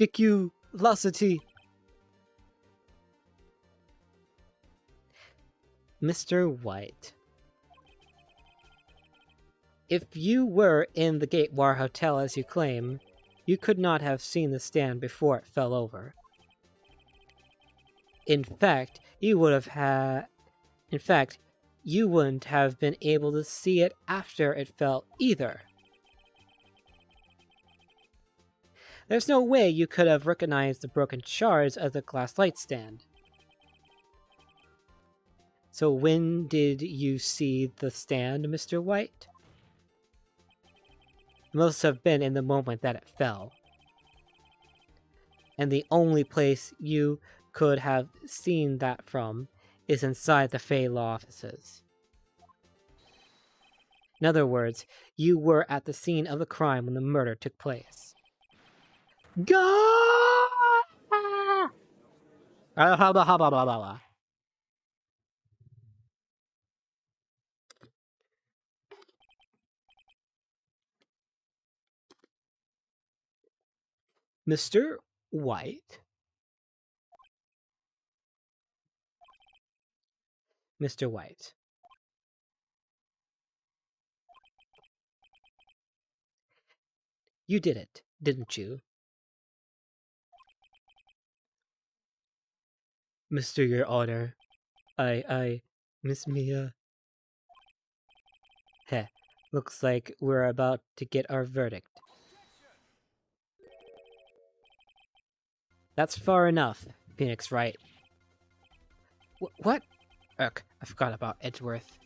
Ridiculosity. Mr. White. If you were in the Gatewar Hotel as you claim, you could not have seen the stand before it fell over. In fact, you wouldn't have been able to see it after it fell either. There's no way you could have recognized the broken shards of the glass light stand. So when did you see the stand, Mr. White? It must have been in the moment that it fell. And the only place you could have seen that from is inside the Fey Law offices. In other words, you were at the scene of the crime when the murder took place. Mr. White? Mr. White. You did it, didn't you? Mr. Your Honor, Miss Mia. Heh, looks like we're about to get our verdict. That's far enough, Phoenix Wright. What? Ugh, I forgot about Edgeworth.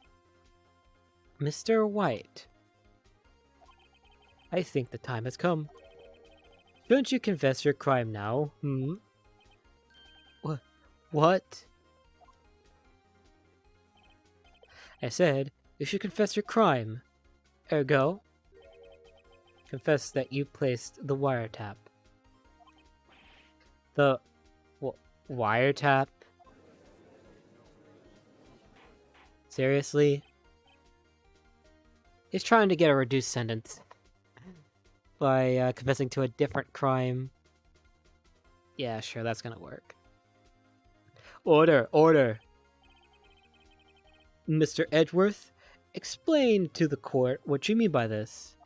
Mr. White. I think the time has come. Shouldn't you confess your crime now, hmm? What? I said, you should confess your crime. Ergo, confess that you placed the wiretap. The wiretap? Seriously? He's trying to get a reduced sentence by confessing to a different crime. Yeah, sure, that's gonna work. Order, order! Mr. Edgeworth, explain to the court what you mean by this.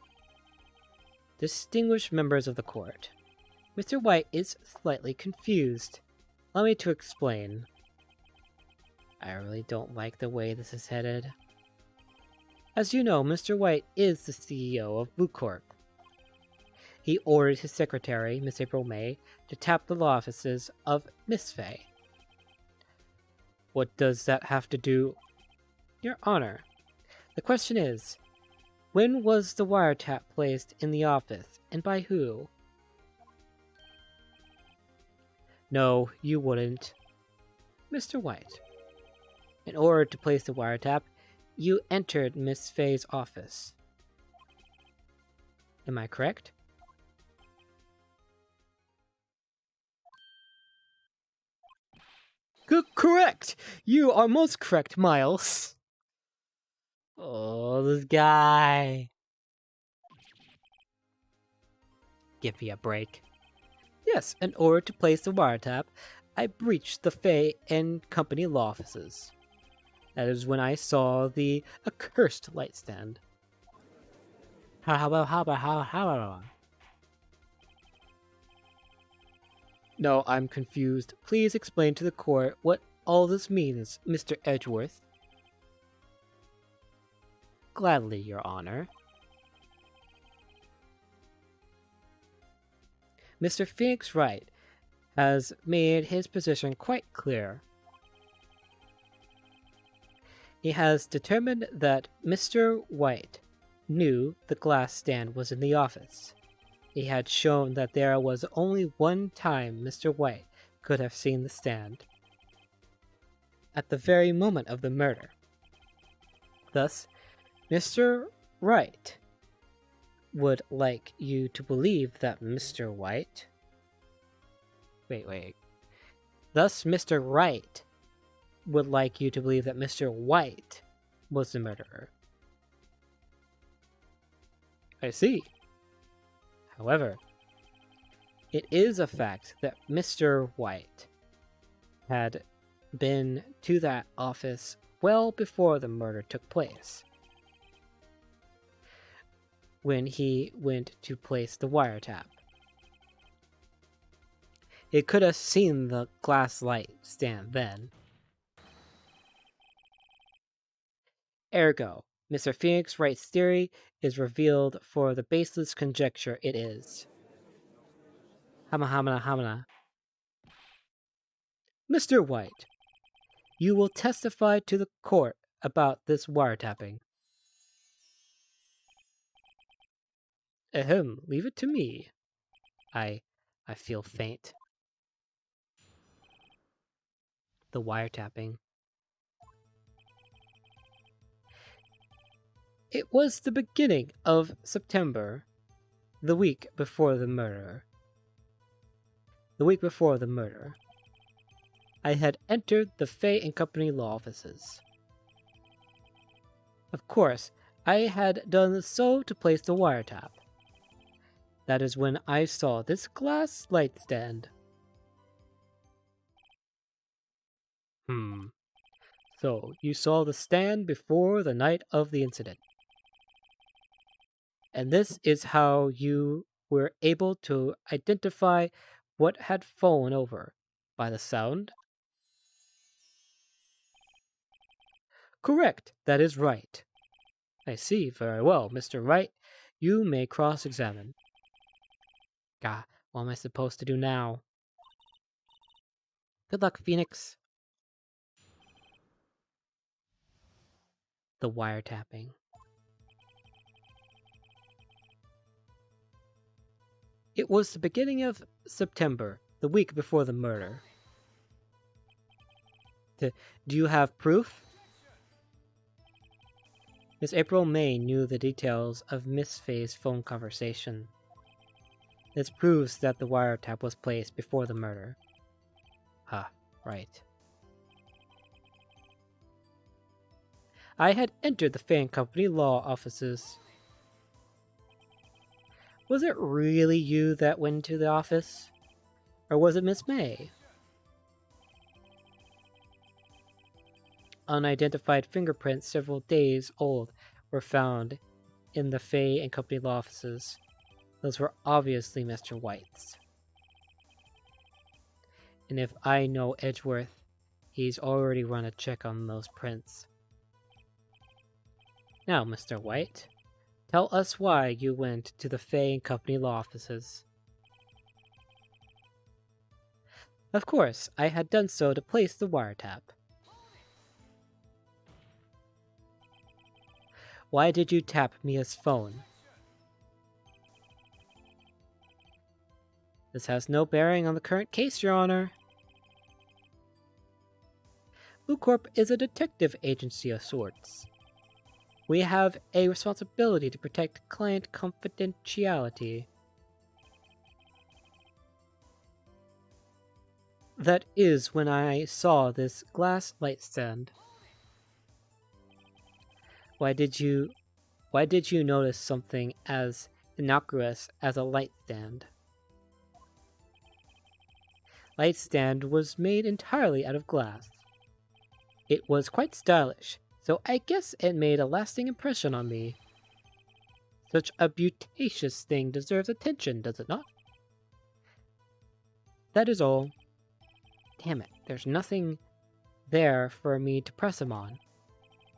Distinguished members of the court, Mr. White is slightly confused. Allow me to explain. I really don't like the way this is headed. As you know, Mr. White is the CEO of Blue Corp. He ordered his secretary, Miss April May, to tap the law offices of Miss Fay. What does that have to do? Your Honor, the question is, when was the wiretap placed in the office, and by who? No, you wouldn't. Mr. White, in order to place the wiretap, you entered Miss Fay's office. Am I correct? Correct! You are most correct, Miles. Oh, this guy. Give me a break. Yes, in order to place the wiretap, I breached the Fay and Company law offices. That is when I saw the accursed light stand. How about? No, I'm confused. Please explain to the court what all this means, Mr. Edgeworth. Gladly, Your Honor. Mr. Phoenix Wright has made his position quite clear. He has determined that Mr. White knew the glass stand was in the office. He had shown that there was only one time Mr. White could have seen the stand. At the very moment of the murder. Thus, Mr. Wright would like you to believe that Mr. White... Wait. Thus, Mr. Wright would like you to believe that Mr. White was the murderer. I see. However, it is a fact that Mr. White had been to that office well before the murder took place, when he went to place the wiretap. He could have seen the glass light stand then. Ergo, Mr. Phoenix Wright's theory is revealed for the baseless conjecture it is. Hamana. Mr. White, you will testify to the court about this wiretapping. Ahem, leave it to me. I feel faint. The wiretapping. It was the beginning of September, the week before the murder. I had entered the Fay and Company law offices. Of course, I had done so to place the wiretap. That is when I saw this glass light stand. So, you saw the stand before the night of the incident. And this is how you were able to identify what had fallen over. By the sound? Correct, that is right. I see, very well, Mr. Wright. You may cross-examine. Gah, what am I supposed to do now? Good luck, Phoenix. The wiretapping. It was the beginning of September, the week before the murder. Do you have proof? Miss April May knew the details of Miss Fay's phone conversation. This proves that the wiretap was placed before the murder. Ah, right. I had entered the Fay and Company law offices. Was it really you that went to the office? Or was it Miss May? Unidentified fingerprints several days old were found in the Fay and Company law offices. Those were obviously Mr. White's. And if I know Edgeworth, he's already run a check on those prints. Now, Mr. White, tell us why you went to the Fay and Company law offices. Of course, I had done so to place the wiretap. Why did you tap Mia's phone? This has no bearing on the current case, Your Honor. Blue Corp is a detective agency of sorts. We have a responsibility to protect client confidentiality. That is when I saw this glass light stand. Why did you notice something as innocuous as a light stand? Light stand was made entirely out of glass. It was quite stylish, so I guess it made a lasting impression on me. Such a beauteous thing deserves attention, does it not? That is all. Damn it, there's nothing there for me to press him on.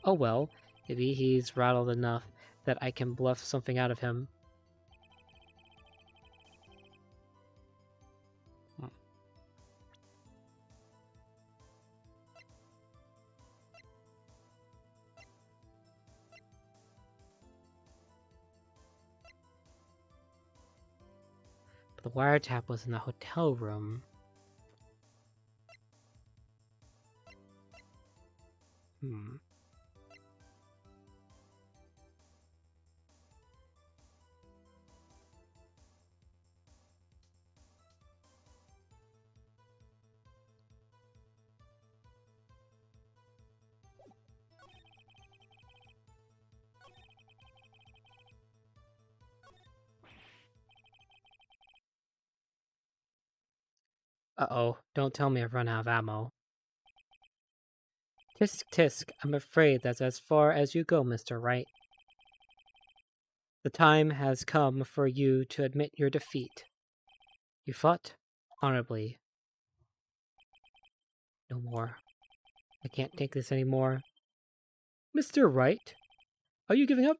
Oh well, maybe he's rattled enough that I can bluff something out of him. But the wiretap was in the hotel room. Uh-oh, don't tell me I've run out of ammo. Tisk tisk, I'm afraid that's as far as you go, Mr. Wright. The time has come for you to admit your defeat. You fought honorably. No more. I can't take this anymore. Mr. Wright, are you giving up?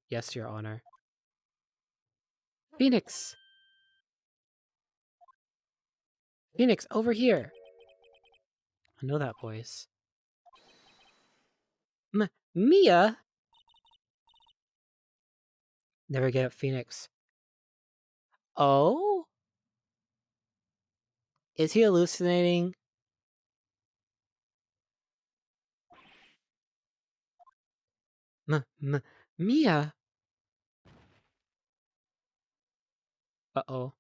Yes, Your Honor. Phoenix! Phoenix, over here! I know that voice. Mia? Never get up, Phoenix. Oh? Is he hallucinating? Mia? Uh-oh.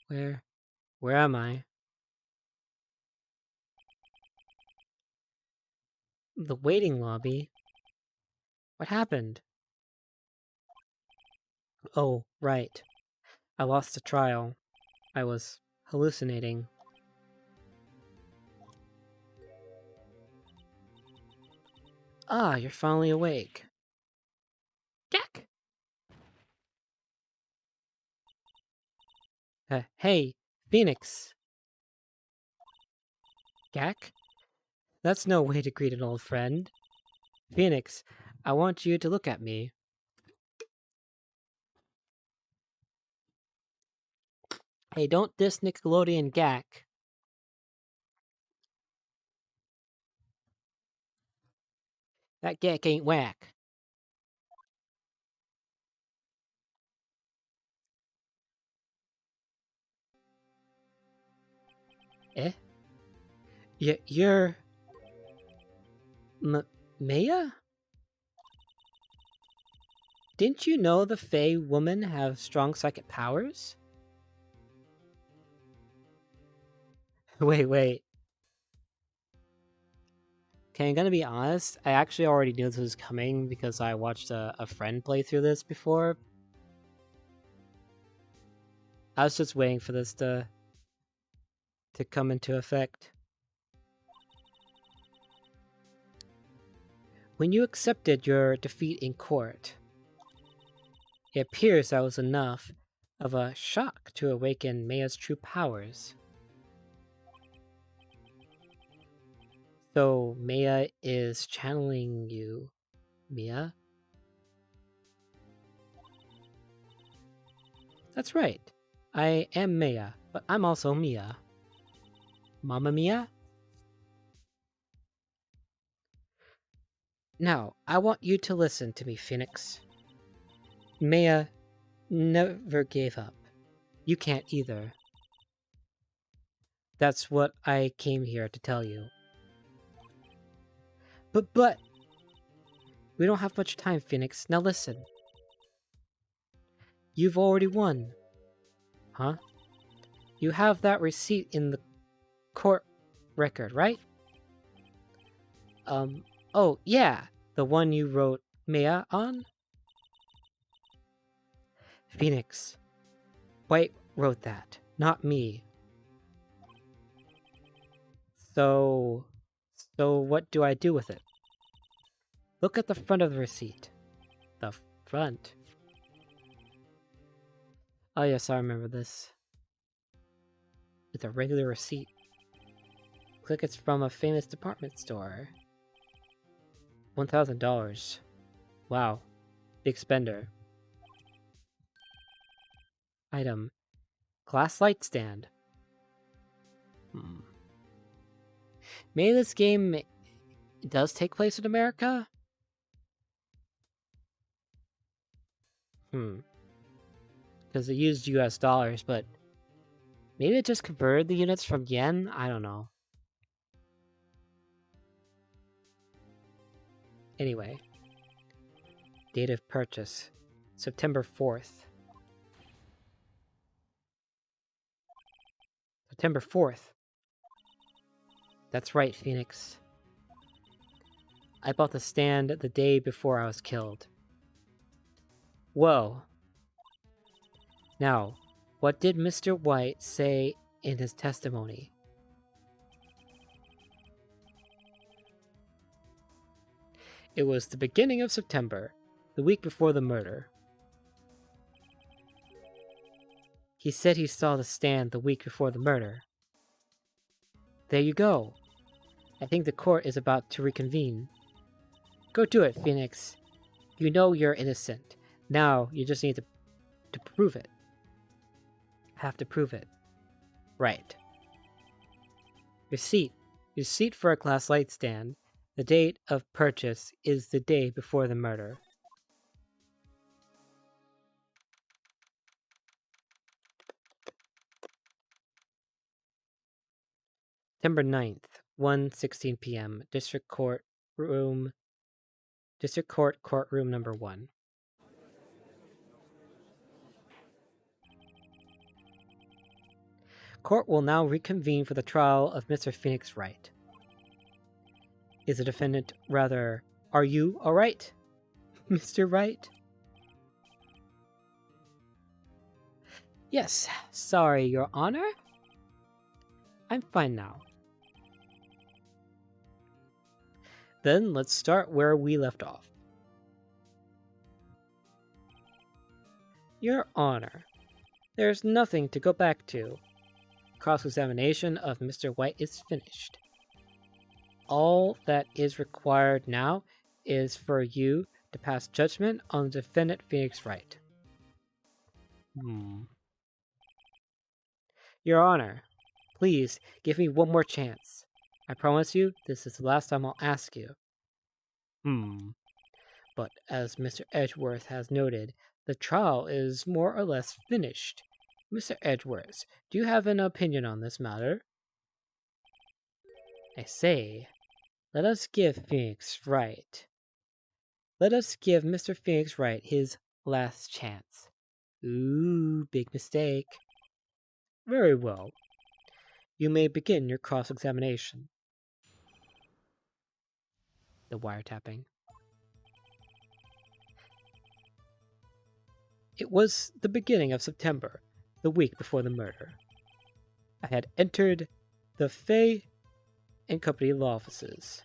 Where am I? The waiting lobby? What happened? Oh, right. I lost the trial. I was hallucinating. Ah, you're finally awake. Jack! Hey, Phoenix! Gak? That's no way to greet an old friend. Phoenix, I want you to look at me. Hey, don't diss Nickelodeon Gak. That Gak ain't whack. Eh? You're... Maya? Didn't you know the Fey women have strong psychic powers? Wait. Okay, I'm gonna be honest, I actually already knew this was coming because I watched a friend play through this before. I was just waiting for this to come into effect. When you accepted your defeat in court, it appears that was enough of a shock to awaken Maya's true powers. So Maya is channeling you, Mia? That's right. I am Maya, but I'm also Mia. Mamma Mia? Now, I want you to listen to me, Phoenix. Maya never gave up. You can't either. That's what I came here to tell you. But... We don't have much time, Phoenix. Now listen. You've already won. Huh? You have that receipt in the court record, right? Oh, yeah. The one you wrote Maya on? Phoenix. White wrote that, not me. So what do I do with it? Look at the front of the receipt. The front. Oh yes, I remember this. It's a regular receipt. Looks like it's from a famous department store. $1,000. Wow. Big spender. Item. Glass light stand. Maybe this game does take place in America? Because it used US dollars, but maybe it just converted the units from yen? I don't know. Anyway. Date of purchase. September 4th. September 4th. That's right, Phoenix. I bought the stand the day before I was killed. Whoa. Now, what did Mr. White say in his testimony? It was the beginning of September, the week before the murder. He said he saw the stand the week before the murder. There you go. I think the court is about to reconvene. Go do it, Phoenix. You know you're innocent. Now you just need to prove it. Have to prove it. Right. Receipt for a glass light stand. The date of purchase is the day before the murder. September 9th, 1:16 p.m. District Court courtroom number 1. Court will now reconvene for the trial of Mr. Phoenix Wright. Is the defendant rather, are you alright, Mr. Wright? Yes, sorry, Your Honor. I'm fine now. Then let's start where we left off. Your Honor, there's nothing to go back to. Cross-examination of Mr. White is finished. all that is required now is for you to pass judgment on the defendant Phoenix Wright. Your Honor, please give me one more chance. I promise you this is the last time I'll ask you. But as Mr. Edgeworth has noted, the trial is more or less finished. Mr. Edgeworth, do you have an opinion on this matter? I say, let us give Mr. Phoenix Wright his last chance. Ooh, big mistake. Very well. You may begin your cross-examination. The wiretapping. It was the beginning of September, the week before the murder. I had entered the Fay and Company law offices.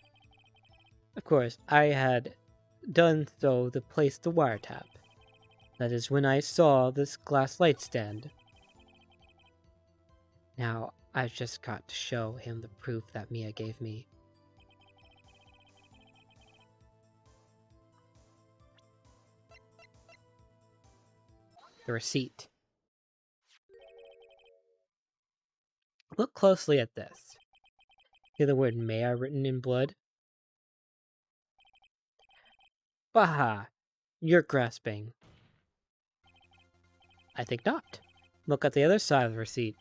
Of course, I had done so to place the wiretap. That is when I saw this glass light stand. Now, I've just got to show him the proof that Mia gave me. The receipt. Look closely at this. Hear the word Maya written in blood? Baha, you're grasping. I think not. Look at the other side of the receipt.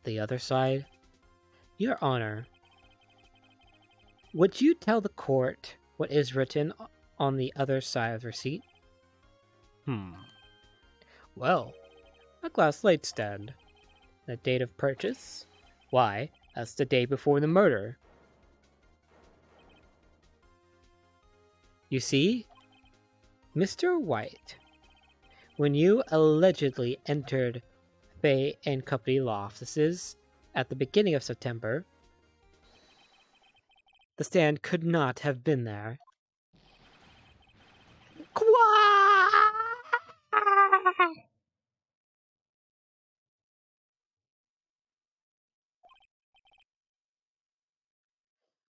The other side? Your Honor, would you tell the court what is written on the other side of the receipt? Well, a glass light stand. The date of purchase? Why, that's the day before the murder. You see, Mr. White, when you allegedly entered Fay and Company law offices at the beginning of September, the stand could not have been there.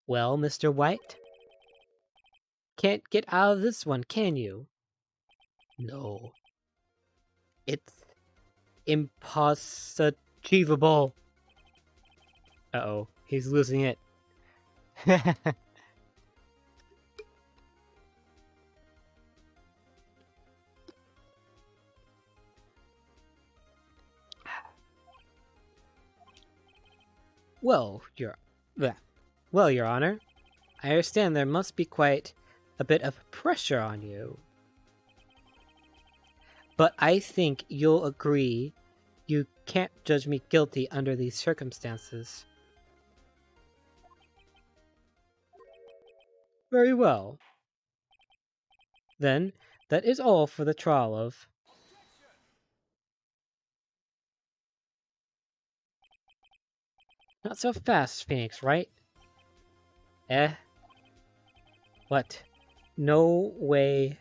Well, Mr. White? Can't get out of this one, can you? No. It's impossible. Uh-oh, he's losing it. Well, Your Honor, I understand there must be quite a bit of pressure on you. But I think you'll agree you can't judge me guilty under these circumstances. Very well. Then, that is all for the trial of... Not so fast, Phoenix Wright? What? No way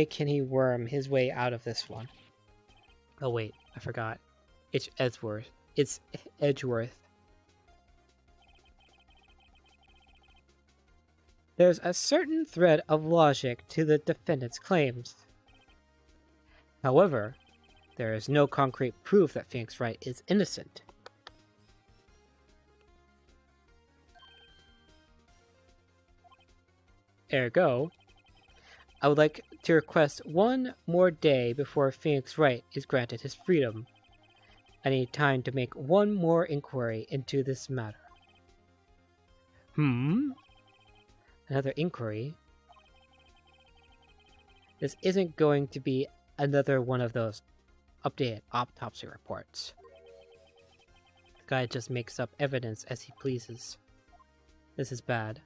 can he worm his way out of this one. Oh wait, I forgot. It's Edgeworth. It's Edgeworth. There's a certain thread of logic to the defendant's claims. However, there is no concrete proof that Phoenix Wright is innocent. Ergo, I would like to request one more day before Phoenix Wright is granted his freedom. I need time to make one more inquiry into this matter. Another inquiry? This isn't going to be another one of those updated autopsy reports. The guy just makes up evidence as he pleases. This is bad.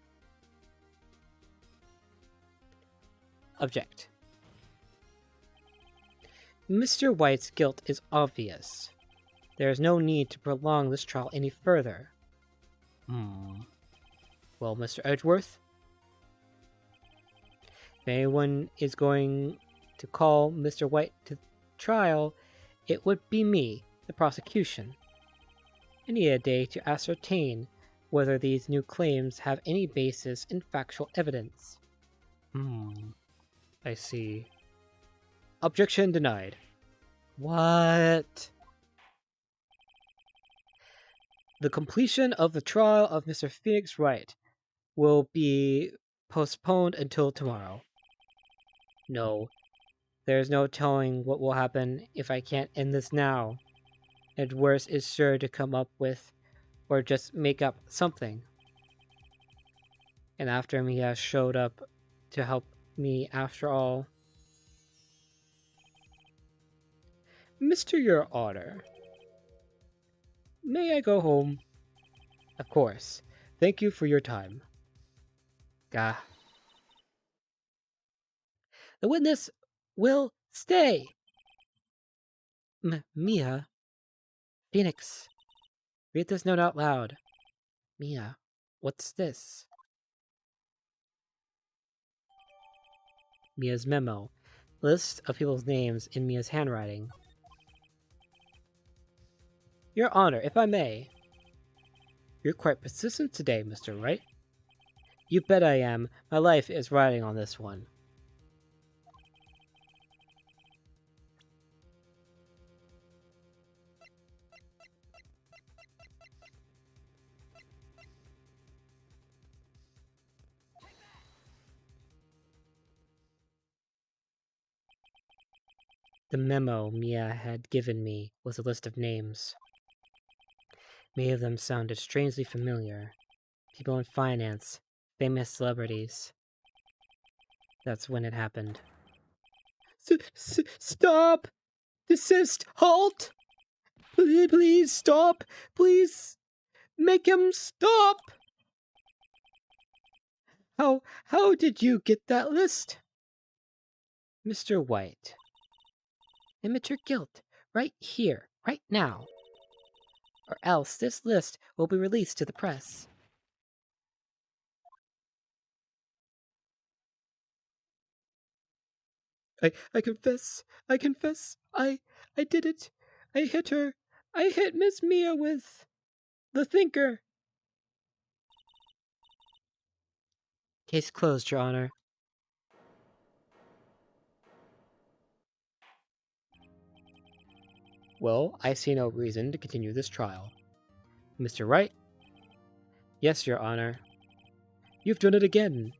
Object. Mr. White's guilt is obvious. There is no need to prolong this trial any further. Well, Mr. Edgeworth? If anyone is going to call Mr. White to trial, it would be me, the prosecution. I need a day to ascertain whether these new claims have any basis in factual evidence. I see. Objection denied. What? The completion of the trial of Mr. Phoenix Wright will be postponed until tomorrow. No, there's no telling what will happen if I can't end this now. And worse is sure to come up with, or just make up something. And after Mia showed up to help me after all. Mr. Your Honor, may I go home? Of course. Thank you for your time. Gah. The witness will stay. Mia. Phoenix. Read this note out loud. Mia, what's this? Mia's memo. List of people's names in Mia's handwriting. Your Honor, if I may. You're quite persistent today, Mr. Wright. You bet I am. My life is riding on this one. The memo Mia had given me was a list of names. Many of them sounded strangely familiar. People in finance, famous celebrities. That's when it happened. Stop! Desist! Halt! Please stop! Please make him stop! How did you get that list? Mr. White. Admit your guilt, right here, right now. Or else this list will be released to the press. I confess. I did it. I hit her. I hit Miss Mia with the thinker. Case closed, Your Honor. Well, I see no reason to continue this trial. Mr. Wright? Yes, Your Honor. You've done it again.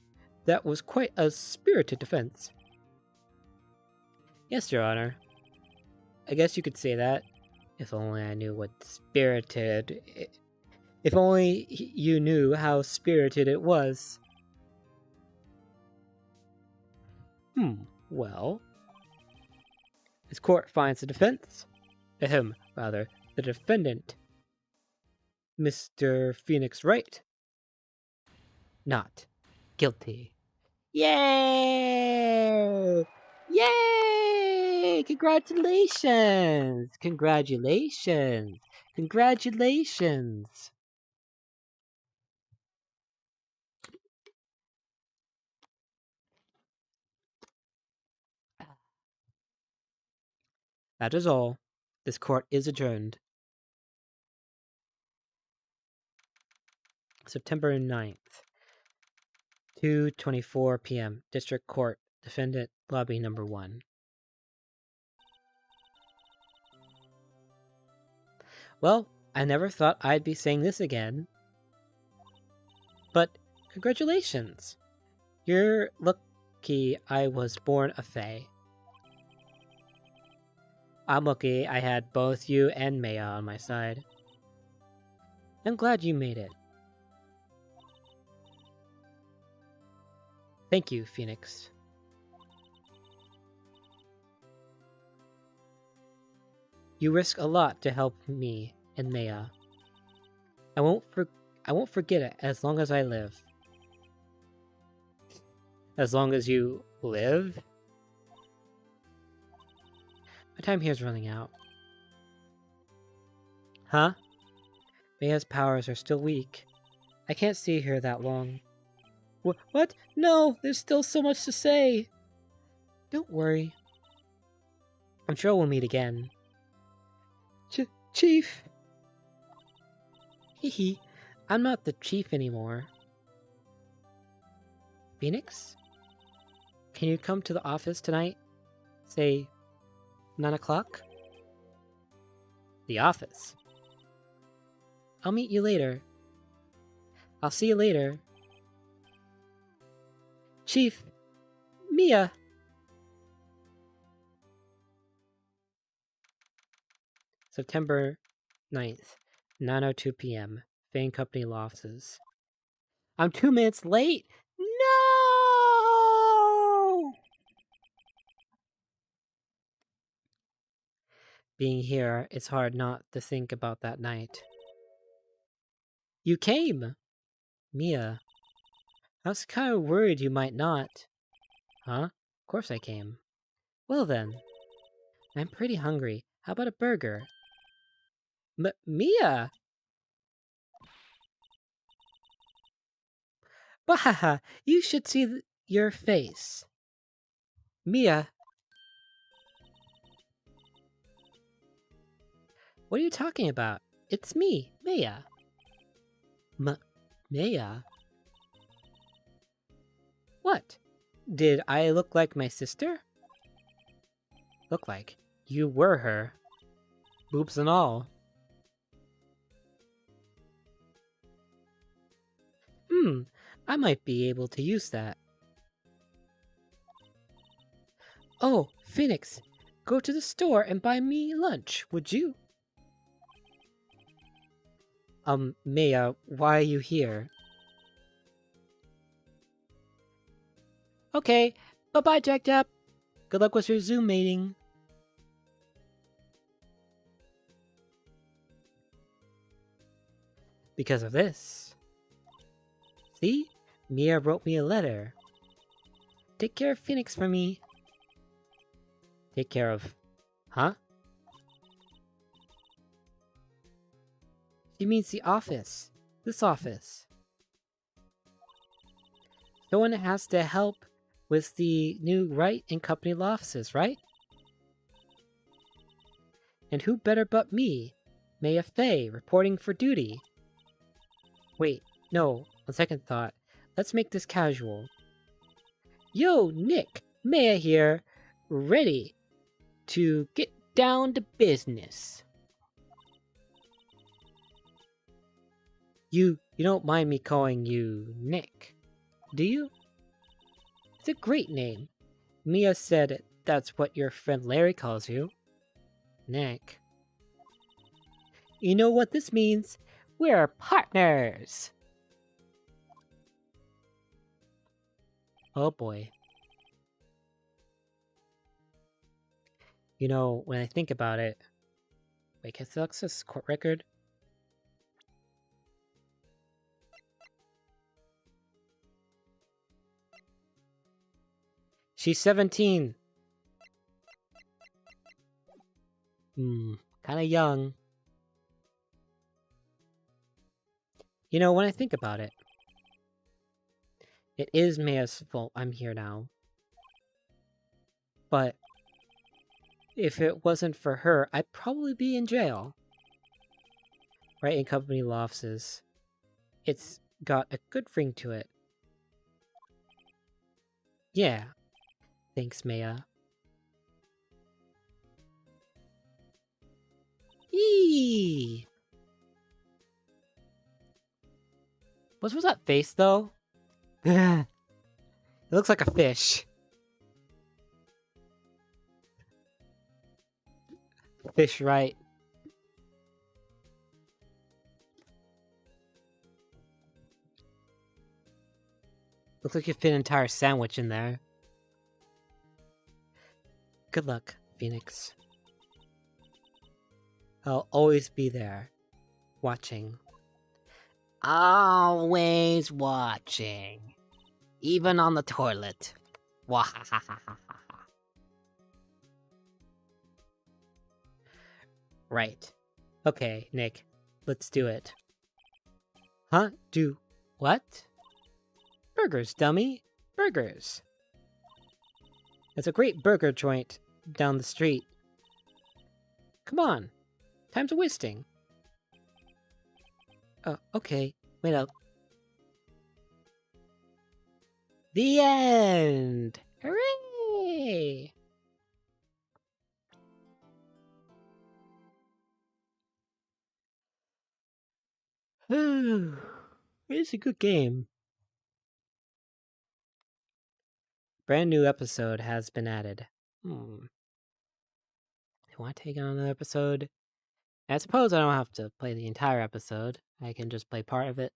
That was quite a spirited defense. Yes, Your Honor. I guess you could say that. If only I knew what spirited... If only you knew how spirited it was. Well... This court finds the defense... the defendant... Mr. Phoenix Wright... not guilty. Yay! Yay! Congratulations! Congratulations! Congratulations! That is all. This court is adjourned. September 9th, 2:24 p.m. District Court, Defendant Lobby Number 1. Well, I never thought I'd be saying this again. But congratulations! You're lucky I was born a Fae. I'm lucky I had both you and Maya on my side. I'm glad you made it. Thank you, Phoenix. You risk a lot to help me and Maya. I won't forget it as long as I live. As long as you live? My time here is running out. Huh? Maya's powers are still weak. I can't stay here that long. What? No, there's still so much to say. Don't worry. I'm sure we'll meet again. Chief. Hehe. I'm not the chief anymore. Phoenix? Can you come to the office tonight? Say, 9 o'clock? The office? I'll meet you later. I'll see you later. Chief! Mia! September 9th, 9:02 p.m. Fane Company Lofts. I'm 2 minutes late? No! Being here, it's hard not to think about that night. You came! Mia. I was kind of worried you might not. Huh? Of course I came. Well then. I'm pretty hungry. How about a burger? Mia! Bahaha! You should see your face. Mia! What are you talking about? It's me, Maya. Maya? What? Did I look like my sister? Look like? You were her. Boobs and all. I might be able to use that. Oh, Phoenix, go to the store and buy me lunch, would you? Maya, why are you here? Okay, bye-bye, Jack-Jack. Good luck with your Zoom meeting. Because of this. See? Mia wrote me a letter. Take care of Phoenix for me. Take care of... Huh? She means the office. This office. Someone has to help with the new Wright and Company offices, right? And who better but me? Maya Fey, reporting for duty. Wait, no, on second thought, let's make this casual. Yo, Nick, Maya here, ready to get down to business. You don't mind me calling you Nick, do you? It's a great name. Mia said that's what your friend Larry calls you. Nick. You know what this means? We're partners! Oh boy. You know, when I think about it... Wait, can I access court record? She's 17! Kinda young. You know, when I think about it, it is Maya's fault I'm here now. But if it wasn't for her, I'd probably be in jail. Right in Company Lofts. It's got a good ring to it. Yeah. Thanks, Maya. Eee! What's with that face, though? It looks like a fish. Fish, right? Looks like you fit an entire sandwich in there. Good luck, Phoenix. I'll always be there, watching. Always watching. Even on the toilet. Wahahahaha. Right. Okay, Nick. Let's do it. Huh? Do what? Burgers, dummy. Burgers. There's a great burger joint down the street. Come on. Time's a wasting. Okay. Wait up. The end! Hooray! It's a good game. Brand new episode has been added. Do I want to take on another episode? I suppose I don't have to play the entire episode. I can just play part of it.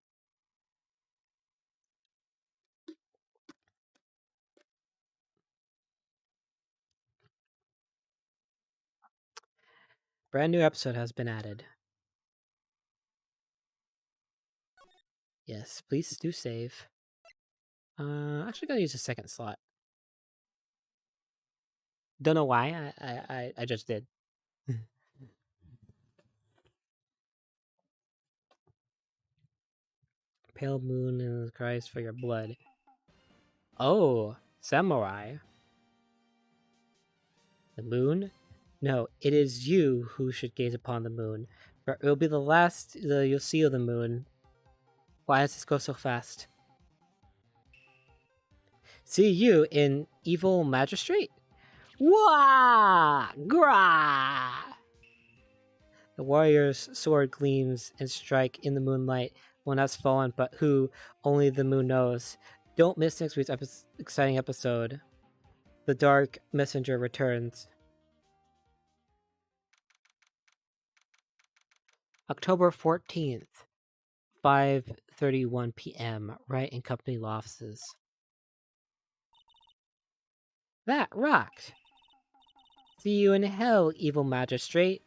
Brand new episode has been added. Yes, please do save. Actually gonna use a second slot. Don't know why. I just did. Pale moon and cries for your blood. Oh, samurai. The moon? No, it is you who should gaze upon the moon, for it will be the last you'll see of the moon. Why does this go so fast? See you in Evil Magistrate? Wah! Grah! The warrior's sword gleams and strike in the moonlight. One has fallen, but who? Only the moon knows. Don't miss next week's exciting episode. The Dark Messenger returns. October 14th, 5:31 p.m. Right in Company Lofts. That rocked! See you in hell, evil magistrate.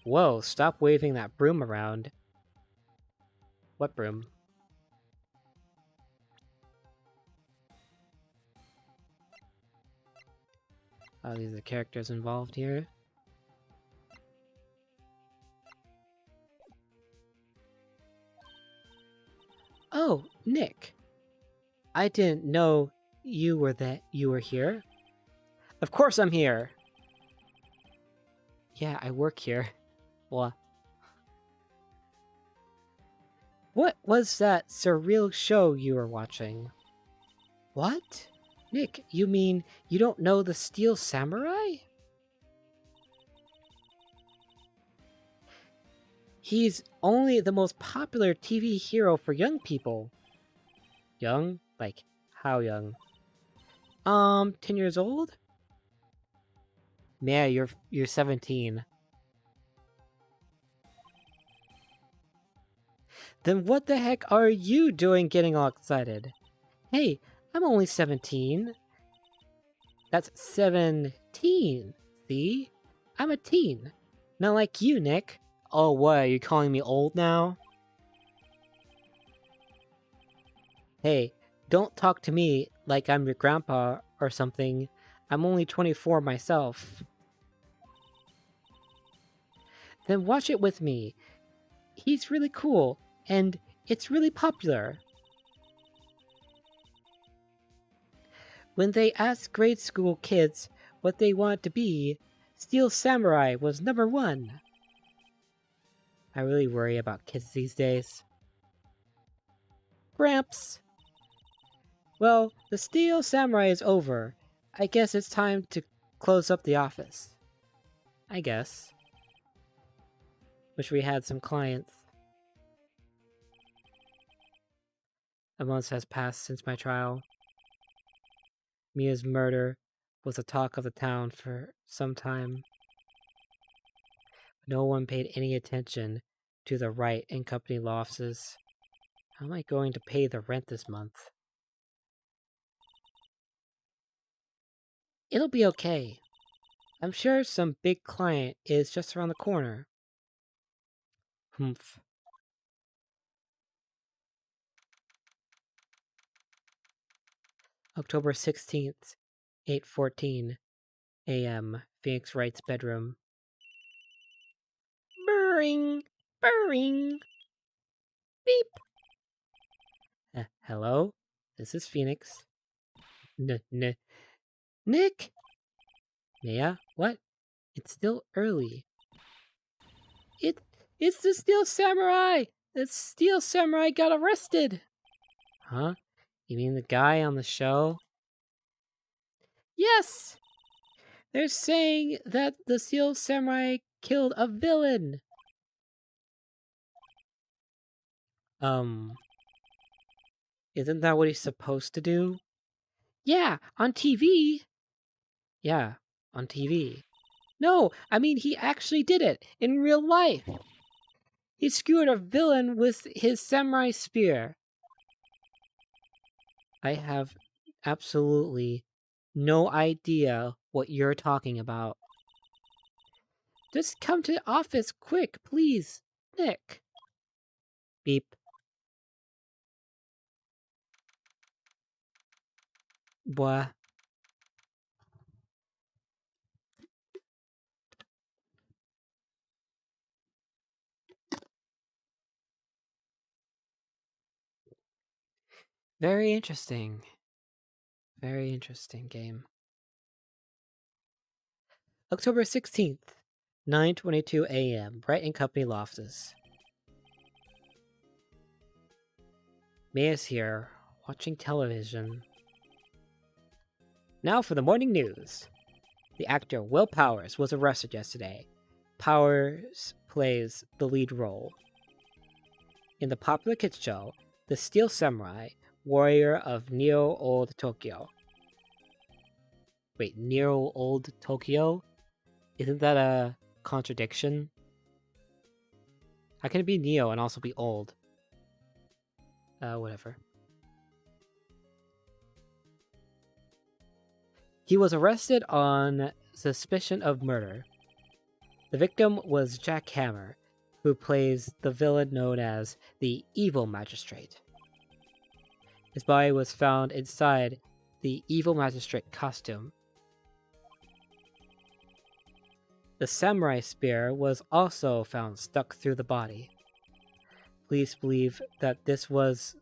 Whoa, stop waving that broom around. What broom? Oh, these are the characters involved here. Oh, Nick. I didn't know you were here. Of course I'm here. Yeah, I work here. What? What was that surreal show you were watching? What? Nick, you mean you don't know the Steel Samurai? He's only the most popular TV hero for young people. Young? Like, how young? 10 years old? Yeah, you're 17. Then what the heck are you doing getting all excited? Hey, I'm only 17. That's 17. See? I'm a teen. Not like you, Nick. Oh, what? Are you calling me old now? Hey, don't talk to me like I'm your grandpa or something. I'm only 24 myself. Then watch it with me. He's really cool, and it's really popular. When they asked grade school kids what they wanted to be, Steel Samurai was #1. I really worry about kids these days. Gramps! Well, the Steel Samurai is over. I guess it's time to close up the office. I guess. Wish we had some clients. A month has passed since my trial. Mia's murder was the talk of the town for some time. No one paid any attention to the Wright and Company losses. How am I going to pay the rent this month? It'll be okay. I'm sure some big client is just around the corner. Humph. October 16th, 8:14 a.m. Phoenix Wright's bedroom. Burring! Burring! Beep! Hello? This is Phoenix. Nick? Mia? What? It's still early. It's the Steel Samurai! The Steel Samurai got arrested! Huh? You mean the guy on the show? Yes! They're saying that the Steel Samurai killed a villain! Isn't that what he's supposed to do? Yeah, on TV! Yeah, on TV. No, I mean he actually did it, in real life! He skewered a villain with his samurai spear. I have absolutely no idea what you're talking about. Just come to the office quick, please, Nick. Beep. Blah. Very interesting. Very interesting game. October 16th, 9:22 a.m. Bright & Company Loftus. May is here, watching television. Now for the morning news. The actor Will Powers was arrested yesterday. Powers plays the lead role in the popular kids show, The Steel Samurai, Warrior of Neo Old Tokyo. Wait, Neo Old Tokyo? Isn't that a contradiction? How can it be Neo and also be old? Whatever. He was arrested on suspicion of murder. The victim was Jack Hammer, who plays the villain known as the Evil Magistrate. His body was found inside the Evil Magistrate costume. The samurai spear was also found stuck through the body. Police believe this was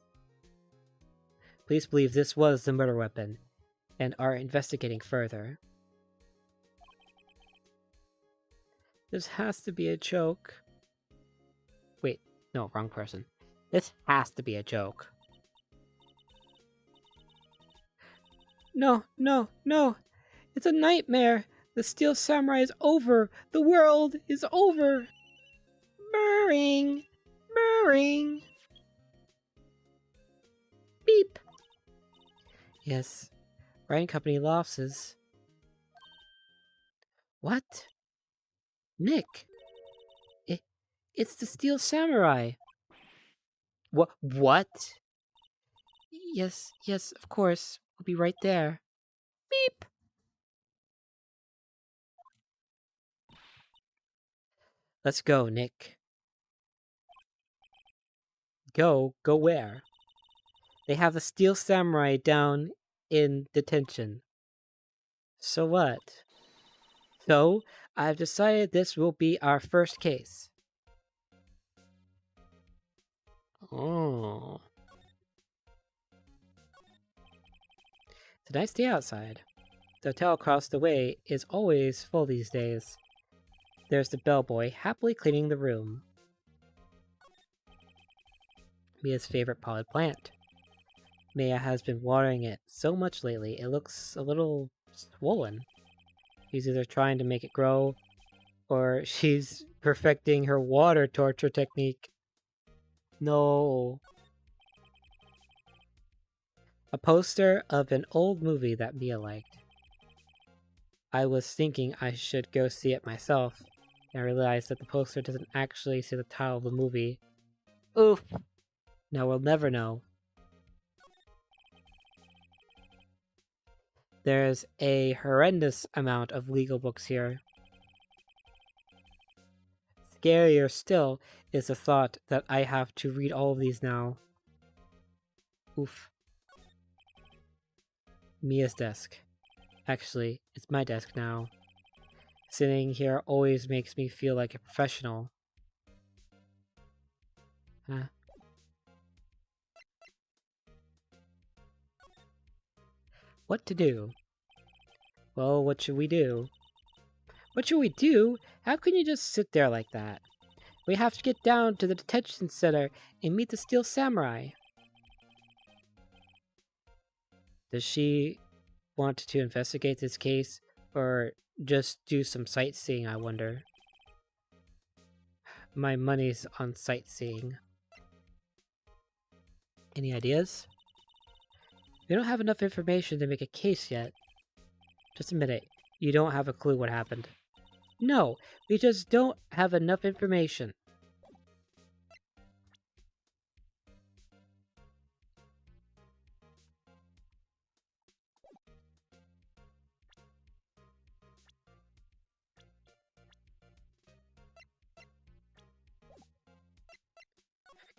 the murder weapon and are investigating further. This has to be a joke. Wait, no, wrong person. This has to be a joke. No, no, no! It's a nightmare! The Steel Samurai is over! The world is over! Burring! Burring! Beep! Yes, Bright & Company Lofts. What? Nick! It's the Steel Samurai! What? Yes, of course. We'll be right there. Beep! Let's go, Nick. Go where? They have the Steel Samurai down in detention. So what? So, I've decided this will be our first case. Oh. It's a nice day outside. The hotel across the way is always full these days. There's the bellboy happily cleaning the room. Mia's favorite potted plant. Mia has been watering it so much lately, it looks a little swollen. She's either trying to make it grow, or she's perfecting her water torture technique. No. A poster of an old movie that Mia liked. I was thinking I should go see it myself, and I realized that the poster doesn't actually say the title of the movie. Oof! Now we'll never know. There's a horrendous amount of legal books here. Scarier still is the thought that I have to read all of these now. Oof. Mia's desk. Actually, it's my desk now. Sitting here always makes me feel like a professional. Huh? What to do? Well, what should we do? What should we do? How can you just sit there like that? We have to get down to the detention center and meet the Steel Samurai. Does she want to investigate this case or just do some sightseeing, I wonder? My money's on sightseeing. Any ideas? We don't have enough information to make a case yet. Just admit it. You don't have a clue what happened. No, we just don't have enough information.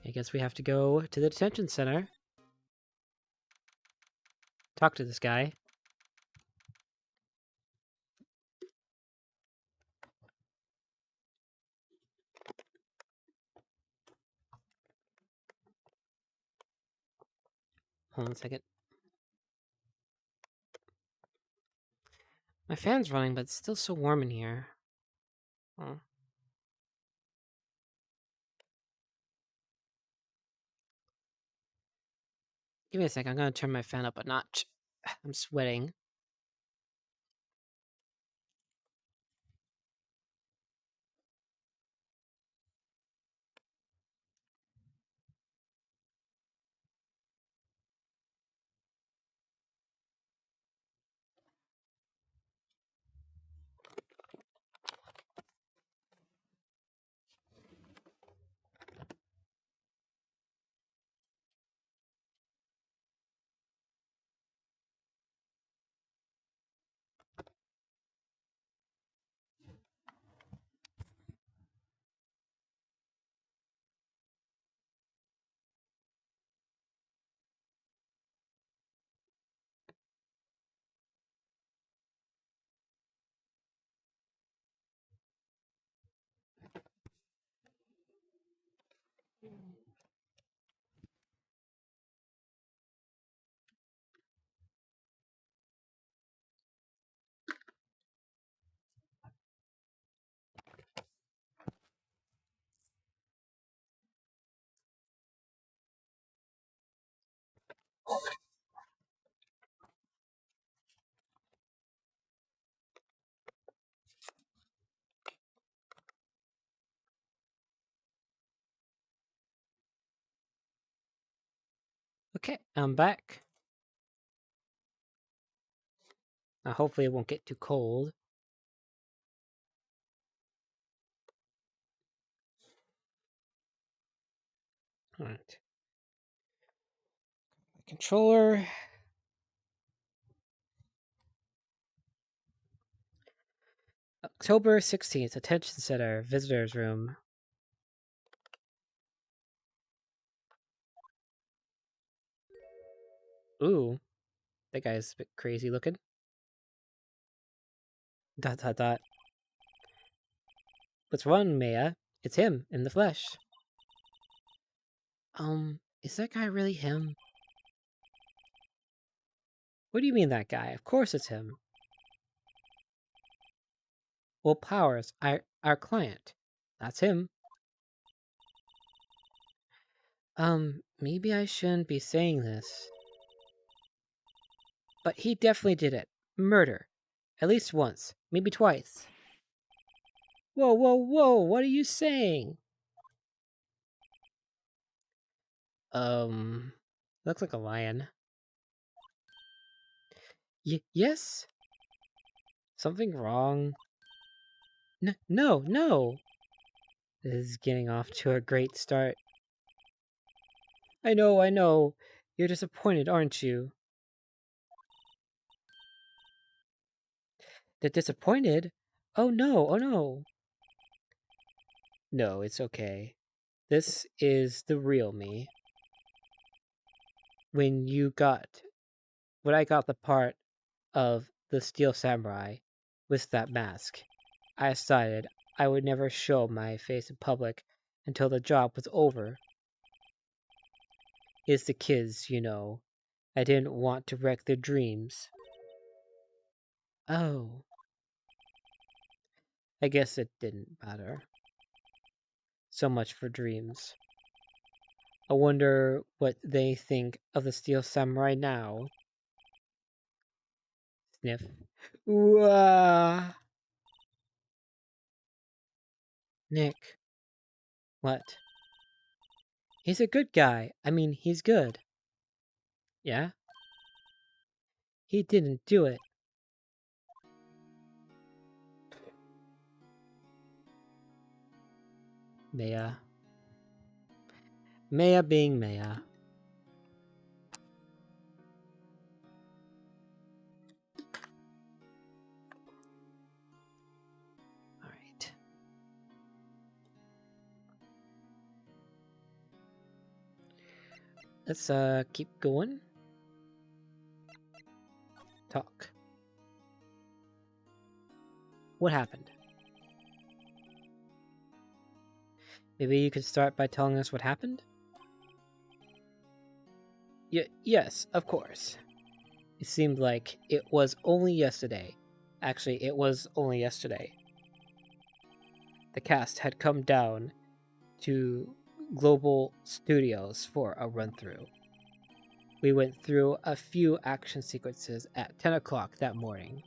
I guess we have to go to the detention center. Talk to this guy. Hold on a second. My fan's running, but it's still so warm in here. Oh. Give me a second. I'm gonna turn my fan up a notch. I'm sweating. Okay, I'm back. Hopefully it won't get too cold. Alright. Controller. October 16th, Attention Center, Visitors Room. Ooh, that guy's a bit crazy looking. Dot dot dot. What's wrong, Maya? It's him, in the flesh. Is that guy really him? What do you mean that guy? Of course it's him. Well, Powers, our client. That's him. Maybe I shouldn't be saying this. But he definitely did it. Murder. At least once. Maybe twice. Whoa, whoa, whoa, what are you saying? Looks like a lion. Yes? Something wrong? No, no! This is getting off to a great start. I know, I know. You're disappointed, aren't you? They're disappointed? Oh no, oh no. No, it's okay. This is the real me. When I got the part of the Steel Samurai with that mask, I decided I would never show my face in public until the job was over. It's the kids, you know. I didn't want to wreck their dreams. Oh, I guess it didn't matter. So much for dreams. I wonder what they think of the Steel Samurai now. Sniff. Ooh, Nick. What? He's a good guy. I mean, he's good. Yeah? He didn't do it. Maya. Maya being Maya. Alright. Let's keep going. Talk. What happened? Maybe you could start by telling us what happened? Yes, of course. It seemed like it was only yesterday. Actually, it was only yesterday. The cast had come down to Global Studios for a run through. We went through a few action sequences at 10 o'clock that morning.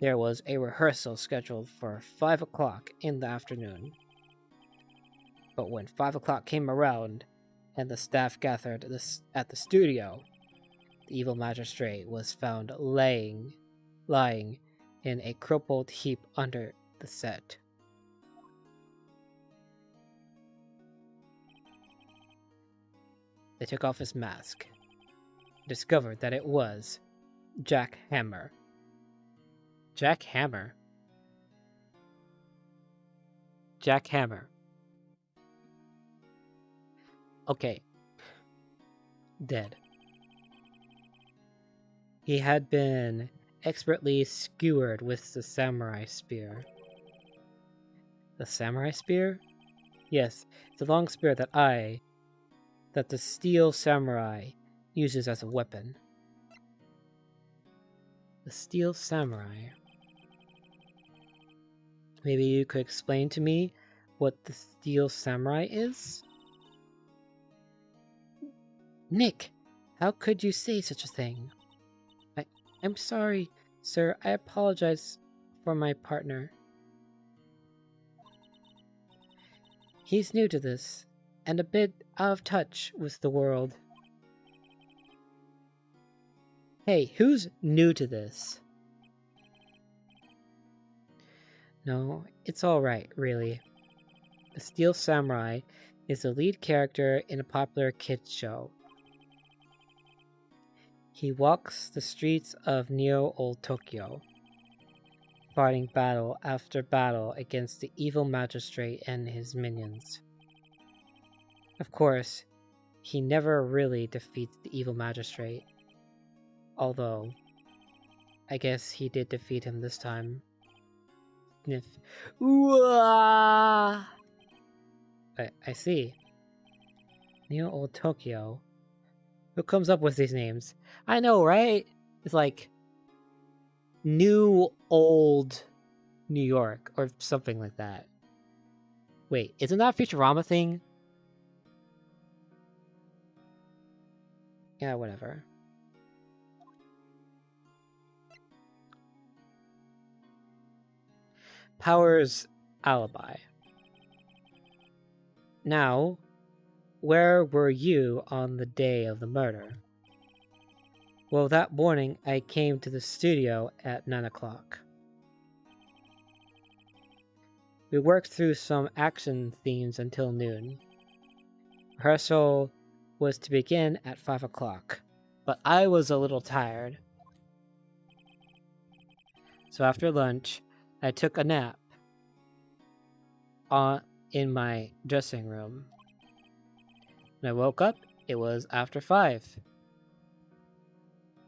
There was a rehearsal scheduled for 5 o'clock in the afternoon. But when 5 o'clock came around and the staff gathered at the studio, the evil magistrate was found lying in a crumpled heap under the set. They took off his mask, discovered that it was Jack Hammer. Jack Hammer? Jack Hammer. Okay. Dead. He had been expertly skewered with the samurai spear. The samurai spear? Yes, it's a long spear that the steel samurai uses as a weapon. The steel samurai. Maybe you could explain to me what the steel samurai is? Nick, how could you say such a thing? I'm sorry, sir. I apologize for my partner. He's new to this, and a bit out of touch with the world. Hey, who's new to this? No, it's alright, really. The Steel Samurai is the lead character in a popular kids show. He walks the streets of Neo Old Tokyo, fighting battle after battle against the evil magistrate and his minions. Of course, he never really defeats the evil magistrate. Although, I guess he did defeat him this time. Sniff. Ooh, I see. Neo Old Tokyo. Who comes up with these names? I know, right? It's like New Old New York or something like that. Wait, isn't that a Futurama thing? Yeah, whatever. Power's alibi. Now, where were you on the day of the murder? Well, that morning I came to the studio at 9 o'clock. We worked through some action themes until noon. Rehearsal was to begin at 5 o'clock, but I was a little tired. So after lunch, I took a nap in my dressing room. When I woke up, it was after 5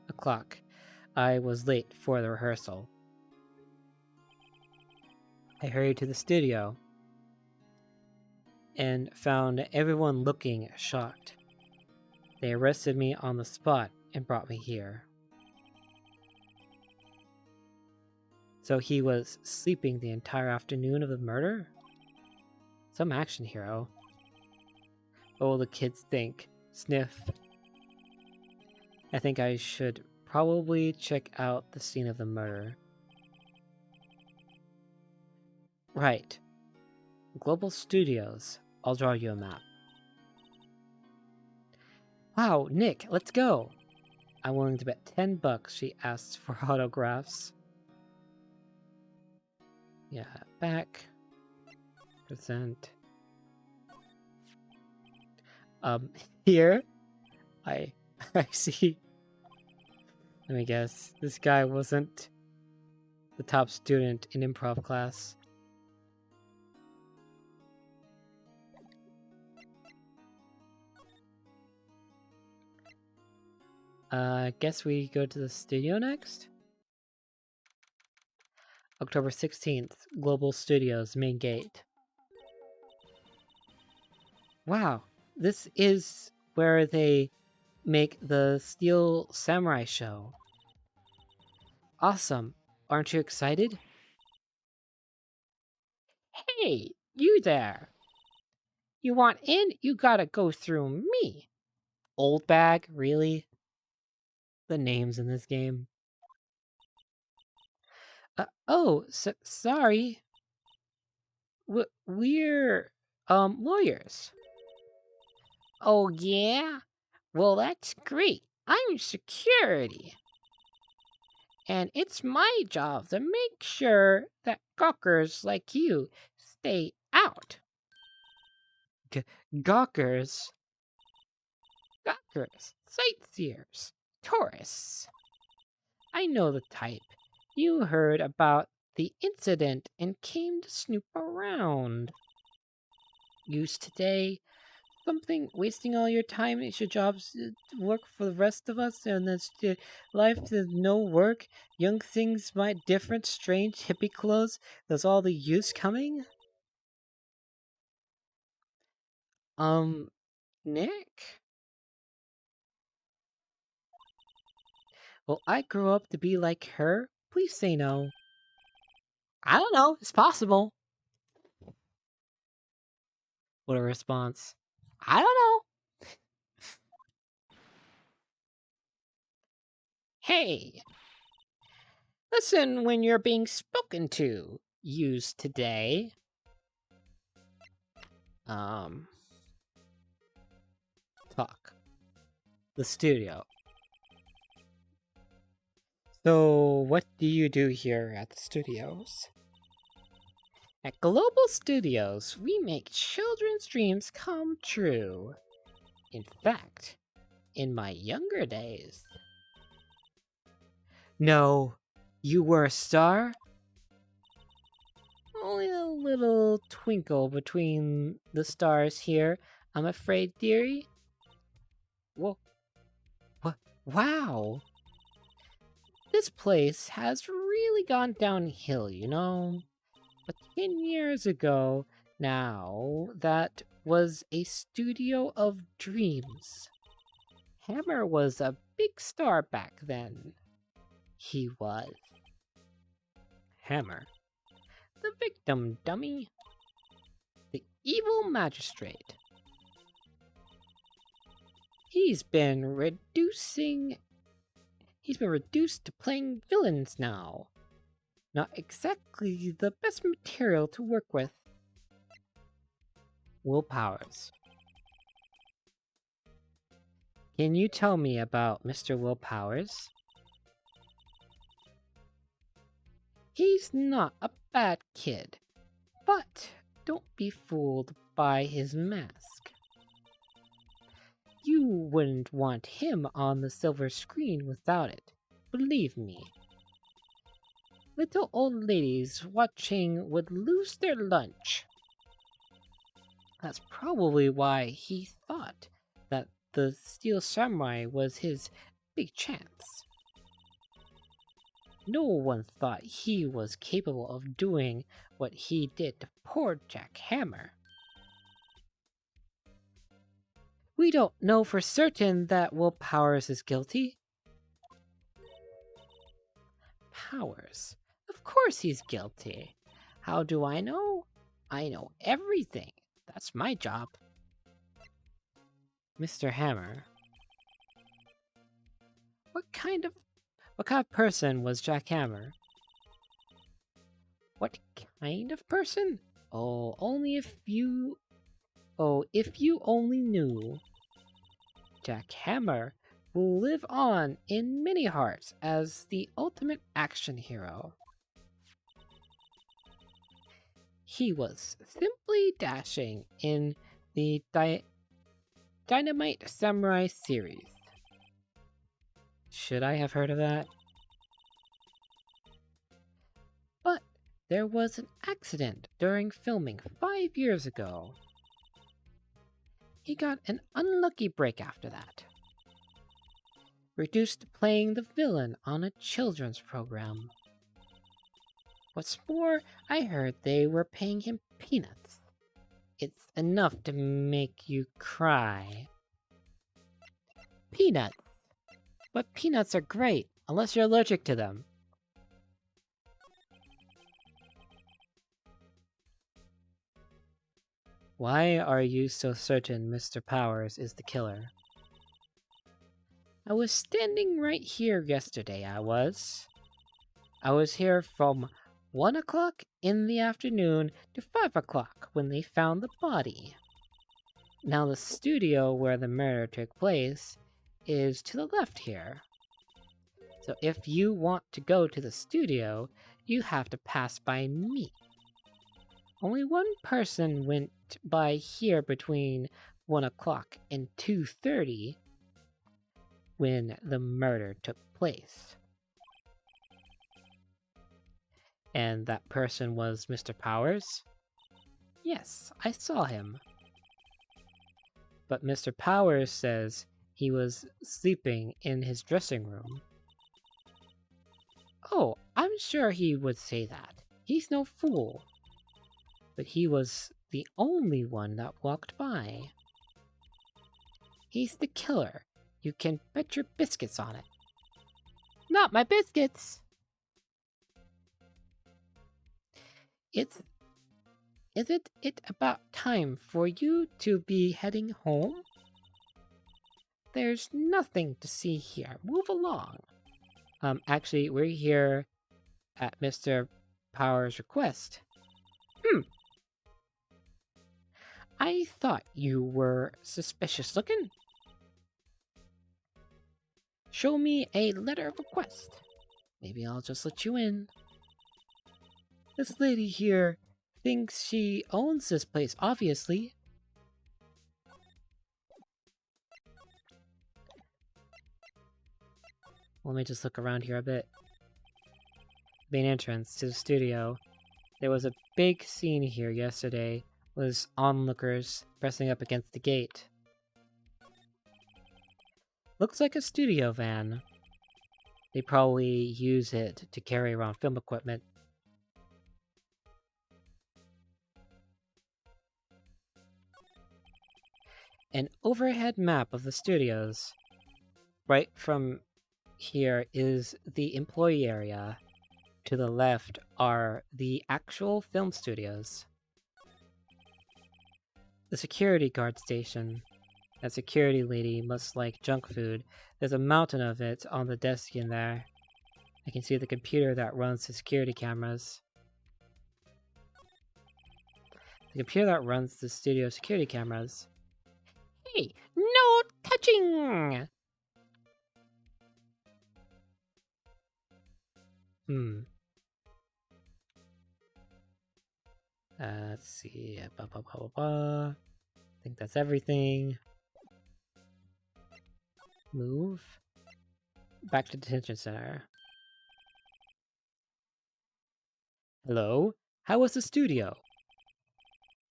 o'clock. I was late for the rehearsal. I hurried to the studio and found everyone looking shocked. They arrested me on the spot and brought me here. So he was sleeping the entire afternoon of the murder? Some action hero. What will the kids think? Sniff. I think I should probably check out the scene of the murder. Right. Global Studios. I'll draw you a map. Wow, Nick, let's go! I'm willing to bet $10 she asks for autographs. Yeah, back. Present. Here, I see. Let me guess. This guy wasn't the top student in improv class. Guess we go to the studio next? October 16th, Global Studios, main gate. Wow, this is where they make the Steel Samurai show. Awesome. Aren't you excited? Hey, you there. You want in, you gotta go through me. Old bag, really? The names in this game. Sorry. We're, lawyers. Oh, yeah? Well, that's great. I'm security. And it's my job to make sure that gawkers like you stay out. Gawkers? Gawkers, sightseers, tourists. I know the type. You heard about the incident and came to snoop around. Use today something wasting all your time. It's your job's work for the rest of us, and that's life. There's no work. Young things might different, strange hippie clothes. There's all the use coming. Nick. Well, I grew up to be like her. Please say no. I don't know. It's possible. What a response. I don't know. Hey. Listen when you're being spoken to. Use today. Talk. The studio. So, what do you do here at the studios? At Global Studios, we make children's dreams come true. In fact, in my younger days. No, you were a star? Only a little twinkle between the stars here, I'm afraid, dearie. Whoa. What? Wow! This place has really gone downhill, you know? But 10 years ago, now, that was a studio of dreams. Hammer was a big star back then. He was. Hammer. The victim, dummy. The evil magistrate. He's been reduced to playing villains now. Not exactly the best material to work with. Will Powers. Can you tell me about Mr. Will Powers? He's not a bad kid, but don't be fooled by his mask. You wouldn't want him on the silver screen without it, believe me. Little old ladies watching would lose their lunch. That's probably why he thought that the Steel Samurai was his big chance. No one thought he was capable of doing what he did to poor Jack Hammer. We don't know for certain that Will Powers is guilty. Powers? Of course he's guilty. How do I know? I know everything. That's my job. Mr. Hammer. What kind of person was Jack Hammer? What kind of person? Oh, if you only knew. Jack Hammer will live on in many hearts as the ultimate action hero. He was simply dashing in the Dynamite Samurai series. Should I have heard of that? But there was an accident during filming 5 years ago. He got an unlucky break after that. Reduced to playing the villain on a children's program. What's more, I heard they were paying him peanuts. It's enough to make you cry. Peanuts? But peanuts are great, unless you're allergic to them. Why are you so certain Mr. Powers is the killer? I was standing right here yesterday, I was here from 1 o'clock in the afternoon to 5 o'clock when they found the body. Now the studio where the murder took place is to the left here. So if you want to go to the studio, you have to pass by me. Only one person went by here between 1 o'clock and 2:30 when the murder took place. And that person was Mr. Powers? Yes, I saw him. But Mr. Powers says he was sleeping in his dressing room. Oh, I'm sure he would say that. He's no fool. But he was the only one that walked by. He's the killer. You can bet your biscuits on it. Not my biscuits! Isn't it about time for you to be heading home? There's nothing to see here. Move along. Actually, we're here at Mr. Powers' request. I thought you were suspicious looking. Show me a letter of request. Maybe I'll just let you in. This lady here thinks she owns this place, obviously. Let me just look around here a bit. Main entrance to the studio. There was a big scene here yesterday. Was onlookers pressing up against the gate. Looks like a studio van. They probably use it to carry around film equipment. An overhead map of the studios. Right from here is the employee area. To the left are the actual film studios. The security guard station. That security lady must like junk food. There's a mountain of it on the desk in there. I can see the computer that runs the security cameras. The computer that runs the studio security cameras. Hey, no touching! Let's see. I think that's everything. Move. Back to detention center. Hello? How was the studio?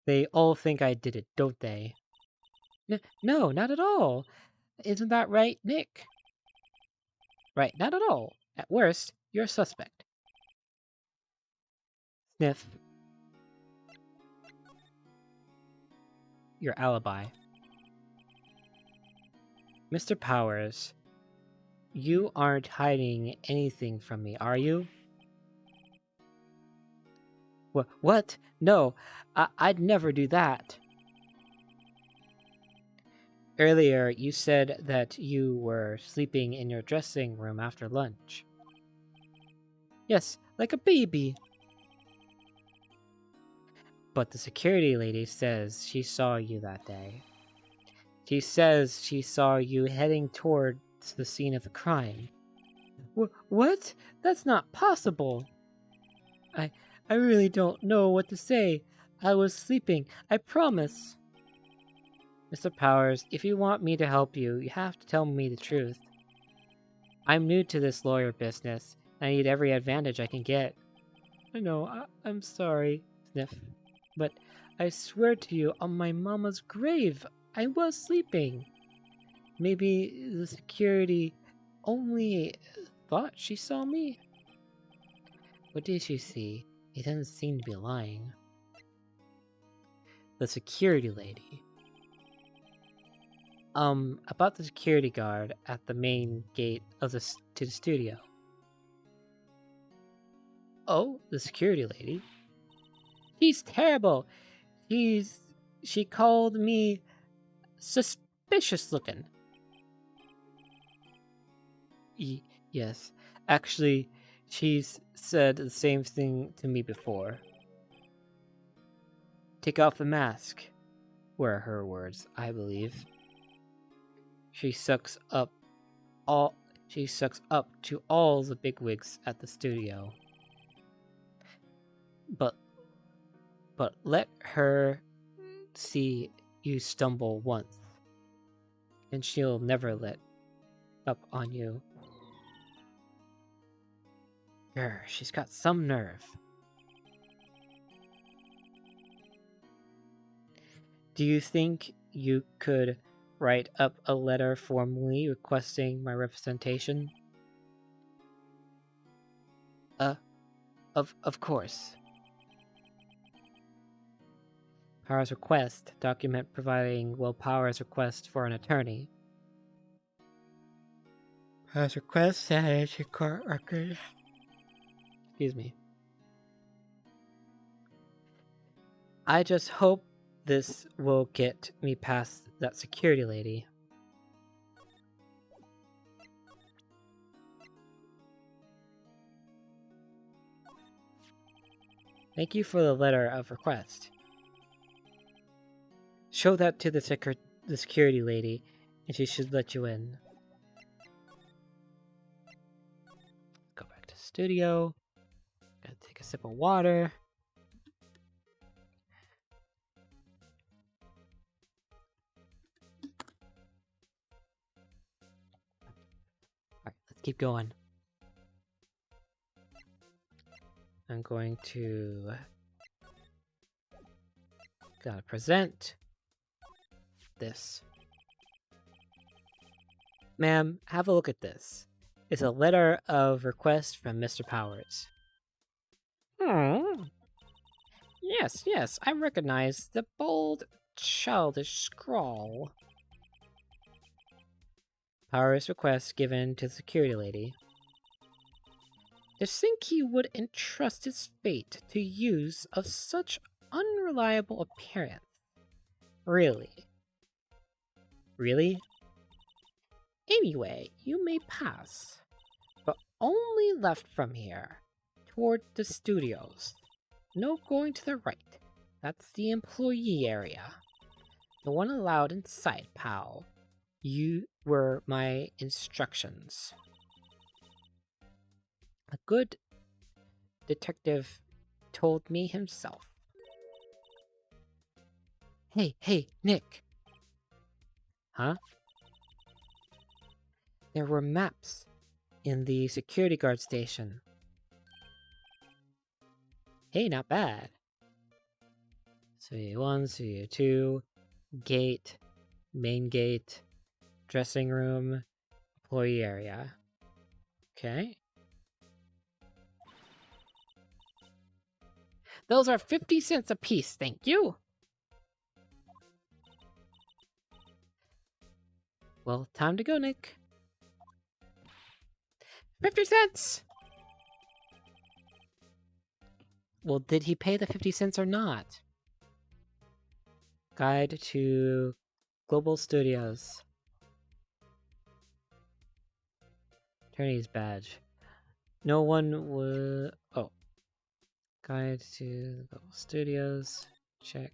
They all think I did it, don't they? No, not at all. Isn't that right, Nick? Right, not at all. At worst, you're a suspect. Sniff. Your alibi. Mr. Powers, you aren't hiding anything from me, are you? What? No, I'd never do that. Earlier, you said that you were sleeping in your dressing room after lunch. Yes, like a baby. But the security lady says she saw you that day. She says she saw you heading towards the scene of the crime. What? That's not possible. I I really don't know what to say. I was sleeping, I promise. Mr. Powers, if you want me to help you, you have to tell me the truth. I'm new to this lawyer business. I need every advantage I can get. I know, I'm sorry, Sniff. But I swear to you, on my mama's grave, I was sleeping. Maybe the security only thought she saw me? What did she see? He doesn't seem to be lying. The security lady. About the security guard at the main gate of to the studio. Oh, the security lady? She's terrible. She called me suspicious looking. Yes. Actually, she's said the same thing to me before. Take off the mask, were her words, I believe. She sucks up to all the bigwigs at the studio. But let her see you stumble once, and she'll never let up on you. Grr, she's got some nerve. Do you think you could write up a letter formally requesting my representation? Of course. Powers request document providing Will Powers request for an attorney. Powers request that your court record. Excuse me. I just hope this will get me past that security lady. Thank you for the letter of request. Show that to the security lady, and she should let you in. Go back to the studio. Gotta take a sip of water. Alright, let's keep going. I'm going to... Gotta present this. Ma'am, have a look at this. It's a letter of request from Mr. Powers. Yes, I recognize the bold, childish scrawl. Powers' request given to the security lady. To think he would entrust his fate to use of such unreliable appearance. Really? Really? Anyway, you may pass, but only left from here, toward the studios. No going to the right. That's the employee area. No one allowed inside, pal. You were my instructions. A good detective told me himself. Hey, Nick. Huh? There were maps in the security guard station. Hey, not bad. Studio 1, Studio 2, gate, main gate, dressing room, employee area. Okay. Those are 50 cents a piece, thank you. Well, time to go, Nick. 50 cents! Well, did he pay the 50 cents or not? Guide to Global Studios. Attorney's badge. No one would... Oh. Guide to the Global Studios. Check.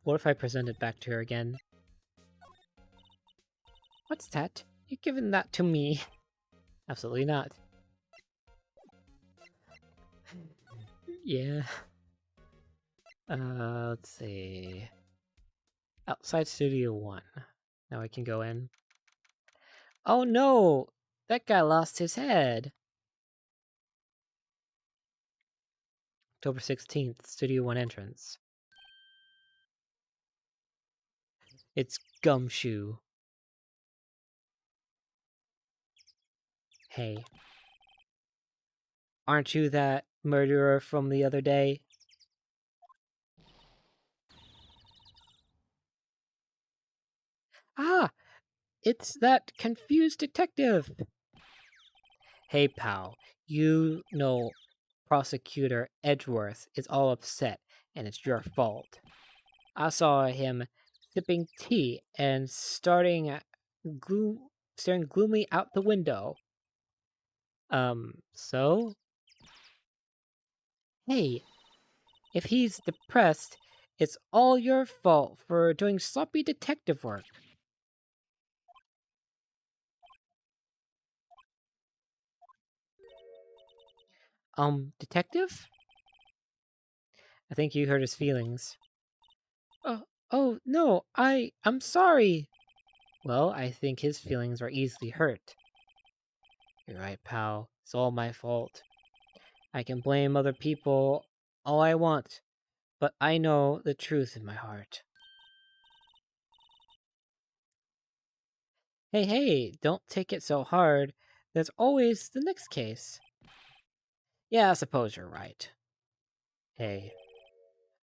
What if I present it back to her again? What's that? You're giving that to me. Absolutely not. Yeah. Let's see. Outside Studio 1. Now I can go in. Oh no! That guy lost his head! October 16th, Studio 1 entrance. It's Gumshoe. Hey. Aren't you that murderer from the other day? Ah! It's that confused detective! Hey pal, you know Prosecutor Edgeworth is all upset, and it's your fault. I saw him sipping tea and staring gloomily out the window. So? Hey, if he's depressed, it's all your fault for doing sloppy detective work. Detective? I think you hurt his feelings. Oh, no, I'm sorry. Well, I think his feelings are easily hurt. You're right, pal. It's all my fault. I can blame other people all I want, but I know the truth in my heart. Hey, don't take it so hard. There's always the next case. Yeah, I suppose you're right. Hey,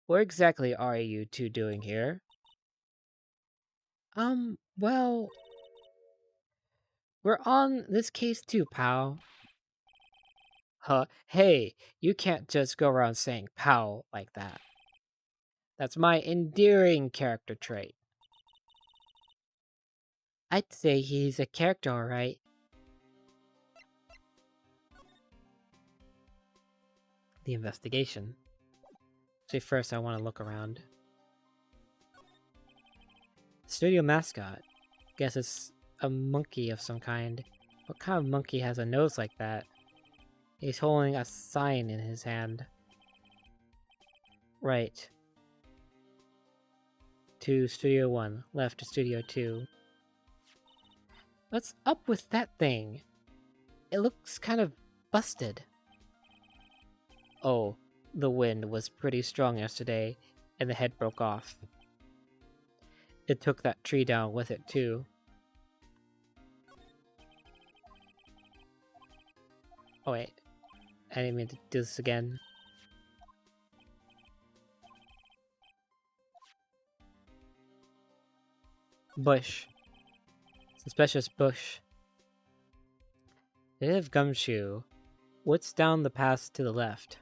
what exactly are you two doing here? Well, we're on this case too, pal. Huh, hey, you can't just go around saying pal like that. That's my endearing character trait. I'd say he's a character, alright. The investigation. Actually, first I want to look around. Studio mascot. Guess it's a monkey of some kind. What kind of monkey has a nose like that? He's holding a sign in his hand. Right. To Studio 1. Left to Studio 2. What's up with that thing? It looks kind of busted. Oh, the wind was pretty strong yesterday, and the head broke off. It took that tree down with it, too. Oh wait, I didn't mean to do this again. Bush. Suspicious bush. Native Gumshoe. What's down the path to the left?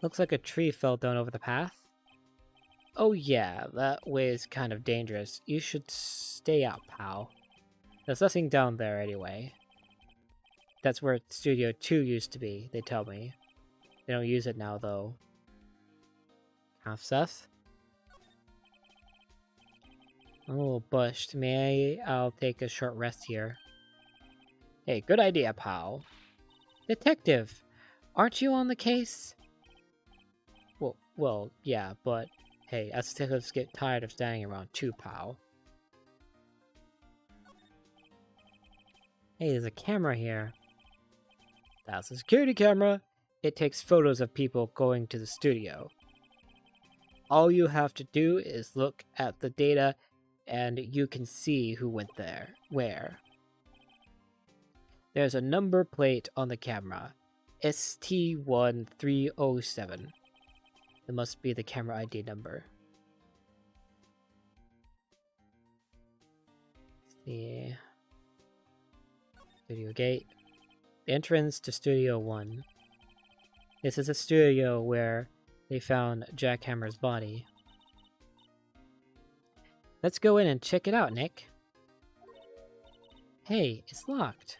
Looks like a tree fell down over the path. Oh yeah, that way is kind of dangerous. You should stay out, pal. There's nothing down there anyway. That's where Studio 2 used to be, they tell me. They don't use it now, though. Half Seth? I'm a little bushed. I'll take a short rest here. Hey, good idea, pal. Detective, aren't you on the case? Well, yeah, but hey, us detectives get tired of standing around too, pal. Hey, there's a camera here. That's a security camera. It takes photos of people going to the studio. All you have to do is look at the data and you can see who went there, where. There's a number plate on the camera. ST1307. That must be the camera ID number. Let's see. Studio gate. Entrance to Studio 1. This is a studio where they found Jack Hammer's body. Let's go in and check it out, Nick. Hey, it's locked.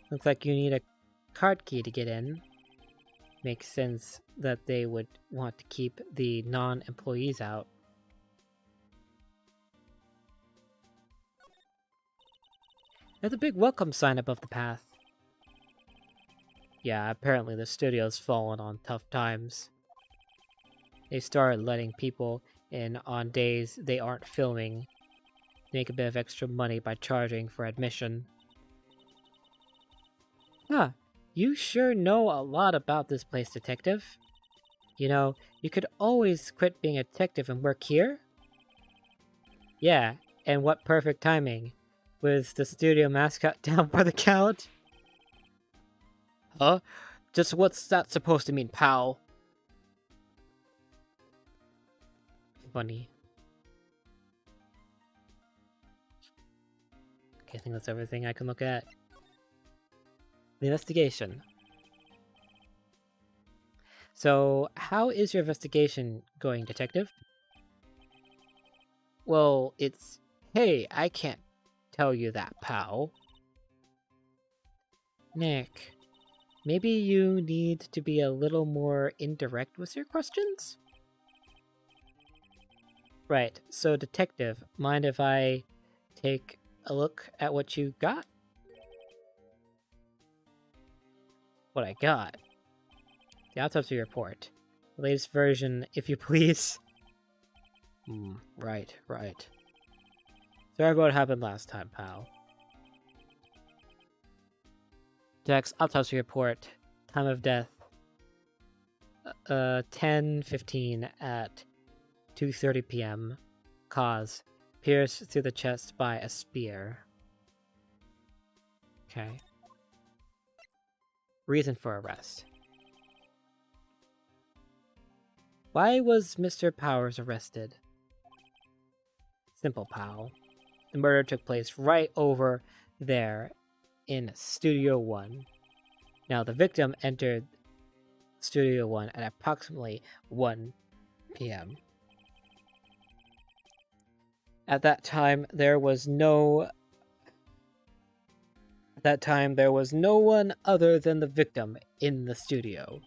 Looks like you need a card key to get in. Makes sense that they would want to keep the non-employees out. There's a big welcome sign above the path. Yeah, apparently the studio's fallen on tough times. They started letting people in on days they aren't filming. Make a bit of extra money by charging for admission. Huh, you sure know a lot about this place, detective. You know, you could always quit being a detective and work here? Yeah, and what perfect timing. With the studio mascot down for the count? Huh? Just what's that supposed to mean, pal? Funny. Okay, I think that's everything I can look at. The investigation. So, how is your investigation going, detective? Well, it's... Hey, I can't tell you that, pal. Nick, maybe you need to be a little more indirect with your questions? Right, so detective, mind if I take a look at what you got? What I got? The autopsy report. The latest version, if you please. Right. Sorry about what happened last time, pal. Jack's autopsy report. Time of death. 10:15 at 2:30 p.m. Cause. Pierced through the chest by a spear. Okay. Reason for arrest. Why was Mr. Powers arrested? Simple, pal. The murder took place right over there in Studio 1. Now, the victim entered Studio 1 at approximately 1 p.m. At that time, there was no one other than the victim in the studio.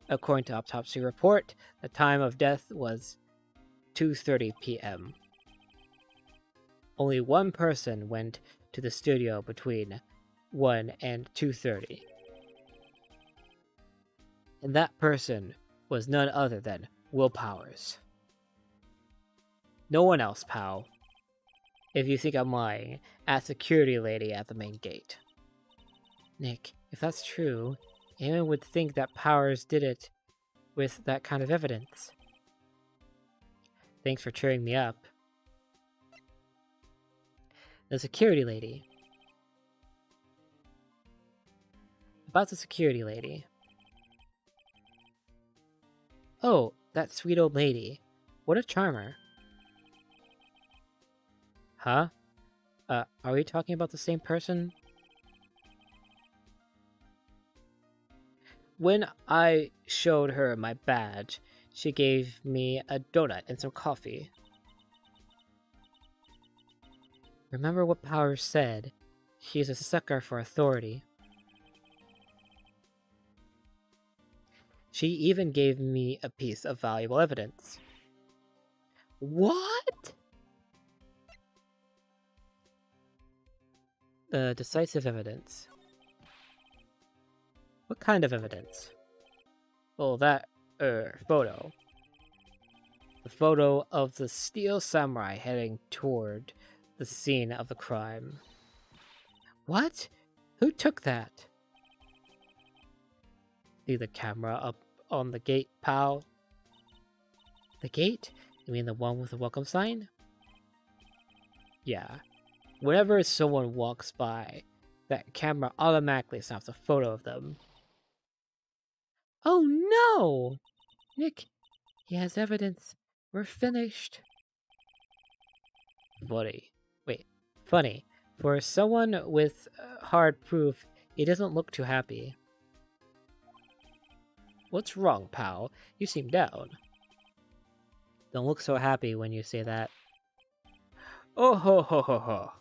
According to autopsy report, the time of death was 2:30 p.m. Only one person went to the studio between 1 and 2:30. And that person was none other than Will Powers. No one else, pal. If you think I'm lying, ask security lady at the main gate. Nick, if that's true, anyone would think that Powers did it with that kind of evidence. Thanks for cheering me up. The security lady. About the security lady. Oh, that sweet old lady. What a charmer. Huh? Are we talking about the same person? When I showed her my badge, she gave me a donut and some coffee. Remember what Powers said? She's a sucker for authority. She even gave me a piece of valuable evidence. What? The decisive evidence. What kind of evidence? Well, that, photo. The photo of the Steel Samurai heading toward the scene of the crime. What? Who took that? See the camera up on the gate, pal? The gate? You mean the one with the welcome sign? Yeah. Whenever someone walks by, that camera automatically snaps a photo of them. Oh no! Nick, he has evidence. We're finished. Funny. For someone with hard proof, He doesn't look too happy. What's wrong, pal? You seem down. Don't look so happy when you say that. Oh ho ho ho ho.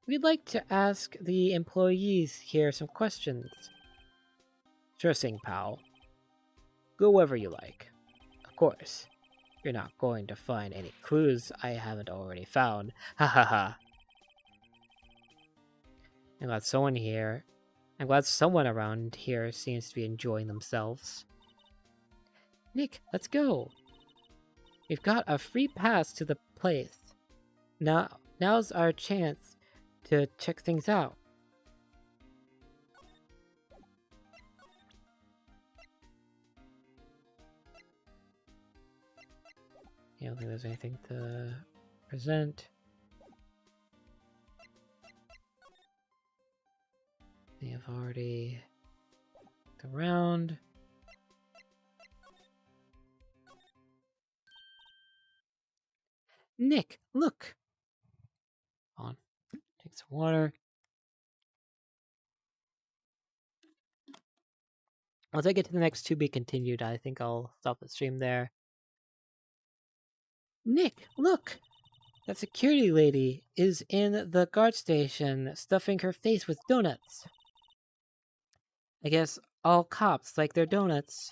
We'd like to ask the employees here some questions. Sure thing, pal. Go wherever you like. Of course, you're not going to find any clues I haven't already found. Ha ha ha. I'm glad someone around here seems to be enjoying themselves. Nick, let's go. We've got a free pass to the place. Now's our chance to check things out. I don't think there's anything to present. They have already looked around. Nick, look! On. Take some water. Once I get to the next to be continued, I think I'll stop the stream there. Nick, look! That security lady is in the guard station, stuffing her face with donuts. I guess all cops like their donuts.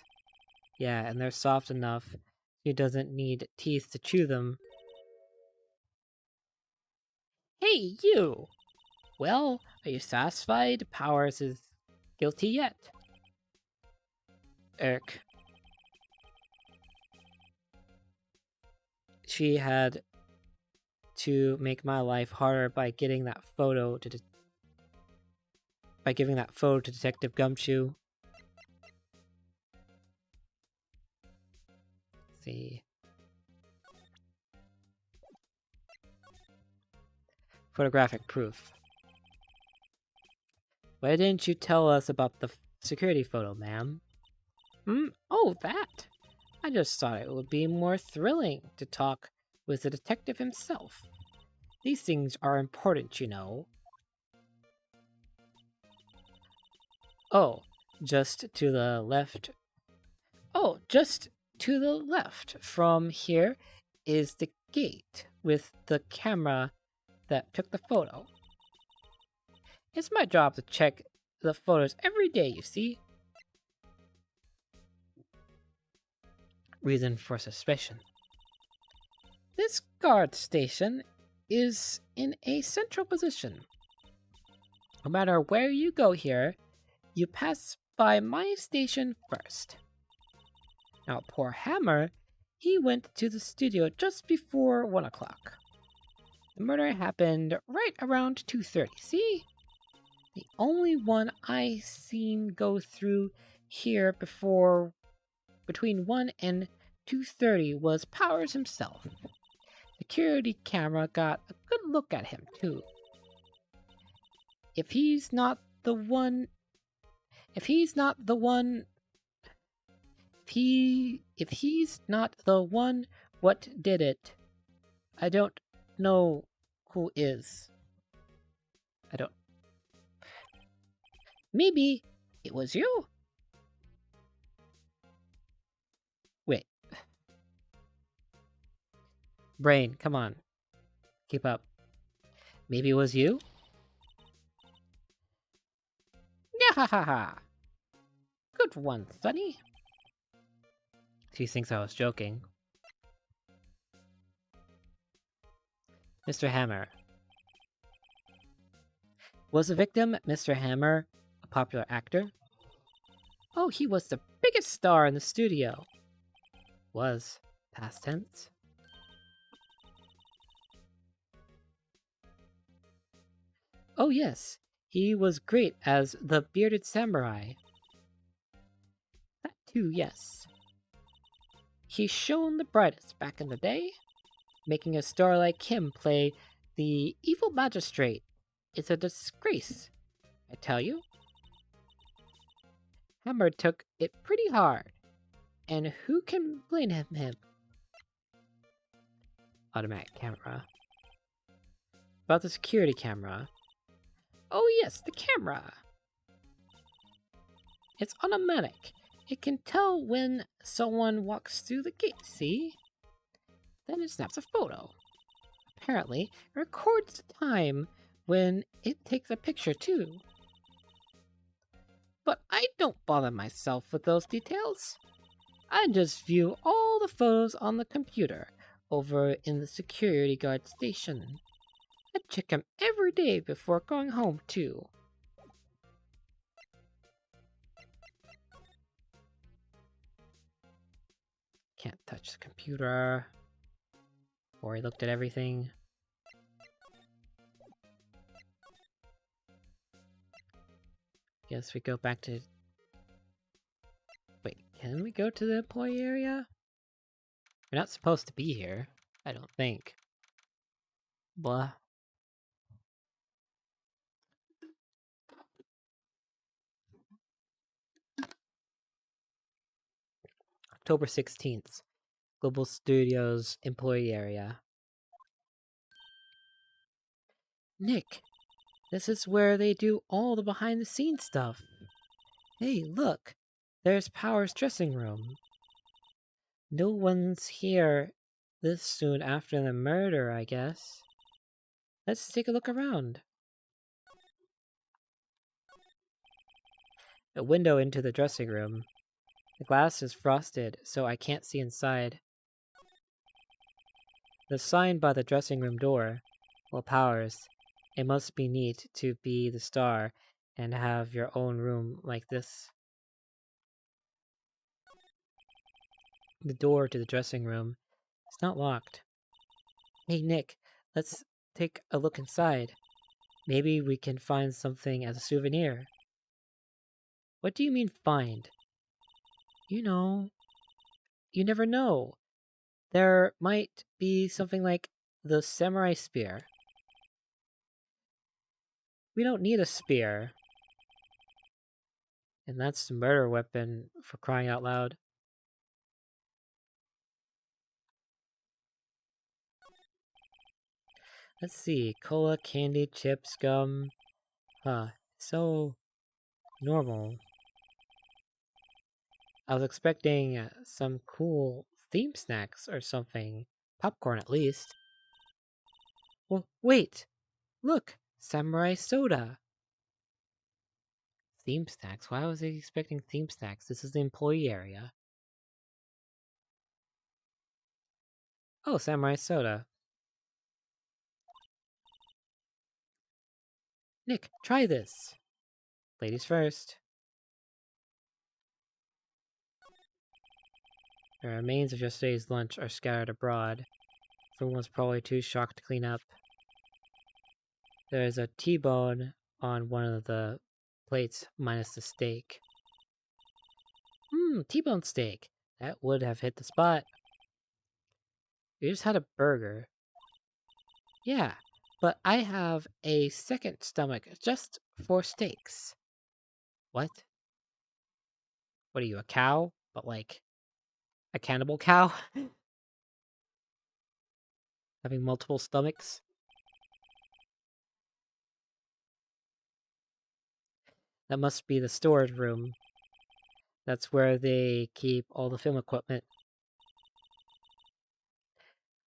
Yeah, and they're soft enough. She doesn't need teeth to chew them. Hey, you! Well, are you satisfied Powers is guilty yet? Irk. She had to make my life harder by getting that photo to giving that photo to Detective Gumshoe. Let's see. Photographic proof. Why didn't you tell us about the security photo, ma'am? Oh, that! I just thought it would be more thrilling to talk with the detective himself. These things are important, you know. Oh, just to the left. Oh, just to the left from here is the gate with the camera that took the photo. It's my job to check the photos every day, you see. Reason for suspicion. This guard station is in a central position. No matter where you go here, you pass by my station first. Now, poor Hammer, he went to the studio just before 1 o'clock. The murder happened right around 2:30, see? The only one I seen go through here between 1 and 2:30 was Powers himself. Security camera got a good look at him, too. If he's not the one, what did it, I don't know who is. Maybe it was you? Wait. Brain, come on. Keep up. Maybe it was you? Yahahaha! Good one, Sonny. She thinks I was joking. Mr. Hammer. Was the victim, Mr. Hammer, a popular actor? Oh, he was the biggest star in the studio. Was. Past tense. Oh yes, he was great as the bearded samurai. That too, yes. He shone the brightest back in the day. Making a star like him play the evil magistrate is a disgrace, I tell you. Hammer took it pretty hard, and who can blame him? Automatic camera. about the security camera. Oh yes, the camera. It's automatic. It can tell when someone walks through the gate, see? Then it snaps a photo. Apparently, it records the time when it takes a picture too. But I don't bother myself with those details. I just view all the photos on the computer over in the security guard station. I check them every day before going home too. Can't touch the computer. Already looked at everything. Guess we go back to... Wait, can we go to the employee area? We're not supposed to be here. I don't think. Blah. October 16th. Global Studios employee area. Nick, this is where they do all the behind the scenes stuff. Hey, look. There's Power's dressing room. No one's here this soon after the murder, I guess. Let's take a look around. A window into the dressing room. The glass is frosted, so I can't see inside. The sign by the dressing room door. Well, Powers, it must be neat to be the star and have your own room like this. The door to the dressing room. It's not locked. Hey, Nick, let's take a look inside. Maybe we can find something as a souvenir. What do you mean, find? You know, you never know. There might be something like the samurai spear. We don't need a spear. And that's the murder weapon, for crying out loud. Let's see. Cola, candy, chips, gum. Huh. So normal. I was expecting some cool theme snacks or something. Popcorn, at least. Well, wait! Look! Samurai soda! Theme snacks? Why was I expecting theme snacks? This is the employee area. Oh, samurai soda. Nick, try this! Ladies first. The remains of yesterday's lunch are scattered abroad. Everyone was probably too shocked to clean up. There is a T-bone on one of the plates minus the steak. T-bone steak. That would have hit the spot. We just had a burger. Yeah, but I have a second stomach just for steaks. What? What are you, a cow? But like, a cannibal cow? Having multiple stomachs? That must be the storage room. That's where they keep all the film equipment.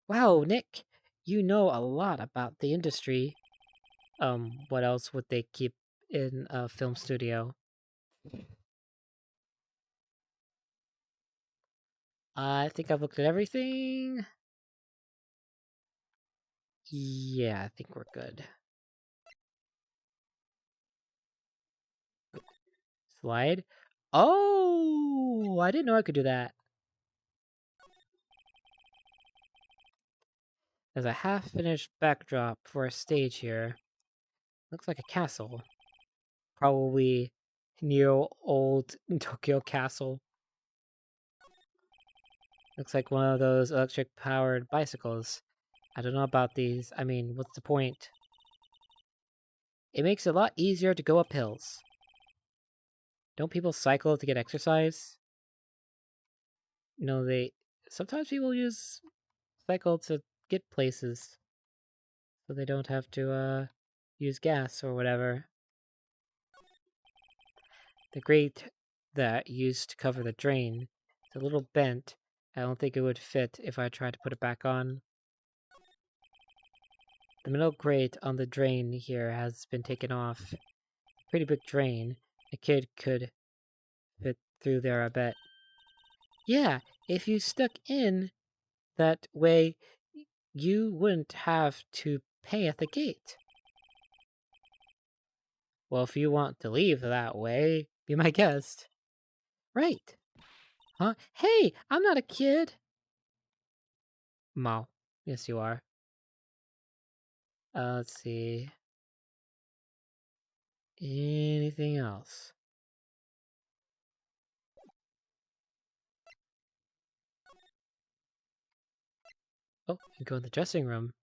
Wow, Nick, you know a lot about the industry. What else would they keep in a film studio? I think I've looked at everything. Yeah, I think we're good. Slide. Oh, I didn't know I could do that. There's a half-finished backdrop for a stage here. Looks like a castle. Probably near old Tokyo Castle. Looks like one of those electric-powered bicycles. I don't know about these. I mean, what's the point? It makes it a lot easier to go up hills. Don't people cycle to get exercise? They... Sometimes people use cycle to get places. so they don't have to use gas or whatever. The grate that used to cover the drain is a little bent. I don't think it would fit if I tried to put it back on. The middle grate on the drain here has been taken off. Pretty big drain. A kid could fit through there, I bet. Yeah, if you stuck in that way, you wouldn't have to pay at the gate. Well, if you want to leave that way, be my guest. Right. Huh? Hey, I'm not a kid. Mo. Yes, you are. Let's see. Anything else? Oh, you can go in the dressing room.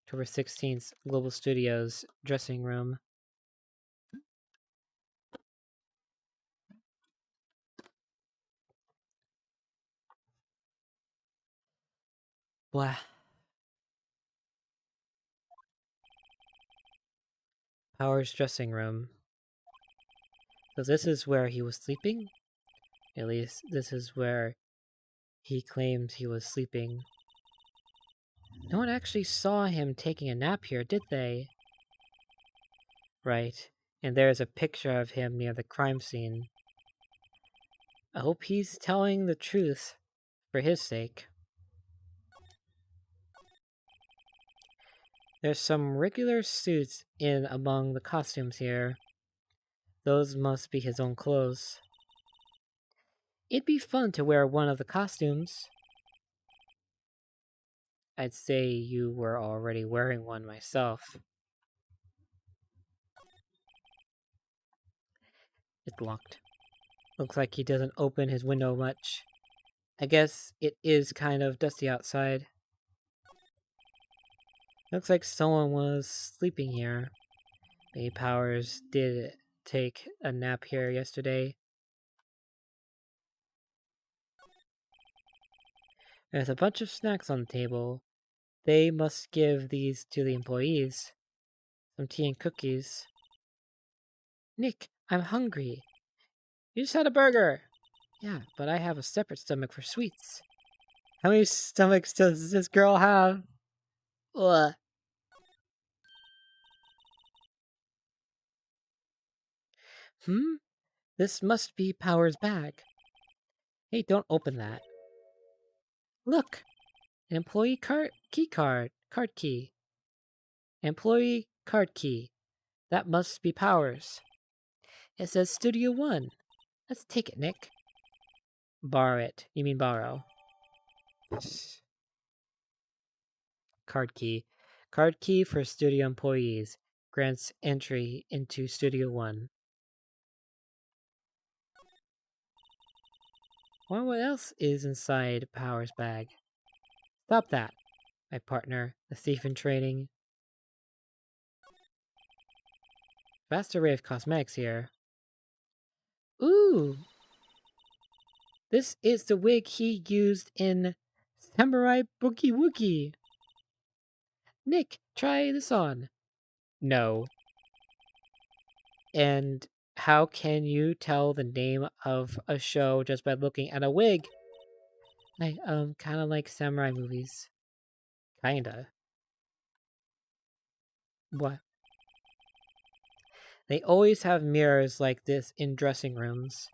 October 16th, Global Studios dressing room. Blah. Power's dressing room. So this is where he was sleeping? At least this is where he claimed he was sleeping. No one actually saw him taking a nap here, did they? Right. And there's a picture of him near the crime scene. I hope he's telling the truth for his sake. There's some regular suits in among the costumes here. Those must be his own clothes. It'd be fun to wear one of the costumes. I'd say you were already wearing one myself. It's locked. Looks like he doesn't open his window much. I guess it is kind of dusty outside. Looks like someone was sleeping here. Maybe Powers did take a nap here yesterday. There's a bunch of snacks on the table. They must give these to the employees. Some tea and cookies. Nick, I'm hungry. You just had a burger. Yeah, but I have a separate stomach for sweets. How many stomachs does this girl have? Ugh. This must be Power's bag. Hey, don't open that. Look! An employee card key. Employee card key. That must be Powers. It says Studio One. Let's take it, Nick. Borrow it. You mean borrow. Card key. Card key for studio employees. Grants entry into Studio One. Wonder what else is inside Power's bag. Stop that, my partner, the thief in training. Vast array of cosmetics here. Ooh! This is the wig he used in Samurai Boogie Woogie. Nick, try this on. No. And how can you tell the name of a show just by looking at a wig? I kind of like samurai movies. Kinda. What? They always have mirrors like this in dressing rooms.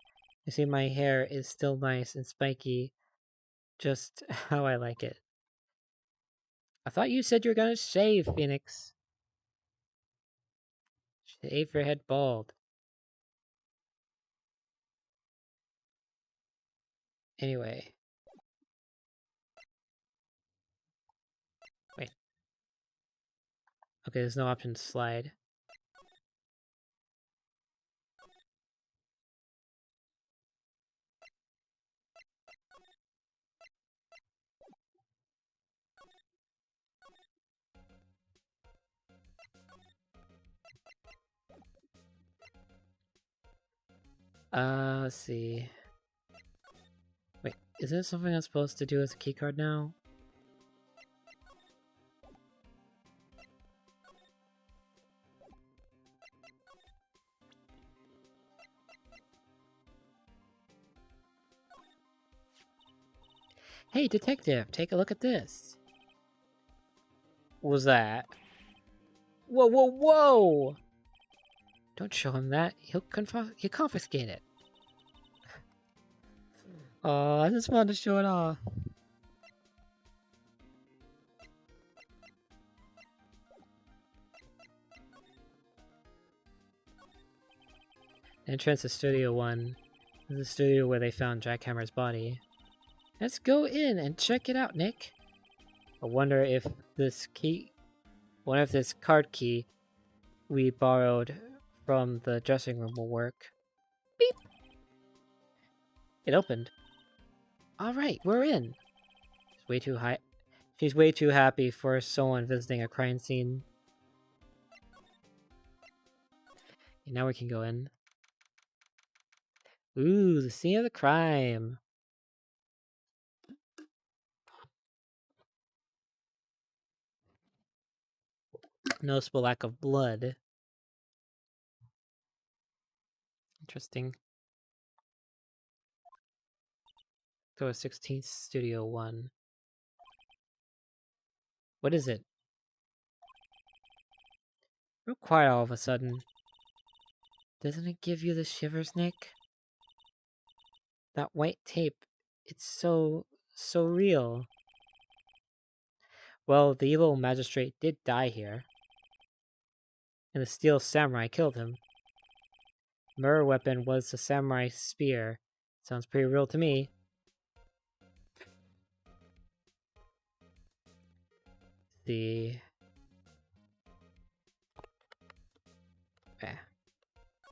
You see, my hair is still nice and spiky, just how I like it. I thought you said you were gonna shave, Phoenix. Shave your head bald. Anyway. Wait. Okay, there's no option to slide. Let's see. Wait, is this something I'm supposed to do as a keycard now? Hey, detective, take a look at this. What was that? Whoa, whoa, whoa! Don't show him that. He'll confiscate it. Oh, I just wanted to show it off. Entrance to Studio 1. This is the studio where they found Jackhammer's body. Let's go in and check it out, Nick. I wonder if this card key we borrowed from the dressing room will work. Beep! It opened. Alright, we're in. She's way too high. She's way too happy for someone visiting a crime scene. Okay, now we can go in. Ooh, the scene of the crime. Noticeable lack of blood. Interesting. Go to 16th Studio 1. What is it? Real quiet all of a sudden. Doesn't it give you the shivers, Nick? That white tape, it's so real. Well, the evil magistrate did die here. And the steel samurai killed him. Murder weapon was the samurai spear. Sounds pretty real to me. The...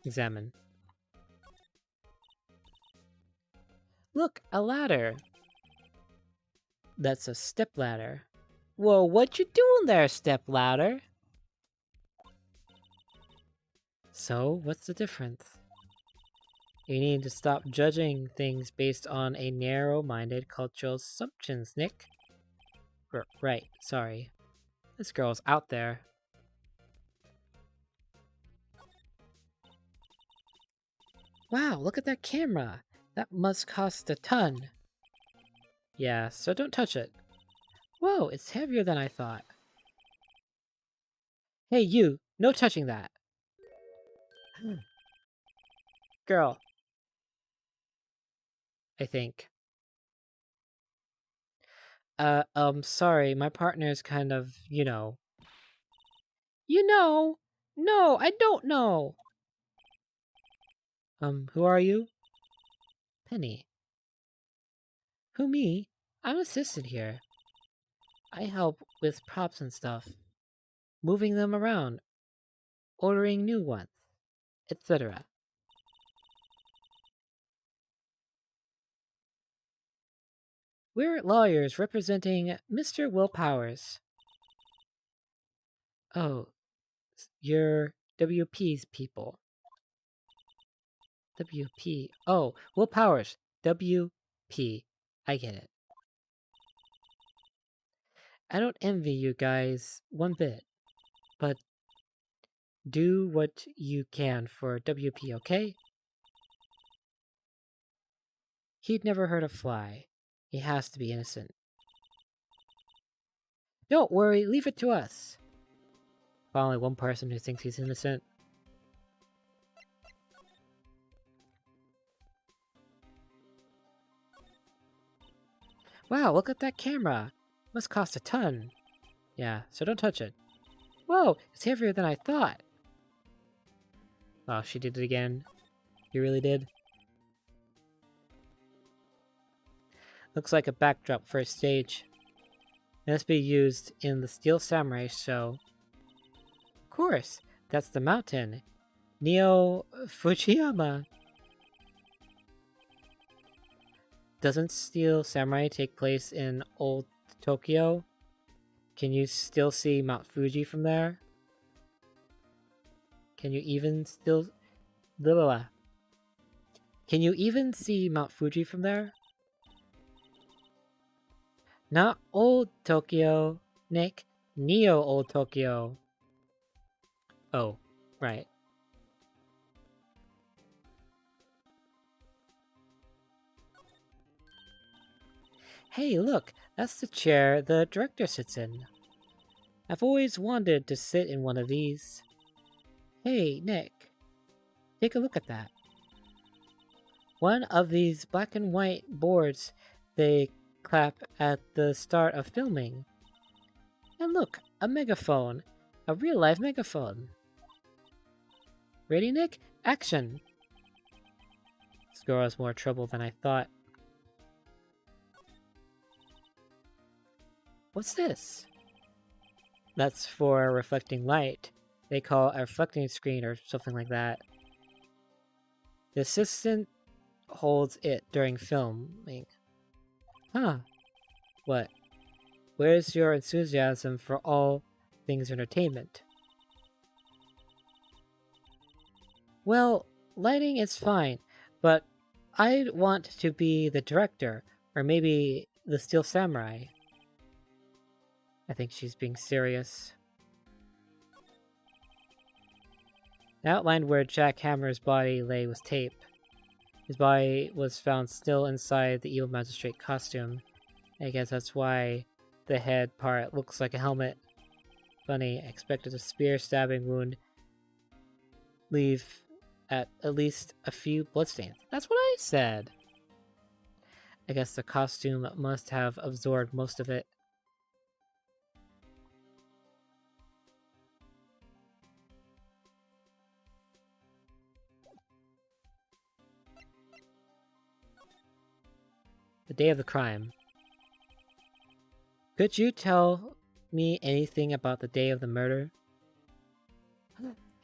Examine. Look, a ladder! That's a step ladder. Whoa, what you doing there, step ladder? So, what's the difference? You need to stop judging things based on a narrow-minded cultural assumptions, Nick. Right, sorry. This girl's out there. Wow, look at that camera! That must cost a ton. Yeah, so don't touch it. Whoa, it's heavier than I thought. Hey you, no touching that. Girl. I think. Sorry, my partner's kind of, you know. You know? No, I don't know! Who are you? Penny. Who, me? I'm assistant here. I help with props and stuff. Moving them around. Ordering new ones. Etc. We're lawyers representing Mr. Will Powers. Oh, you're WP's people. WP. Oh, Will Powers. WP. I get it. I don't envy you guys one bit, but do what you can for WP, okay? He'd never hurt a fly. He has to be innocent. Don't worry, leave it to us. Finally, one person who thinks he's innocent. Wow, look at that camera. Must cost a ton. Yeah, so don't touch it. Whoa, it's heavier than I thought. Oh, she did it again. You really did? Looks like a backdrop for a stage. It must be used in the Steel Samurai show. Of course, that's the mountain. Neo Fujiyama. Doesn't Steel Samurai take place in old Tokyo? Can you still see Mount Fuji from there? Can you even still... Blah, blah, blah. Can you even see Mount Fuji from there? Not old Tokyo, Nick. Neo Old Tokyo. Oh, right. Hey, look, that's the chair the director sits in. I've always wanted to sit in one of these. Hey, Nick, take a look at that. One of these black and white boards they clap at the start of filming. And look, a megaphone. A real life megaphone. Ready, Nick? Action! This girl has more trouble than I thought. What's this? That's for reflecting light. They call it a reflecting screen or something like that. The assistant holds it during filming. Huh. What? Where's your enthusiasm for all things entertainment? Well, lighting is fine, but I'd want to be the director, or maybe the Steel Samurai. I think she's being serious. The outline where Jack Hammer's body lay was tape. His body was found still inside the evil magistrate costume. I guess that's why the head part looks like a helmet. Funny, I expected a spear stabbing wound leave at least a few bloodstains. That's what I said. I guess the costume must have absorbed most of it. The day of the crime. Could you tell me anything about the day of the murder?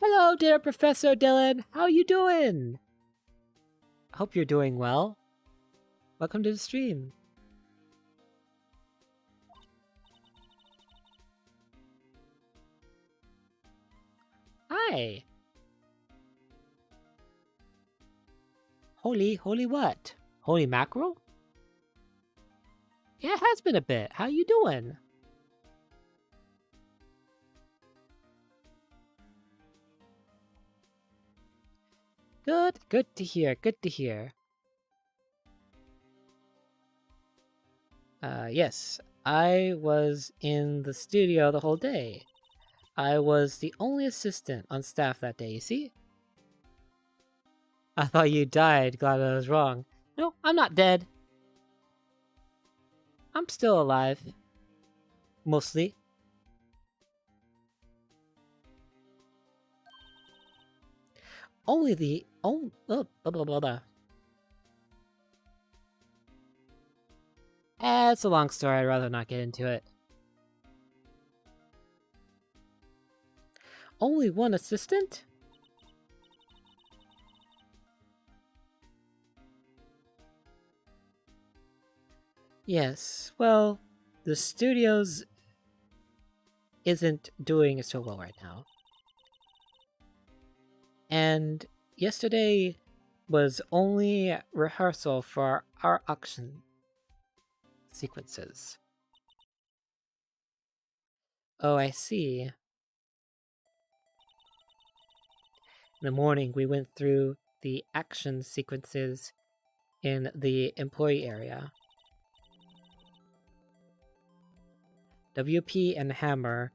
Hello, dear Professor Dylan. How you doing? Hope you're doing well. Welcome to the stream. Hi. Holy what? Holy mackerel? Yeah, it has been a bit. How you doing? Good to hear, good to hear. Yes, I was in the studio the whole day. I was the only assistant on staff that day, you see? I thought you died, glad I was wrong. No, I'm not dead. I'm still alive. Mostly. Only the... Oh, blah, blah, blah, blah. It's a long story, I'd rather not get into it. Only one assistant? Yes, well, the studios isn't doing so well right now. And yesterday was only rehearsal for our action sequences. Oh, I see. In the morning, we went through the action sequences in the employee area. WP and Hammer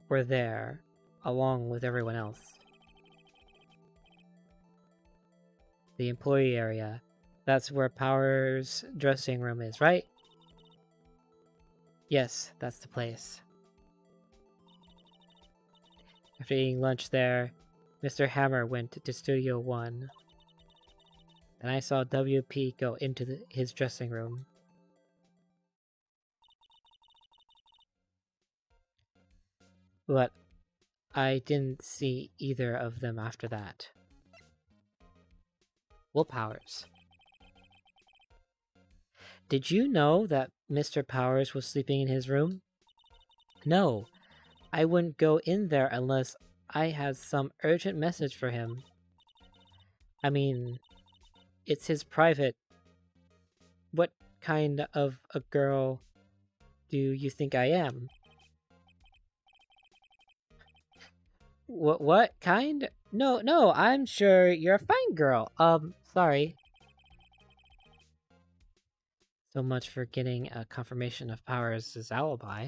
were there, along with everyone else. The employee area. That's where Power's dressing room is, right? Yes, that's the place. After eating lunch there, Mr. Hammer went to Studio 1. Then I saw WP go into his dressing room. But I didn't see either of them after that. Will Powers. Did you know that Mr. Powers was sleeping in his room? No, I wouldn't go in there unless I had some urgent message for him. I mean, it's his private... What kind of a girl do you think I am? What kind? No, I'm sure you're a fine girl. Sorry. So much for getting a confirmation of Powers' alibi.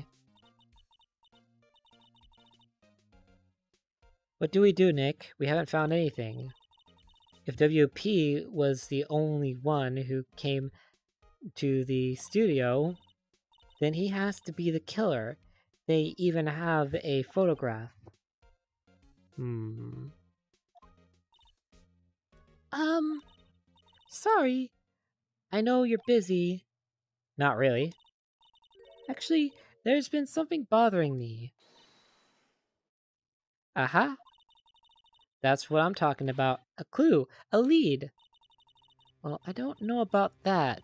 What do we do, Nick? We haven't found anything. If WP was the only one who came to the studio, then he has to be the killer. They even have a photograph. Sorry. I know you're busy. Not really. Actually, there's been something bothering me. Aha. That's what I'm talking about. A clue. A lead. Well, I don't know about that,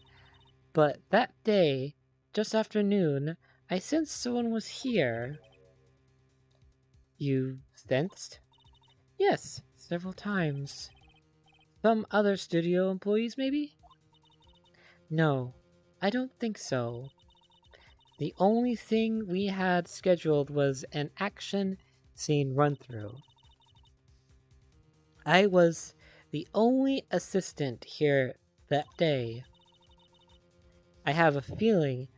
but that day, just after noon, I sensed someone was here. You sensed? Yes, several times. Some other studio employees, maybe? No, I don't think so. The only thing we had scheduled was an action scene run-through. I was the only assistant here that day. I have a feeling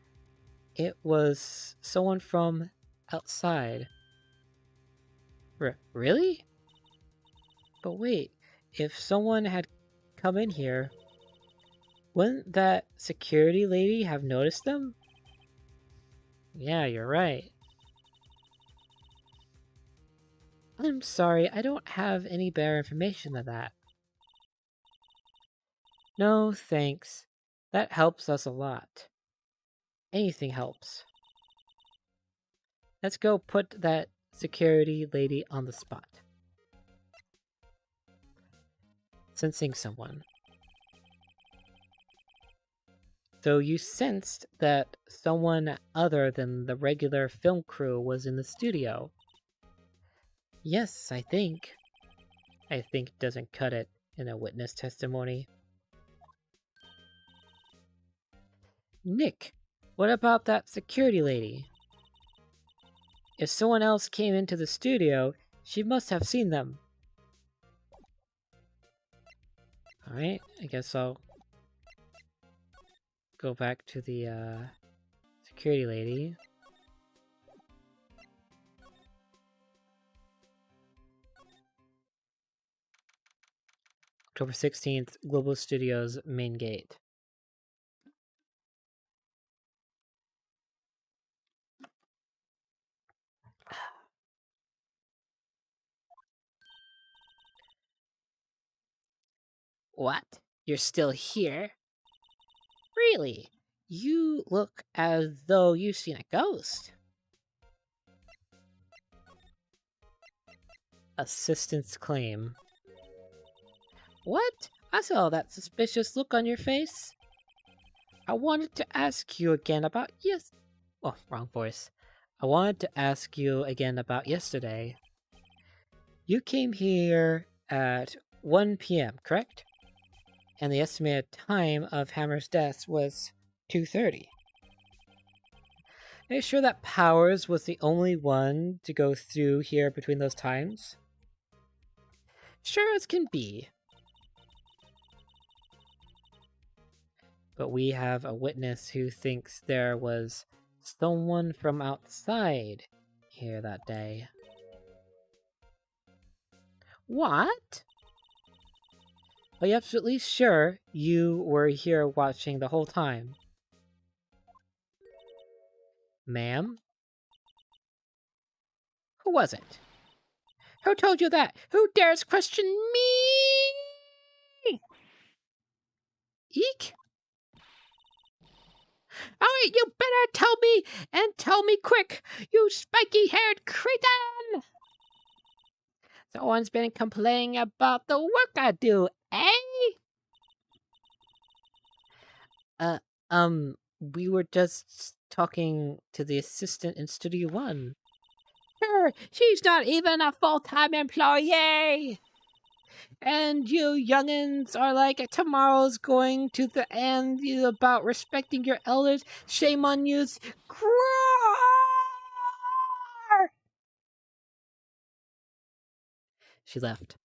it was someone from outside. Really? But wait, if someone had come in here, wouldn't that security lady have noticed them? Yeah, you're right. I'm sorry, I don't have any better information than that. No, thanks. That helps us a lot. Anything helps. Let's go put that security lady on the spot. Sensing someone. So you sensed that someone other than the regular film crew was in the studio? Yes, I think. I think doesn't cut it in a witness testimony. Nick, what about that security lady? If someone else came into the studio, she must have seen them. Alright, I guess I'll go back to the security lady. October 16th, Global Studios main gate. What? You're still here? Really? You look as though you've seen a ghost. Assistant's claim. What? I saw that suspicious look on your face. I wanted to ask you again about Oh, wrong voice. I wanted to ask you again about yesterday. You came here at 1 p.m., correct? And the estimated time of Hammer's death was 2:30. Are you sure that Powers was the only one to go through here between those times? Sure as can be. But we have a witness who thinks there was someone from outside here that day. What? Are you absolutely sure you were here watching the whole time? Ma'am? Who was it? Who told you that? Who dares question me? Eek? Alright, you better tell me, and tell me quick, you spiky-haired cretin! Someone's been complaining about the work I do, eh? We were just talking to the assistant in Studio One. Sure, she's not even a full-time employee! And you youngins are like, tomorrow's going to the end about respecting your elders. Shame on yous. Groar! She left.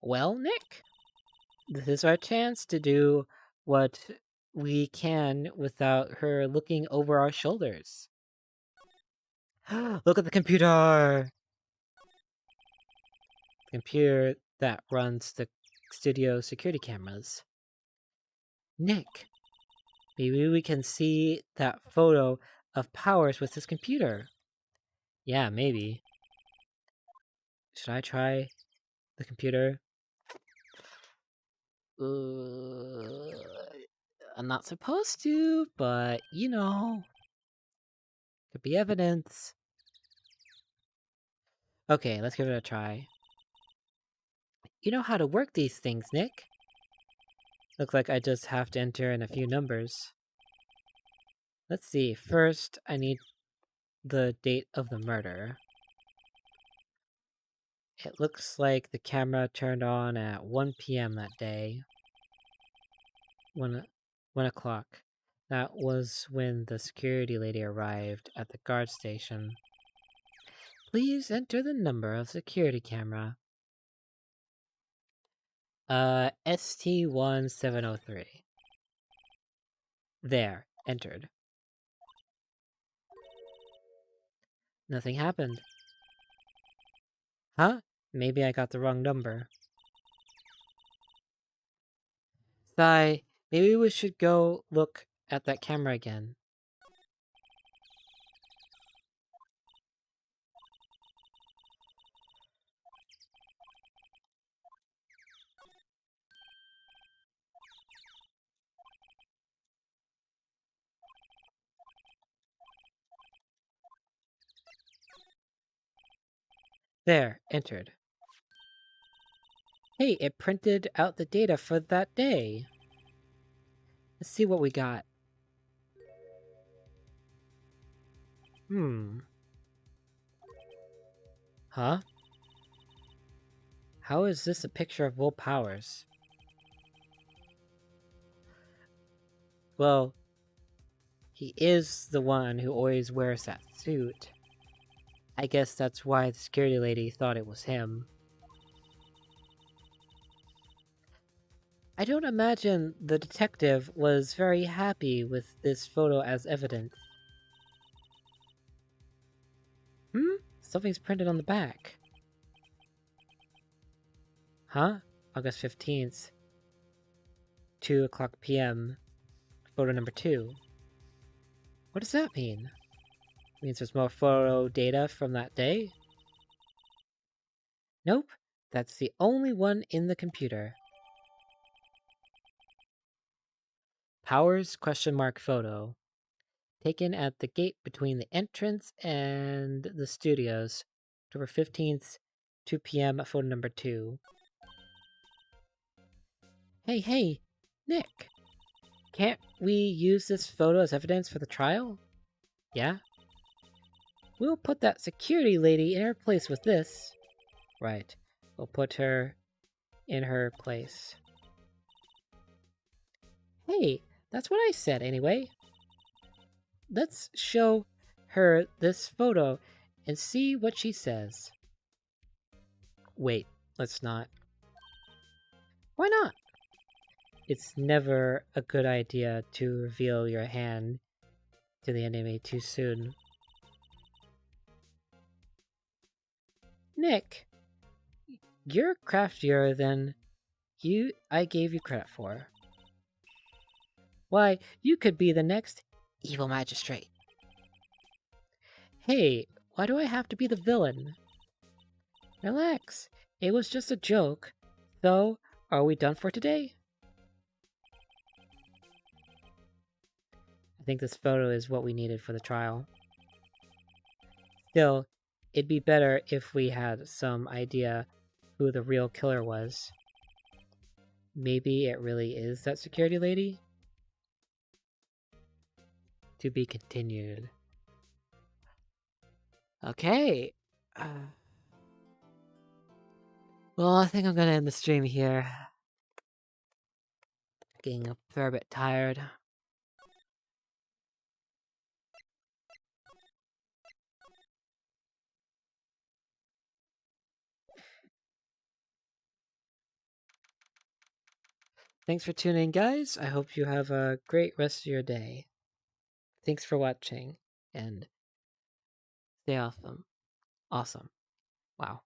Well, Nick, this is our chance to do what we can without her looking over our shoulders. Look at the computer! Computer that runs the studio security cameras. Nick, maybe we can see that photo of Powers with his computer. Yeah, maybe. Should I try the computer? I'm not supposed to, but you know, could be evidence. Okay, let's give it a try. You know how to work these things, Nick. Looks like I just have to enter in a few numbers. Let's see, first I need the date of the murder. It looks like the camera turned on at 1 p.m. that day. 1 o'clock. That was when the security lady arrived at the guard station. Please enter the number of security camera. ST1703. There, entered. Nothing happened. Huh? Maybe I got the wrong number. Sigh, maybe we should go look at that camera again. There, entered. Hey, it printed out the data for that day. Let's see what we got. Huh? How is this a picture of Will Powers? Well, he is the one who always wears that suit. I guess that's why the security lady thought it was him. I don't imagine the detective was very happy with this photo as evidence. Something's printed on the back. Huh? August 15th, 2 o'clock p.m. Photo number 2. What does that mean? Means there's more photo data from that day? Nope, that's the only one in the computer. Powers question mark photo. Taken at the gate between the entrance and the studios. October 15th, 2 p.m. Photo number 2. Hey, Nick. Can't we use this photo as evidence for the trial? Yeah? We'll put that security lady in her place with this. Right. We'll put her in her place. Hey, that's what I said anyway. Let's show her this photo and see what she says. Wait, let's not. Why not? It's never a good idea to reveal your hand to the enemy too soon. Nick, you're craftier than I gave you credit for. Why, you could be the next evil magistrate. Hey, why do I have to be the villain? Relax, it was just a joke. So, are we done for today? I think this photo is what we needed for the trial. Still, it'd be better if we had some idea who the real killer was. Maybe it really is that security lady? To be continued. Okay. Well, I think I'm gonna end the stream here. Getting a fair bit tired. Thanks for tuning in, guys. I hope you have a great rest of your day. Thanks for watching, and stay awesome. Awesome. Wow.